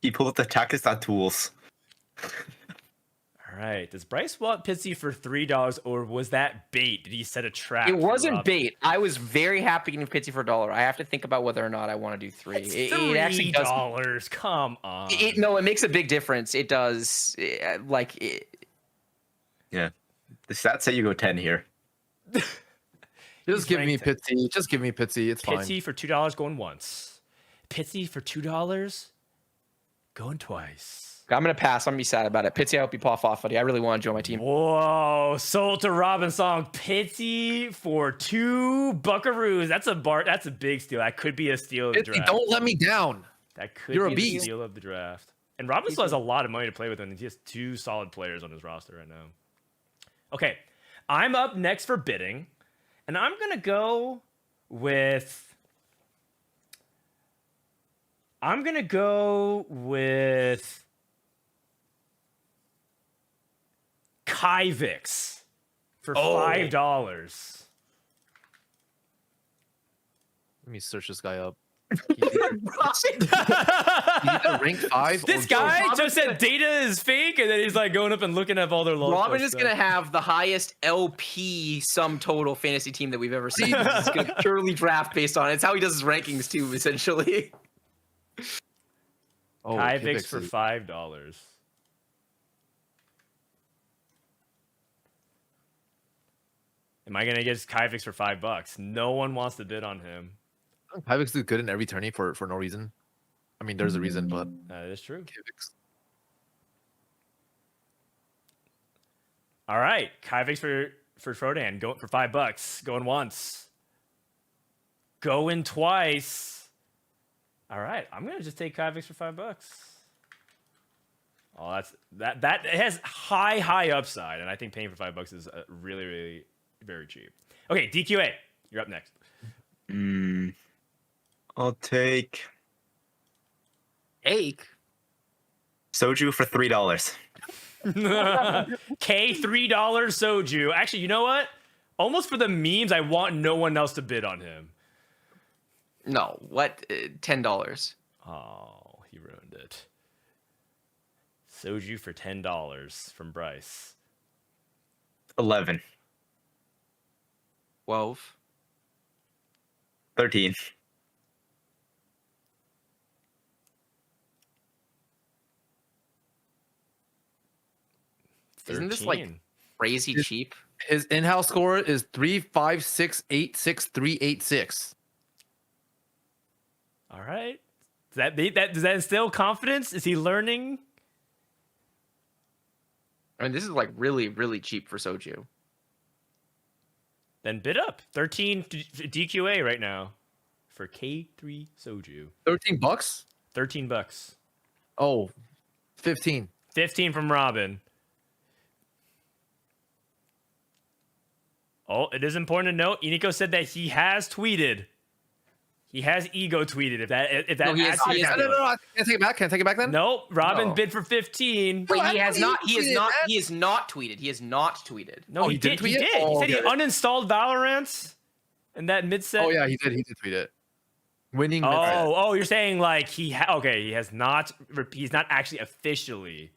He pulled up the tactics, not tools. All right. Does Bryce want Pitsy for $3, or was that bait? Did he set a trap? It for wasn't Robin? bait. I was very happy getting Pitsy for $1. I have to think about whether or not I want to do 3. It's It actually does. $3. Come on. No, it makes a big difference. It does. Yeah. The stats say you go 10 here. Just give me ranked Pitsy. Just give me Pitsy. It's fine. Pitsy for $2 going once. Pitsy for $2 going twice. I'm gonna pass. I'm gonna be sad about it. Pitsy, I hope you pop off, buddy. I really want to join my team. Whoa, sold to Robin Song. Pitsy for 2 buckaroos. That's a big steal. That could be a steal of the Pitsy, draft. don't let me down. That could You're a be the beast. steal of the draft. And Robin still has a lot of money to play with, and he has 2 solid players on his roster right now. Okay, I'm up next for bidding, and I'm gonna go with. Kyvix for $5. Let me search this guy up. He's either rank 5 This or guy Robin's just said gonna- data is fake, and then he's like going up and looking at all their low. Robin is gonna have the highest LP sum total fantasy team that we've ever seen. He's gonna purely draft based on it. It's how he does his rankings too, essentially. Oh, Kyvix for is- $5. Am I gonna get Kyvix for $5? No one wants to bid on him. Kyvix is good in every tourney for no reason. I mean, there's a reason, but That is true. Kyvix. All right, Kyvix for Frodan, going for $5. Going once. Going twice. All right, I'm gonna just take Kyvix for $5. Oh, that it has high upside, and I think paying for $5 is really very cheap. Okay, DQA, you're up next. I'll take Ache. Soju for $3. K $3 Soju. Actually, you know what? Almost for the memes, I want no one else to bid on him. No, what? $10. Oh, he ruined it. Soju for $10 from Bryce. 11. 12. 13. Isn't this like 13. crazy It's- cheap? His in-house score is 3568636. All right. Does that instill confidence? Is he learning? I mean, this is like really cheap for Soju. Then bid up. 13 DQA right now for K3 Soju. $13? $13. Oh, 15. 15 from Robin. Oh, it is important to note. Iniko said that he has tweeted. He has ego tweeted. If that No, he has- adds to he the has- No, calculus. Can I take it back? Can I take it back then? Nope. Robin No. bid for 15. Wait, I he has thought not. he He is tweeted not. that. He is not tweeted. He has not tweeted. No, Oh, he he did did. tweet He it? did. He Oh, said he okay. uninstalled Valorant in that mid-set. Oh, yeah, he did. He did tweet it. Winning. Oh, you're saying like okay, he has not. He's not actually officially.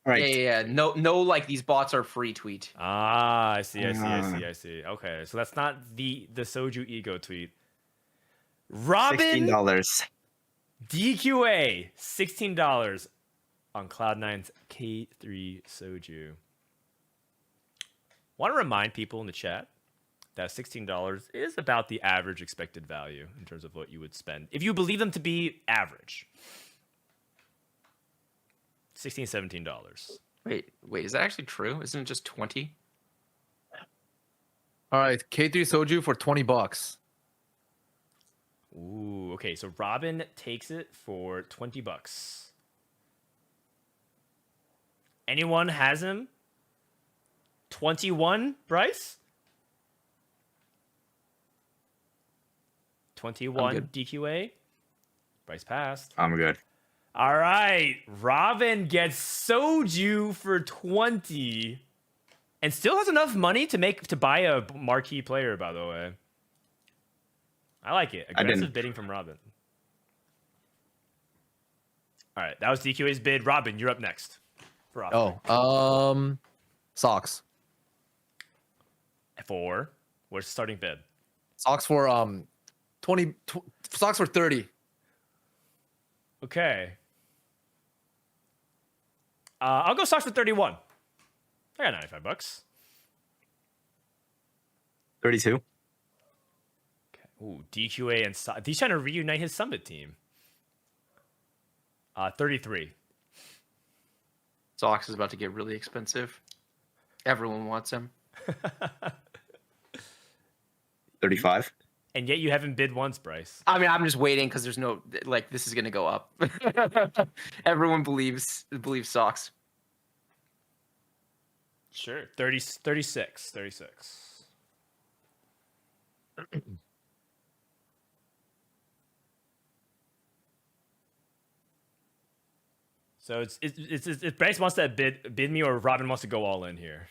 Right. Yeah. No, like these bots are free tweet. Ah, I see. Okay, so that's not the Soju ego tweet. Robin $16. DQA $16 on Cloud9's K3 Soju. Want to remind people in the chat that $16 is about the average expected value in terms of what you would spend if you believe them to be average. $16, $17. Wait, is that actually true? Isn't it just 20? All right, K3 Soju for $20. Ooh, okay. So Robin takes it for $20. Anyone has him? 21, Bryce? 21 good. DQA. Bryce passed. I'm good. All right. Robin gets Soju for 20 and still has enough money to buy a marquee player, by the way. I like it. Aggressive didn't. bidding from Robin. All right, that was DQA's bid. Robin, you're up next. For Robin. Socks. For what's the starting bid? Socks for 20. Socks for 30. Okay. I'll go stocks for 31. I got $95. 32. Okay. Ooh, DQA and he's trying to reunite his Summit team. 33. Zox is about to get really expensive. Everyone wants him. 35. And yet you haven't bid once, Bryce. I mean, I'm just waiting because there's no like this is gonna go up. Everyone believes Sox. Sure. 36. So it's Bryce wants to bid me, or Robin wants to go all in here.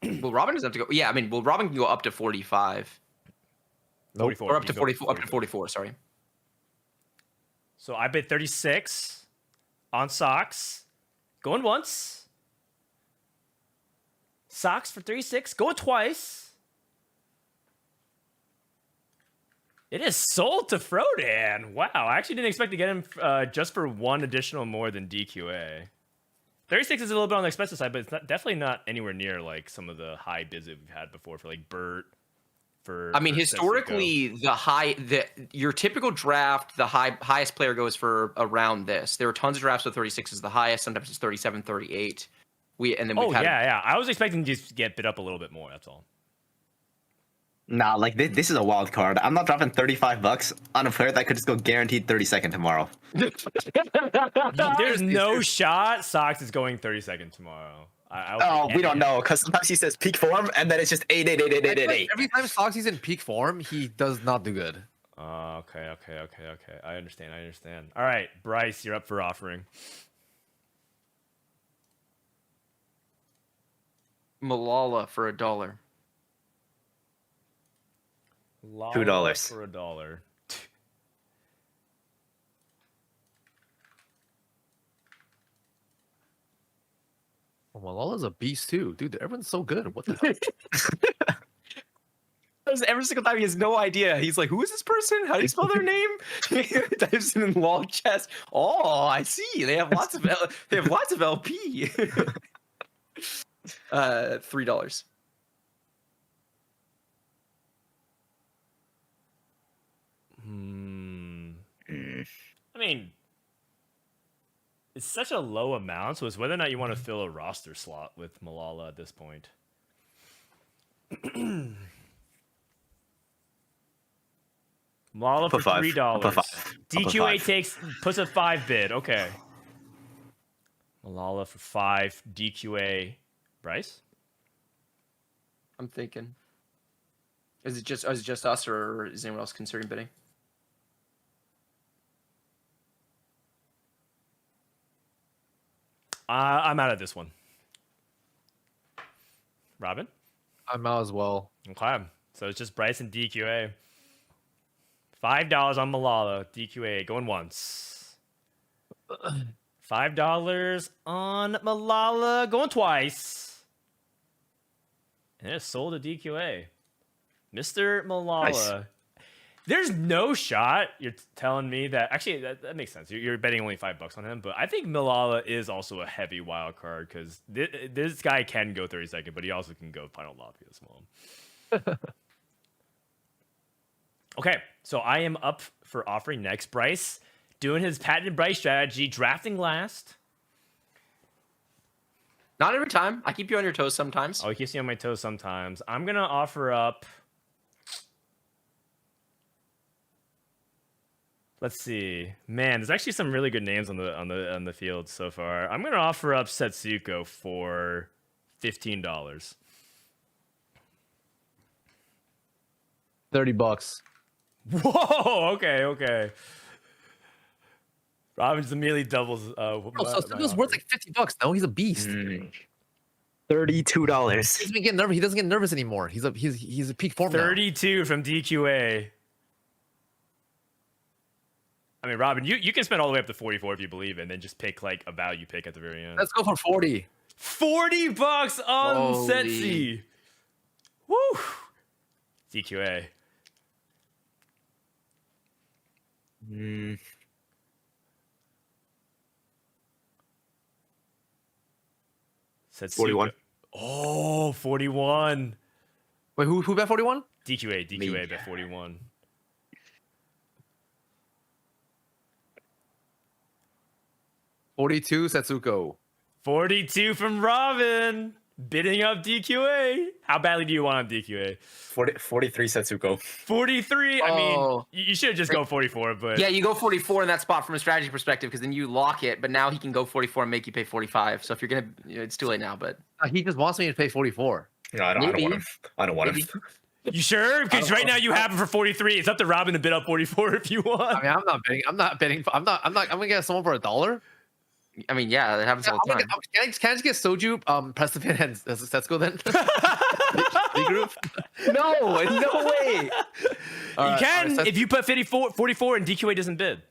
Well, Robin doesn't have to go. Yeah, I mean, well, Robin can go up to 45 44. or up to You can go 44. Up to 44. Sorry. So I bid 36 on socks. Going once. Socks for 36. Going twice. It is sold to Frodan. Wow, I actually didn't expect to get him just for one additional more than DQA. 36 is a little bit on the expensive side, but it's definitely not anywhere near like some of the high bids that we've had before for like Burt. I mean, historically, your typical draft, the highest player goes for around this. There are tons of drafts with 36 is the highest. Sometimes it's 37, 38. We've had yeah. I was expecting to just get bid up a little bit more. That's all. Nah, like this is a wild card. I'm not dropping $35 on a player that could just go guaranteed 32nd tomorrow. There's no shot Sox is going 32nd tomorrow. We don't know, because sometimes he says peak form, and then it's just 8. Every time Soxy's in peak form, he does not do good. Okay. I understand. All right, Bryce, you're up for offering. Malala for $1. $2 for $1. Well, Malala's a beast too, dude. Everyone's so good. What the hell? Every single time he has no idea. He's like, "Who is this person? How do you spell their name?" He types it in long chest. Oh, I see. They have lots of LP. $3. I mean, it's such a low amount, so it's whether or not you want to fill a roster slot with Malala at this point. Malala for $3. DQA puts a 5 bid. Okay. Malala for 5. DQA. Bryce? I'm thinking. Is it just us, or is anyone else considering bidding? I'm out of this one. Robin? I'm out as well. Okay. So it's just Bryce and DQA. $5 on Malala. DQA going once. $5 on Malala going twice. And it's sold to DQA. Mr. Malala. Nice. There's no shot you're telling me that. Actually, that makes sense. You're betting only $5 on him, but I think Malala is also a heavy wild card because this guy can go 32nd, but he also can go final lobby as well. Okay, so I am up for offering next. Bryce doing his patented Bryce strategy, drafting last. Not every time. I keep you on your toes sometimes. Oh, he keeps me on my toes sometimes. I'm gonna offer up. Let's see, man. There's actually some really good names on the field so far. I'm gonna offer up Setsuko for $15. $30. Whoa. Okay. Robin just immediately doubles. So Setsuko's worth like $50. No, he's a beast. $32. He doesn't get nervous. He doesn't get nervous anymore. He's a peak form. 32 from DQA. I mean, Robin, you can spend all the way up to 44 if you believe it, and then just pick like a value pick at the very end. Let's go for 40. $40 on Holy. Setsi. Woo! DQA. Setsuko. 41. Oh, 41. Wait, who bet 41? DQA bet 41. $42 Setsuko. 42 from Robin. Bidding up DQA. How badly do you want on DQA? 43 Setsuko. 43. I mean, you should just go 44, but Yeah, you go 44 in that spot from a strategy perspective because then you lock it. But now he can go 44 and make you pay 45. So if you're gonna, it's too late now. But He just wants me to pay 44. No, I don't want him. I don't want him. you sure? Because right now you have him for 43. It's up to Robin to bid up 44 if you want. I mean, I'm not betting. I'm gonna get someone for $1. I mean, yeah, that happens all the time. Can I just get Soju, Prestipin, and Setsuko then? Regroup? No way. You can if you put 44 and DQA doesn't bid.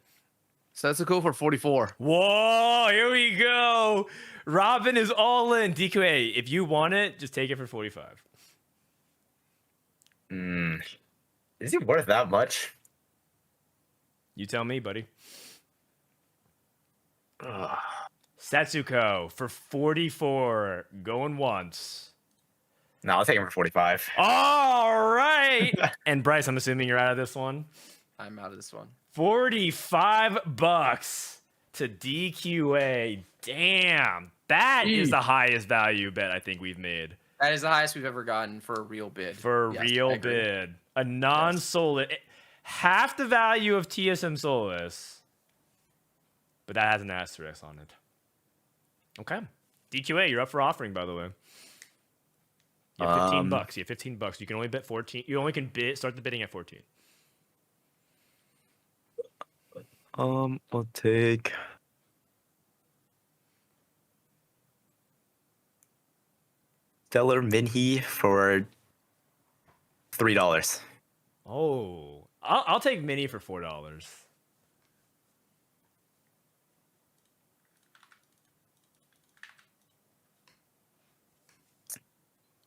Setsuko for 44. Whoa, here we go. Robin is all in. DQA, if you want it, just take it for 45. Is he worth that much? You tell me, buddy. Ugh. Setsuko for 44. Going once. No, I'll take him for 45. All right. And Bryce, I'm assuming you're out of this one. I'm out of this one. $45 to DQA. Damn. That is the highest value bet I think we've made. That is the highest we've ever gotten for a real bid. For a Yes, I real agree. bid. A non-Solus. Half the value of TSM Solus. But that has an asterisk on it. Okay. DQA, you're up for offering, by the way. You have $15. You have $15. You can only bet 14. You only can start the bidding at 14. I'll take. Stellar Minhee for $3. Oh, I'll take Mini for $4.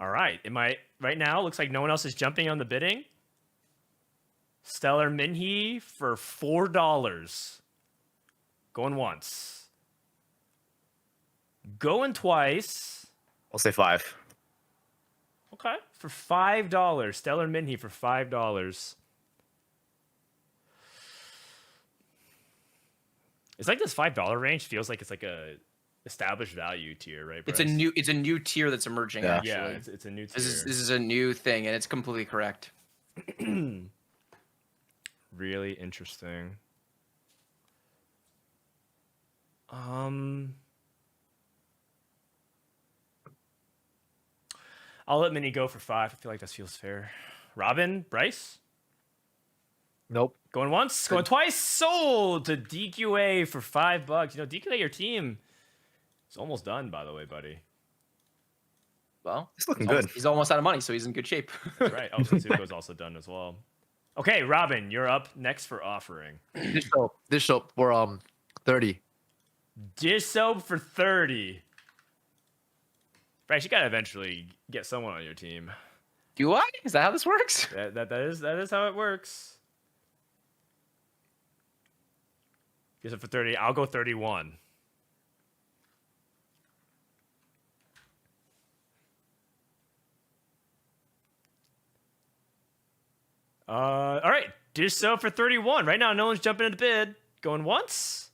All right. Right now? Looks like no one else is jumping on the bidding. Stellar Minhee for $4. Going once. Going twice. I'll say 5. Okay. For $5. Stellar Minhee for $5. It's like this $5 range feels like it's like a established value tier, right? It's Bryce? a new tier that's emerging. Yeah. Actually, Yeah, it's a new tier. this is a new thing, and it's completely correct. Really interesting. I'll let Mini go for 5. I feel like that feels fair. Robin, Bryce, Nope. going once, going twice. Sold to DQA for $5. You know, DQA, your team is almost done, by the way, buddy. Well, It's looking good. He's almost out of money, so he's in good shape. That's right. Oh, Setsuko's also done as well. Okay, Robin, you're up next for offering. This soap for 30. Dish soap for 30. Bryce, you gotta eventually get someone on your team. Do I? Is that how this works? That is how it works. Dish soap for 30. I'll go 31. All right, dish soap for 31. Right now, no one's jumping in the bid. Going once.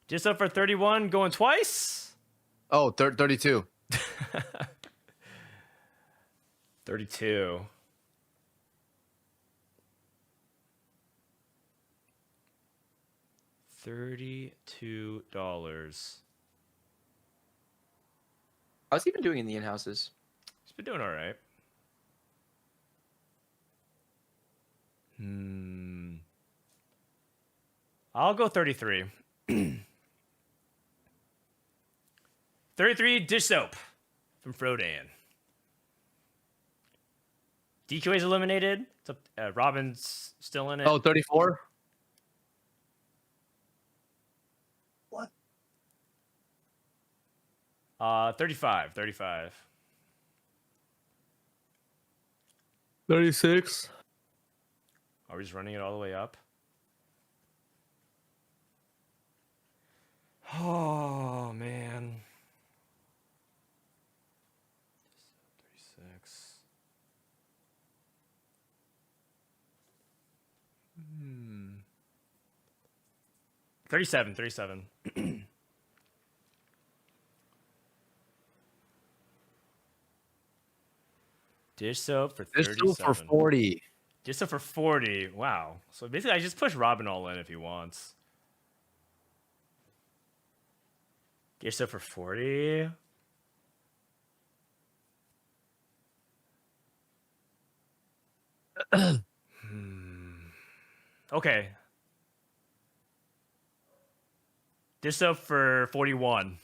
Dish soap for 31. Going twice. Oh, 32. 32. $32. How's he been doing in the in-houses? He's been doing all right. I'll go 33. 33 dish soap from Frodan. DQA's eliminated. It's up, Robin's still in it. Oh, 34. 35. 35. 36. Are we just running it all the way up? Oh, man. 36. 37. 37. Dish soap for This 37. soap for 40. Dish soap for 40. Wow. So basically, I just push Robin all in if he wants. Dish soap for 40. Okay. Dish soap for 41.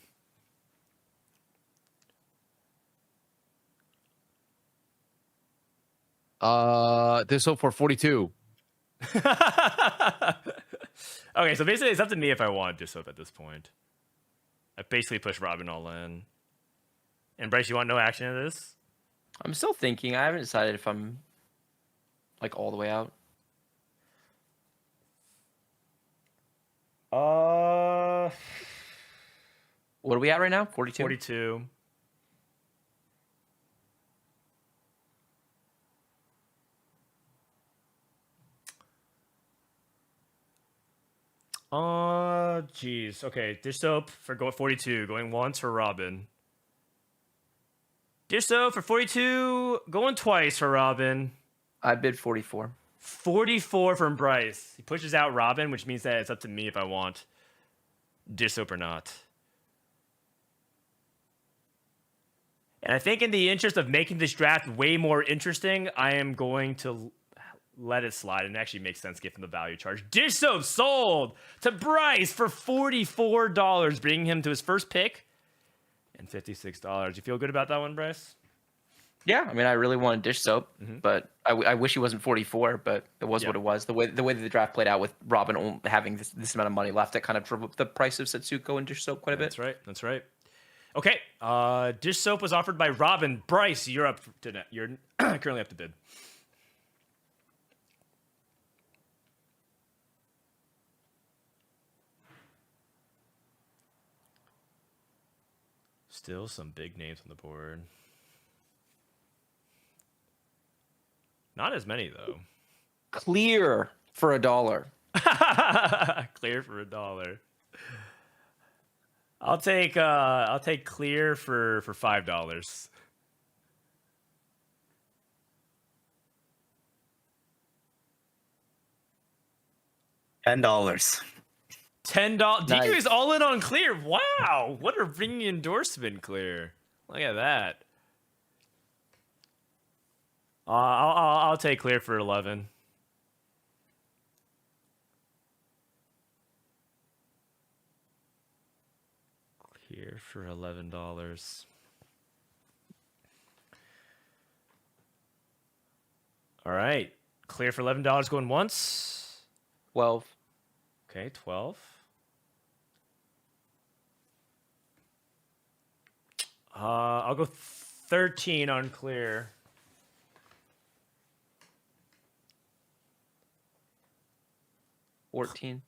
This soap for 42. Okay, so basically it's up to me if I want Dissoap at this point. I basically pushed Robin all in. And Bryce, you want no action in this? I'm still thinking. I haven't decided if I'm like all the way out. What are we at right now? 42? 42. Jeez. Okay, dish soap for 42, going once for Robin. Dish soap for 42, going twice for Robin. I bid 44. 44 from Bryce. He pushes out Robin, which means that it's up to me if I want dish soap or not. And I think in the interest of making this draft way more interesting, I am going to let it slide. And it actually makes sense given the value charge. Dish soap sold to Bryce for $44, bringing him to his first pick and $56. You feel good about that one, Bryce? Yeah, I mean, I really wanted dish soap, but I wish he wasn't 44. But it was what it was. The way that the draft played out with Robin having this amount of money left, that kind of drove up the price of Setsuko and dish soap quite a bit. That's right. That's right. Okay. Dish soap was offered by Robin. Bryce, you're up to you're currently up to bid. Still some big names on the board. Not as many though. Clear for $1. Clear for $1. I'll take clear for $5. $10. $10. Nice. DQ is all in on clear. Wow, what a ringing endorsement, clear. Look at that. I'll take clear for 11. Clear for $11. All right, clear for $11 going once. 12. Okay, 12. I'll go 13 on clear. $14.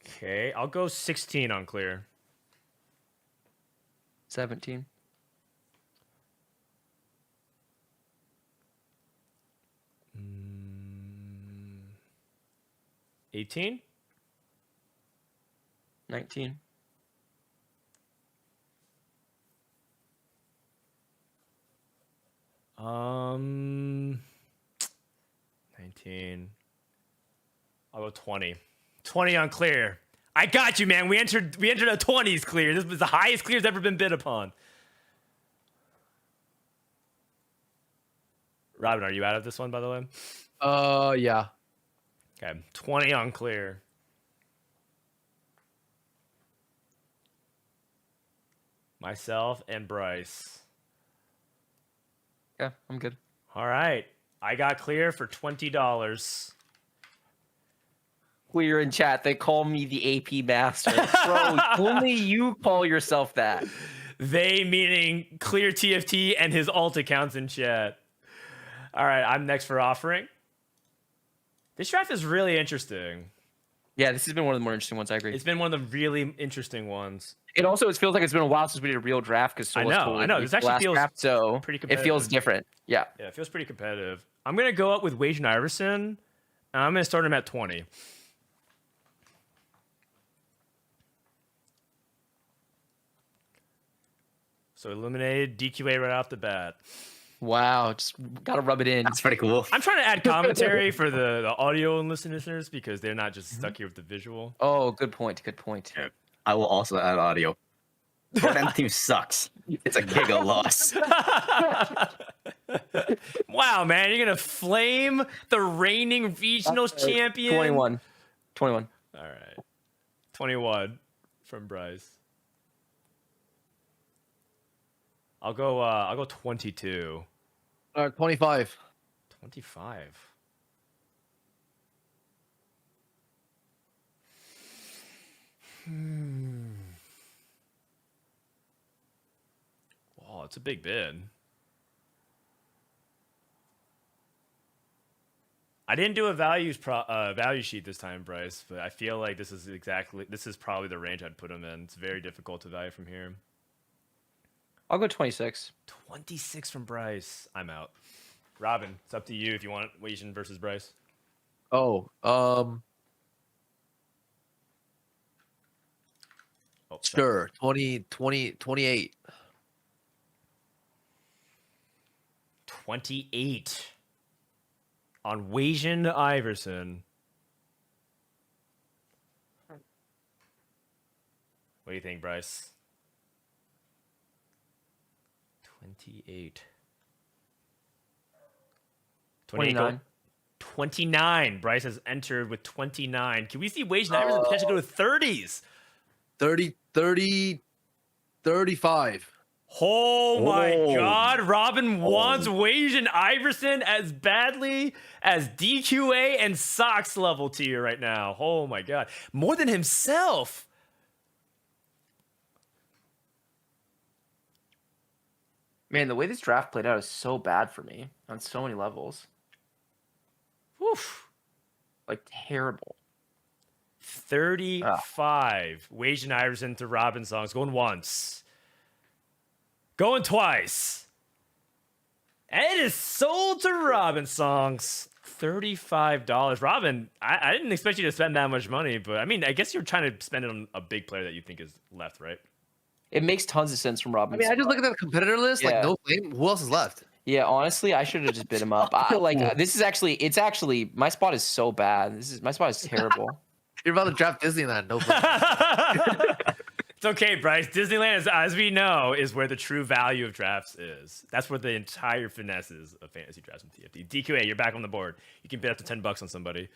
Okay, I'll go 16 on clear. 17. 18. 19. Um, 19. I'll go 20. 20 on clear. I got you, man. We entered a 20s clear. This was the highest clear's ever been bid upon. Robin, are you out of this one, by the way? Yeah. Okay, 20 on clear. Myself and Bryce. Yeah, I'm good. All right, I got clear for $20. Clear in chat. They call me the AP master. Bro, only you call yourself that. They meaning Clear TFT and his alt accounts in chat. All right, I'm next for offering. This draft is really interesting. Yeah, this has been one of the more interesting ones. I agree. It's been one of the really interesting ones. It also feels like it's been a while since we did a real draft because I know. This actually feels so pretty it competitive. feels different. Yeah. Yeah, it feels pretty competitive. I'm gonna go up with Wage and Iverson, and I'm gonna start him at 20. So eliminated DQA right off the bat. Wow, just gotta rub it in. That's pretty cool. I'm trying to add commentary for the audio and listeners because they're not just stuck here with the visual. Oh, good point. Good point. I will also add audio. That team sucks. It's a giga loss. Wow, man, you're gonna flame the reigning regionals champion. 21. 21. All right, 21 from Bryce. I'll go 22. All right, 25. 25. Wow, it's a big bid. I didn't do a value sheet this time, Bryce, but I feel like this is probably the range I'd put him in. It's very difficult to value from here. I'll go 26. 26 from Bryce. I'm out. Robin, it's up to you if you want Wasian versus Bryce. Oh, sure. 20, 28. 28 on Wasian Iverson. What do you think, Bryce? 28. 29. 29. Bryce has entered with 29. Can we see Wasian Iverson potentially go to 30s? 30, 35. Oh my Oh. God. Robin wants Wasian Iverson as badly as DQA and Sox level tier right now. Oh my God. More than himself. Man, the way this draft played out is so bad for me on so many levels. Woof. Like, terrible. 35. Wasian Iverson to Robin songs. Going once. Going twice. And it is sold to Robin songs. $35. Robin, I didn't expect you to spend that much money, but I mean, I guess you're trying to spend it on a big player that you think is left, right? It makes tons of sense from Robin. I mean, I just look at the competitor list. Yeah. Like, no flame. Who else is left? Yeah, honestly, I should have just bid him up. This is actually my spot is so bad. My spot is terrible. You're about to draft Disneyland. No flame. It's okay, Bryce. Disneyland, as we know, is where the true value of drafts is. That's where the entire finesse is of fantasy drafts and TFT. DQA, you're back on the board. You can bid up to $10 on somebody.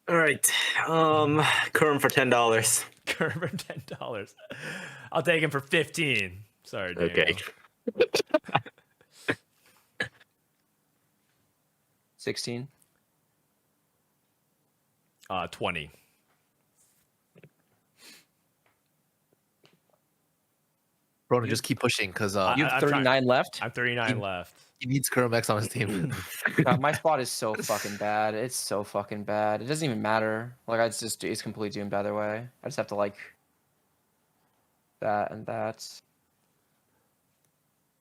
All right. Kerm for $10. Kerm for $10. I'll take him for 15. Sorry, Daniel. Okay. 16. 20. Bro, just keep pushing because You I'm have trying- 39 left. I'm 39 left. he needs Kerm X on his team. God, my spot is so fucking bad. It's so fucking bad. It doesn't even matter. Like, it's completely doomed either way. I just have to like that and that.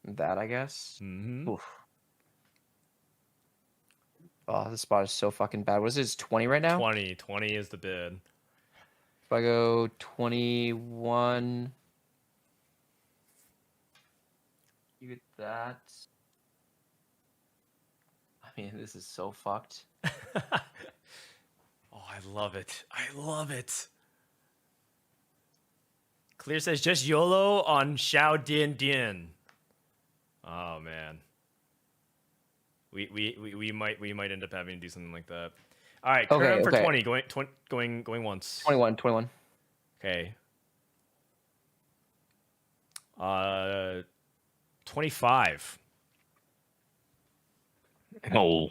And that, I guess. Mm-hmm. Oof. Oh, this spot is so fucking bad. What is it? It's 20 right now? 20 is the bid. If I go 21. You get that. I mean, this is so fucked. Oh, I love it. I love it. Clear says just YOLO on Xiao Dian Dian. Oh man. We might end up having to do something like that. All right, Okay, Kerm for okay. 20, going once. 21. Okay. 25. Oh.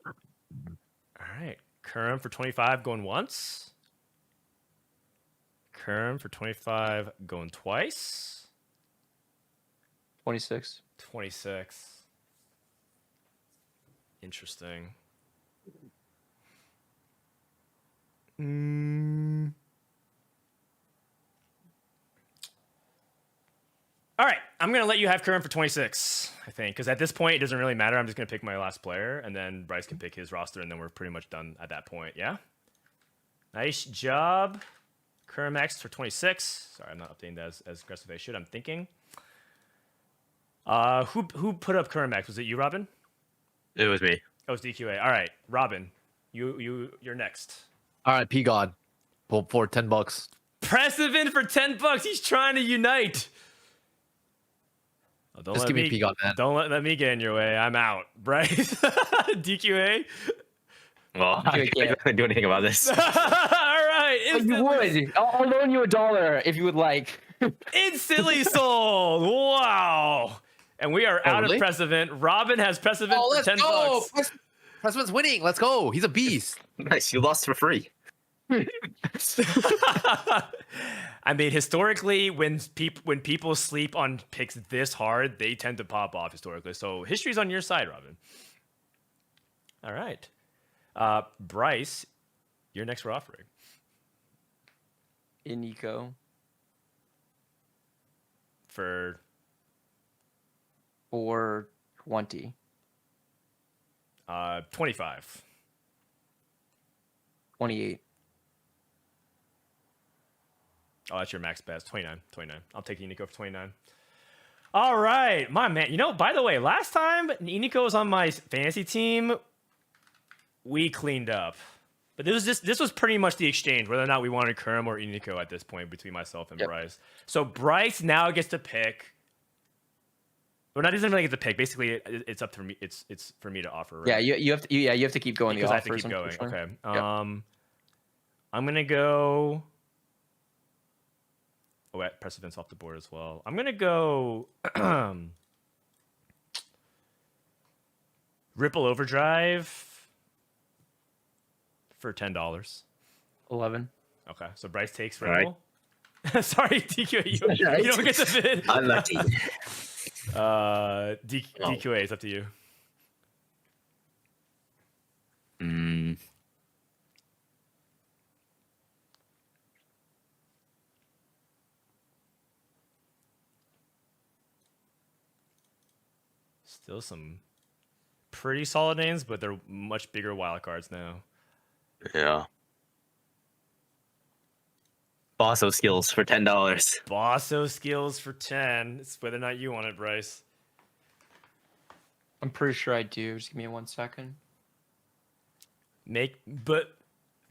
All right, Kerm for 25 going once. Kerm for 25 going twice. 26. 26. Interesting. All right, I'm gonna let you have Kerm for 26, I think, because at this point it doesn't really matter. I'm just gonna pick my last player, and then Bryce can pick his roster, and then we're pretty much done at that point. Yeah. Nice job, Kerm X for 26. Sorry, I'm not updating that as aggressive as I should. I'm thinking. Who put up Kerm X? Was it you, Robin? It was me. Oh, it's DQA. All right, Robin, you're next. All right, P God, for $10. Press him in for $10. He's trying to unite. Oh, don't Just let give me P God, man. Don't let me get in your way. I'm out. Bryce, DQA. Well, I Okay, can't do anything about this. All right. right. But you would. I'll loan you $1 if you would like. Instantly sold. Wow. And we are out really? of precedent. Robin has precedent Oh, for let's 10 go. bucks. President's winning. Let's go. He's a beast. Nice, you lost for free. I mean, historically, when people sleep on picks this hard, they tend to pop off historically. So history's on your side, Robin. All right. Bryce, you're next for offering. In Nico. For 420. 25. 28. Oh, that's your max bet. 29. I'll take Nico for 29. All right, my man. You know, by the way, last time Nico was on my fantasy team, we cleaned up. But this was pretty much the exchange, whether or not we wanted Kerm or Nico at this point between myself and Bryce. So Bryce now gets to pick. Well, not doesn't really get to pick. Basically, it's up to me. It's for me to offer. Right? Yeah, you have to. Yeah, you have to keep going. Because the I have to offers, keep going. sure. Okay. Yep. I'm gonna go. Oh, precedence off the board as well. I'm gonna go. Ripple Overdrive for $10. 11. Okay, so Bryce takes All right. Ripple. Sorry, DQA, you don't get the bid. Unlucky. DQA, it's up to you. Still some pretty solid names, but they're much bigger wild cards now. Yeah. Bosso skills for $10. Bosso skills for 10. It's whether or not you want it, Bryce. I'm pretty sure I do. Just give me 1 second. But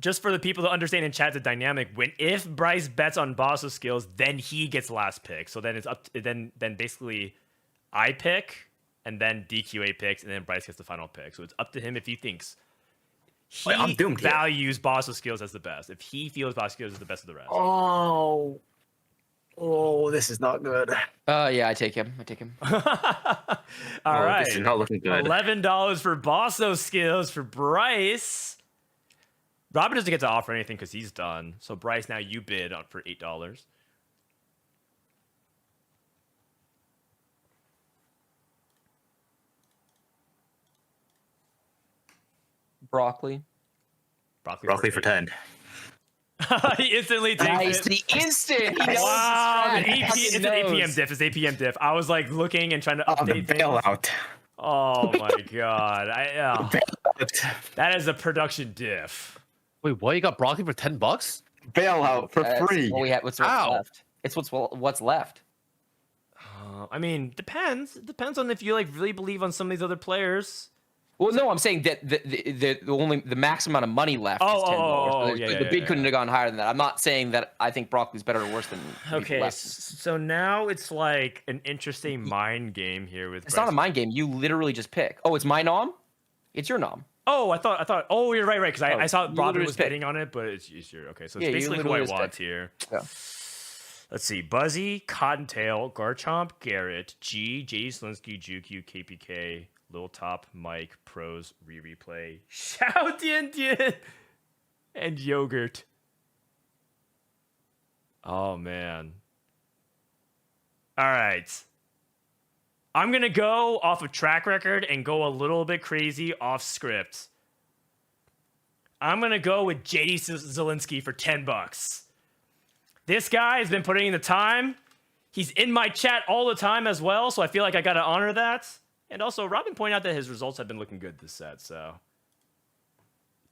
just for the people to understand in chat the dynamic, if Bryce bets on Bosso skills, then he gets last pick. So then it's up to, then basically I pick and then DQA picks and then Bryce gets the final pick. So it's up to him if he thinks he I'm doomed here. values Bosso skills as the best. If he feels Bosso skills is the best of the rest. Oh, this is not good. Yeah, I take him. All right. This is not looking good. $11 for Bosso skills for Bryce. Robin doesn't get to offer anything because he's done. So Bryce, now you bid on for $8. Broccoli. Broccoli for 10. He instantly takes Nice. it. The instant. He knows Wow, his strat. it's an APM diff. It's APM diff. I was like looking and trying to The update things. bailout. Oh my god, that is a production diff. Wait, what? You got broccoli for $10? Bailout for That's free. all we have. What's Ow. left? It's what's left. I mean, depends. It depends on if you like really believe on some of these other players. Well, no, I'm saying that the max amount of money left is $10. So yeah, the bid yeah. couldn't have gone higher than that. I'm not saying that I think broccoli's better or worse than Okay, left. so now it's like an interesting mind game here with. It's not a mind game. You literally just pick. Oh, it's my nom. It's your nom. Oh, I thought. Oh, you're right, because I saw you Robin literally was just pick. betting on it, but it's your okay. So it's Yeah, you basically who I literally just want pick. here. Yeah. Let's see: Buzzy, Cottontail, Garchomp, Garrett, G, J. Slinsky, Juku, KPK, Lil Top, Mike, Pros, Replay, Xiao Dian Dian, and Yogurt. Oh man! All right. I'm going to go off of track record and go a little bit crazy off script. I'm going to go with JD Zielinski for $10. This guy has been putting in the time. He's in my chat all the time as well, so I feel like I got to honor that. And also, Robin pointed out that his results have been looking good this set, so.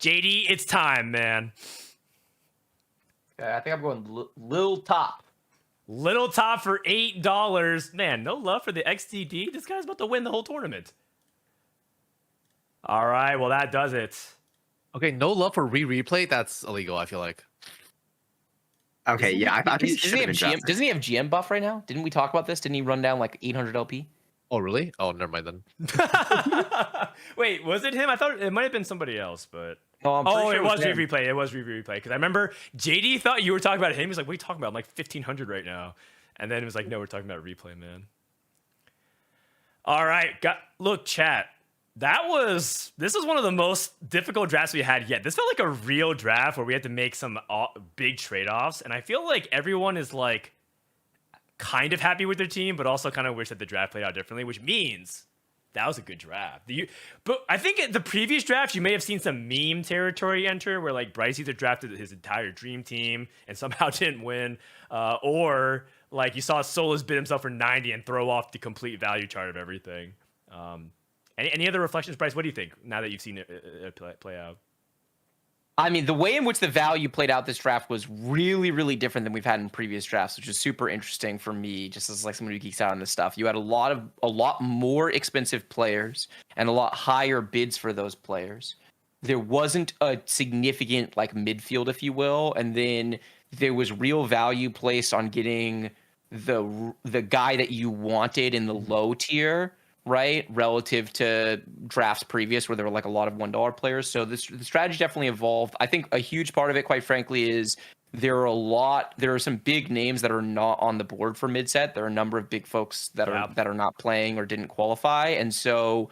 JD, it's time, man. Okay, I think I'm going Lil Top. Little Top for $8. Man, no love for the XTD. This guy's about to win the whole tournament. All right, well, that does it. Okay, no love for replay. That's illegal, I feel like. Okay, yeah, I think Doesn't he have GM buff right now? Didn't we talk about this? Didn't he run down like 800 LP? Oh, really? Oh, never mind then. Wait, was it him? I thought it might have been somebody else, but No, I'm pretty Oh, sure it was him. replay. It was replay. Because I remember JD thought you were talking about him. He was like, "What are you talking about? I'm like 1500 right now." And then it was like, "No, we're talking about replay, man." All right, look, chat. This was one of the most difficult drafts we had yet. This felt like a real draft where we had to make some big trade-offs, and I feel like everyone is like kind of happy with their team, but also kind of wish that the draft played out differently, which means that was a good draft. But I think at the previous draft, you may have seen some meme territory enter where like Bryce either drafted his entire dream team and somehow didn't win, or like you saw Solis bid himself for 90 and throw off the complete value chart of everything. Any other reflections, Bryce? What do you think now that you've seen it play out? I mean, the way in which the value played out this draft was really, really different than we've had in previous drafts, which is super interesting for me, just as like someone who geeks out on this stuff. You had a lot more expensive players and a lot higher bids for those players. There wasn't a significant like midfield, if you will, and then there was real value placed on getting the guy that you wanted in the low tier, right, relative to drafts previous where there were like a lot of $1 players. So the strategy definitely evolved. I think a huge part of it, quite frankly, is there are some big names that are not on the board for mid set. There are a number of big folks that are not playing or didn't qualify, and so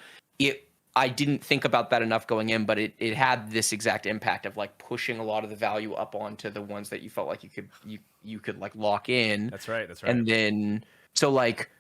I didn't think about that enough going in, but it had this exact impact of like pushing a lot of the value up onto the ones that you felt like you could like lock in. That's right. And then so like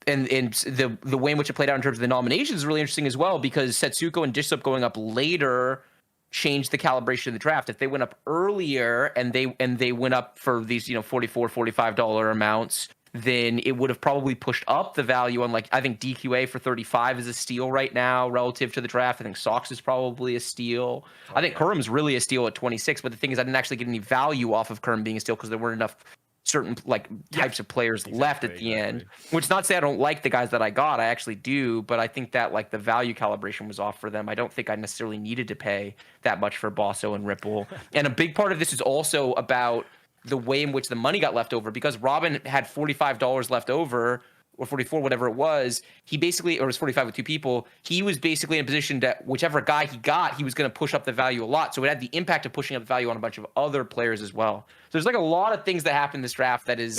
and the way in which it played out in terms of the nominations is really interesting as well, because Setsuko and Dishsup going up later changed the calibration of the draft. If they went up earlier and they went up for these, $44, $45 amounts, then it would have probably pushed up the value on, like, I think DQA for 35 is a steal right now relative to the draft. I think Sox is probably a steal. Okay. I think Kerm's really a steal at 26, but the thing is I didn't actually get any value off of Kerm being a steal because there weren't enough certain like types of players left at the end, which is not to say I don't like the guys that I got. I actually do, but I think that like the value calibration was off for them. I don't think I necessarily needed to pay that much for Bosso and Ripple. And a big part of this is also about the way in which the money got left over, because Robin had $45 left over, or 44, whatever it was. He basically, or it was 45 with two people. He was basically in a position that whichever guy he got, he was going to push up the value a lot. So it had the impact of pushing up the value on a bunch of other players as well. So there's like a lot of things that happen in this draft that is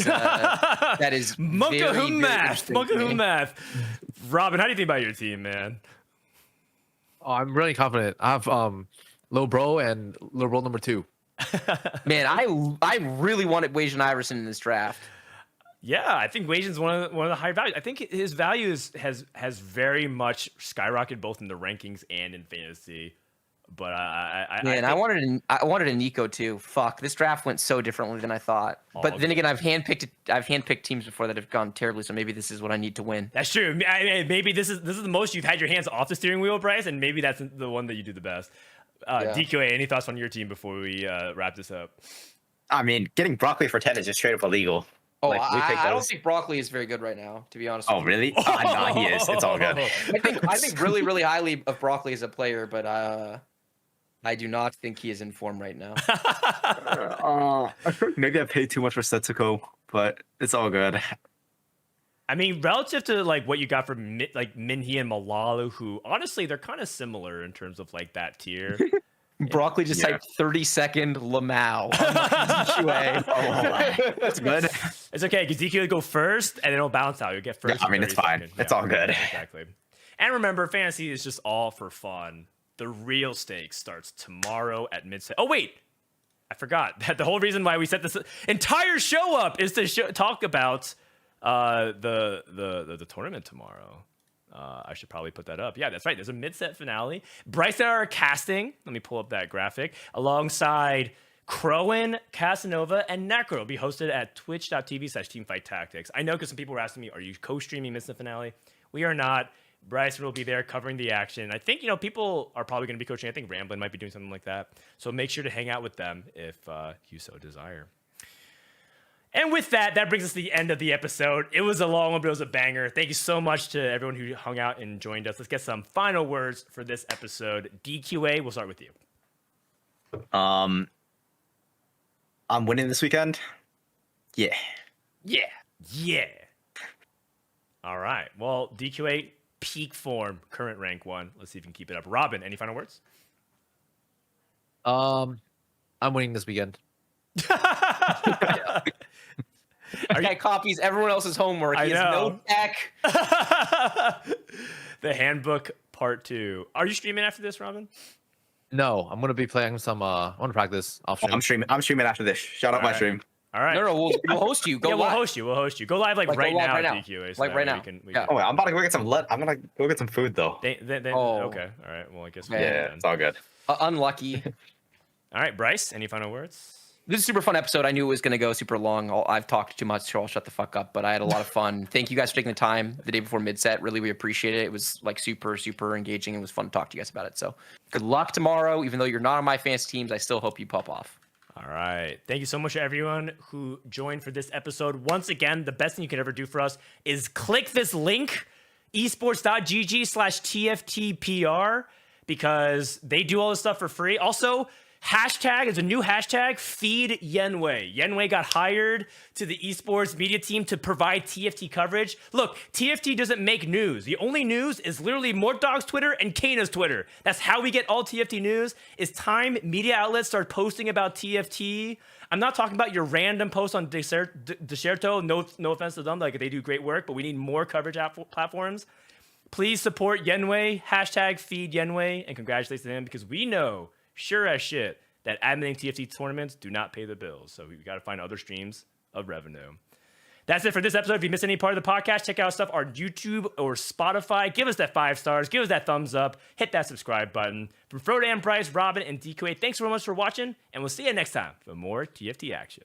Monka math. Robin, how do you think about your team, man? Oh, I'm really confident. I have Lil Bro and Lil Bro number 2. Man, I really wanted Wajan Iverson in this draft. Yeah, I think Wajan's one of the high values. I think his value has very much skyrocketed both in the rankings and in fantasy. But I wanted a Nico too. Fuck, this draft went so differently than I thought. But then again, I've handpicked teams before that have gone terribly. So maybe this is what I need to win. That's true. Maybe this is the most you've had your hands off the steering wheel, Bryce, and maybe that's the one that you do the best. DQA, any thoughts on your team before we wrap this up? I mean, getting Broccoli for 10 is just straight up illegal. Oh, like, I don't think Broccoli is very good right now, to be honest. Oh, really? No, he is. It's all good. I think really, really highly of Broccoli as a player, but I do not think he is in form right now. I think maybe I paid too much for Setsuko, but it's all good. I mean, relative to like what you got from like Minhee and Malalu, who honestly they're kind of similar in terms of like that tier. Broccoli just typed 32nd Lamau. That's good. It's okay because DQ will go first and it'll bounce out. You'll get first. Yeah, I mean, it's fine. It's all good. Exactly. And remember, fantasy is just all for fun. The real stakes starts tomorrow at midset. Oh wait, I forgot that the whole reason why we set this entire show up is to talk about the tournament tomorrow. I should probably put that up. Yeah, that's right. There's a mid-set finale. Bryce and I are casting. Let me pull up that graphic. Alongside Crowan, Casanova, and Necro will be hosted at twitch.tv/teamfighttactics. I know because some people were asking me, are you co-streaming mid-set finale? We are not. Bryce will be there covering the action. I think, people are probably going to be coaching. I think Ramblin might be doing something like that. So make sure to hang out with them if you so desire. And with that brings us to the end of the episode. It was a long one, but it was a banger. Thank you so much to everyone who hung out and joined us. Let's get some final words for this episode. DQA, we'll start with you. I'm winning this weekend. Yeah. All right. Well, DQA, peak form, current rank 1. Let's see if we can keep it up. Robin, any final words? I'm winning this weekend. Guy copies everyone else's homework. I He has know. no tech. The Handbook Part 2. Are you streaming after this, Robin? No, I'm gonna be playing some. I want to practice off stream. I'm streaming after this. Shout out my Alright. stream. All right. No, we'll host you. Go yeah, we'll live. host you. We'll host you. Go live like Like, right go live now right at now. DQA. Like that right way now. We can, Yeah. Oh wait, I'm about to go get some I'm gonna go get some food though. Oh. Okay. All right. Well, I guess. Yeah, Yeah, it's all good. Unlucky. All right, Bryce. Any final words? This is a super fun episode. I knew it was going to go super long. I've talked too much, so I'll shut the fuck up. But I had a lot of fun. Thank you guys for taking the time the day before mid-set. Really, we appreciate it. It was like super, super engaging. It was fun to talk to you guys about it. So good luck tomorrow. Even though you're not on my fantasy teams, I still hope you pop off. All right. Thank you so much to everyone who joined for this episode. Once again, the best thing you can ever do for us is click this link, esports.gg/TFTPR, because they do all this stuff for free. Also, hashtag is a new hashtag, feed Yenwei. Yenwei got hired to the esports media team to provide TFT coverage. Look, TFT doesn't make news. The only news is literally Mortdog's Twitter and Kana's Twitter. That's how we get all TFT news. It's time media outlets start posting about TFT. I'm not talking about your random posts on Desherto. No offense to them. Like, they do great work, but we need more coverage platforms. Please support Yenwei, hashtag feed Yenwei, and congratulations to him, because we know sure as shit that adminning TFT tournaments do not pay the bills. So we got to find other streams of revenue. That's it for this episode. If you missed any part of the podcast, check out stuff on YouTube or Spotify. Give us that 5 stars. Give us that thumbs up. Hit that subscribe button. From Frodan, Bryce, Robin, and DQA, thanks so much for watching, and we'll see you next time for more TFT action.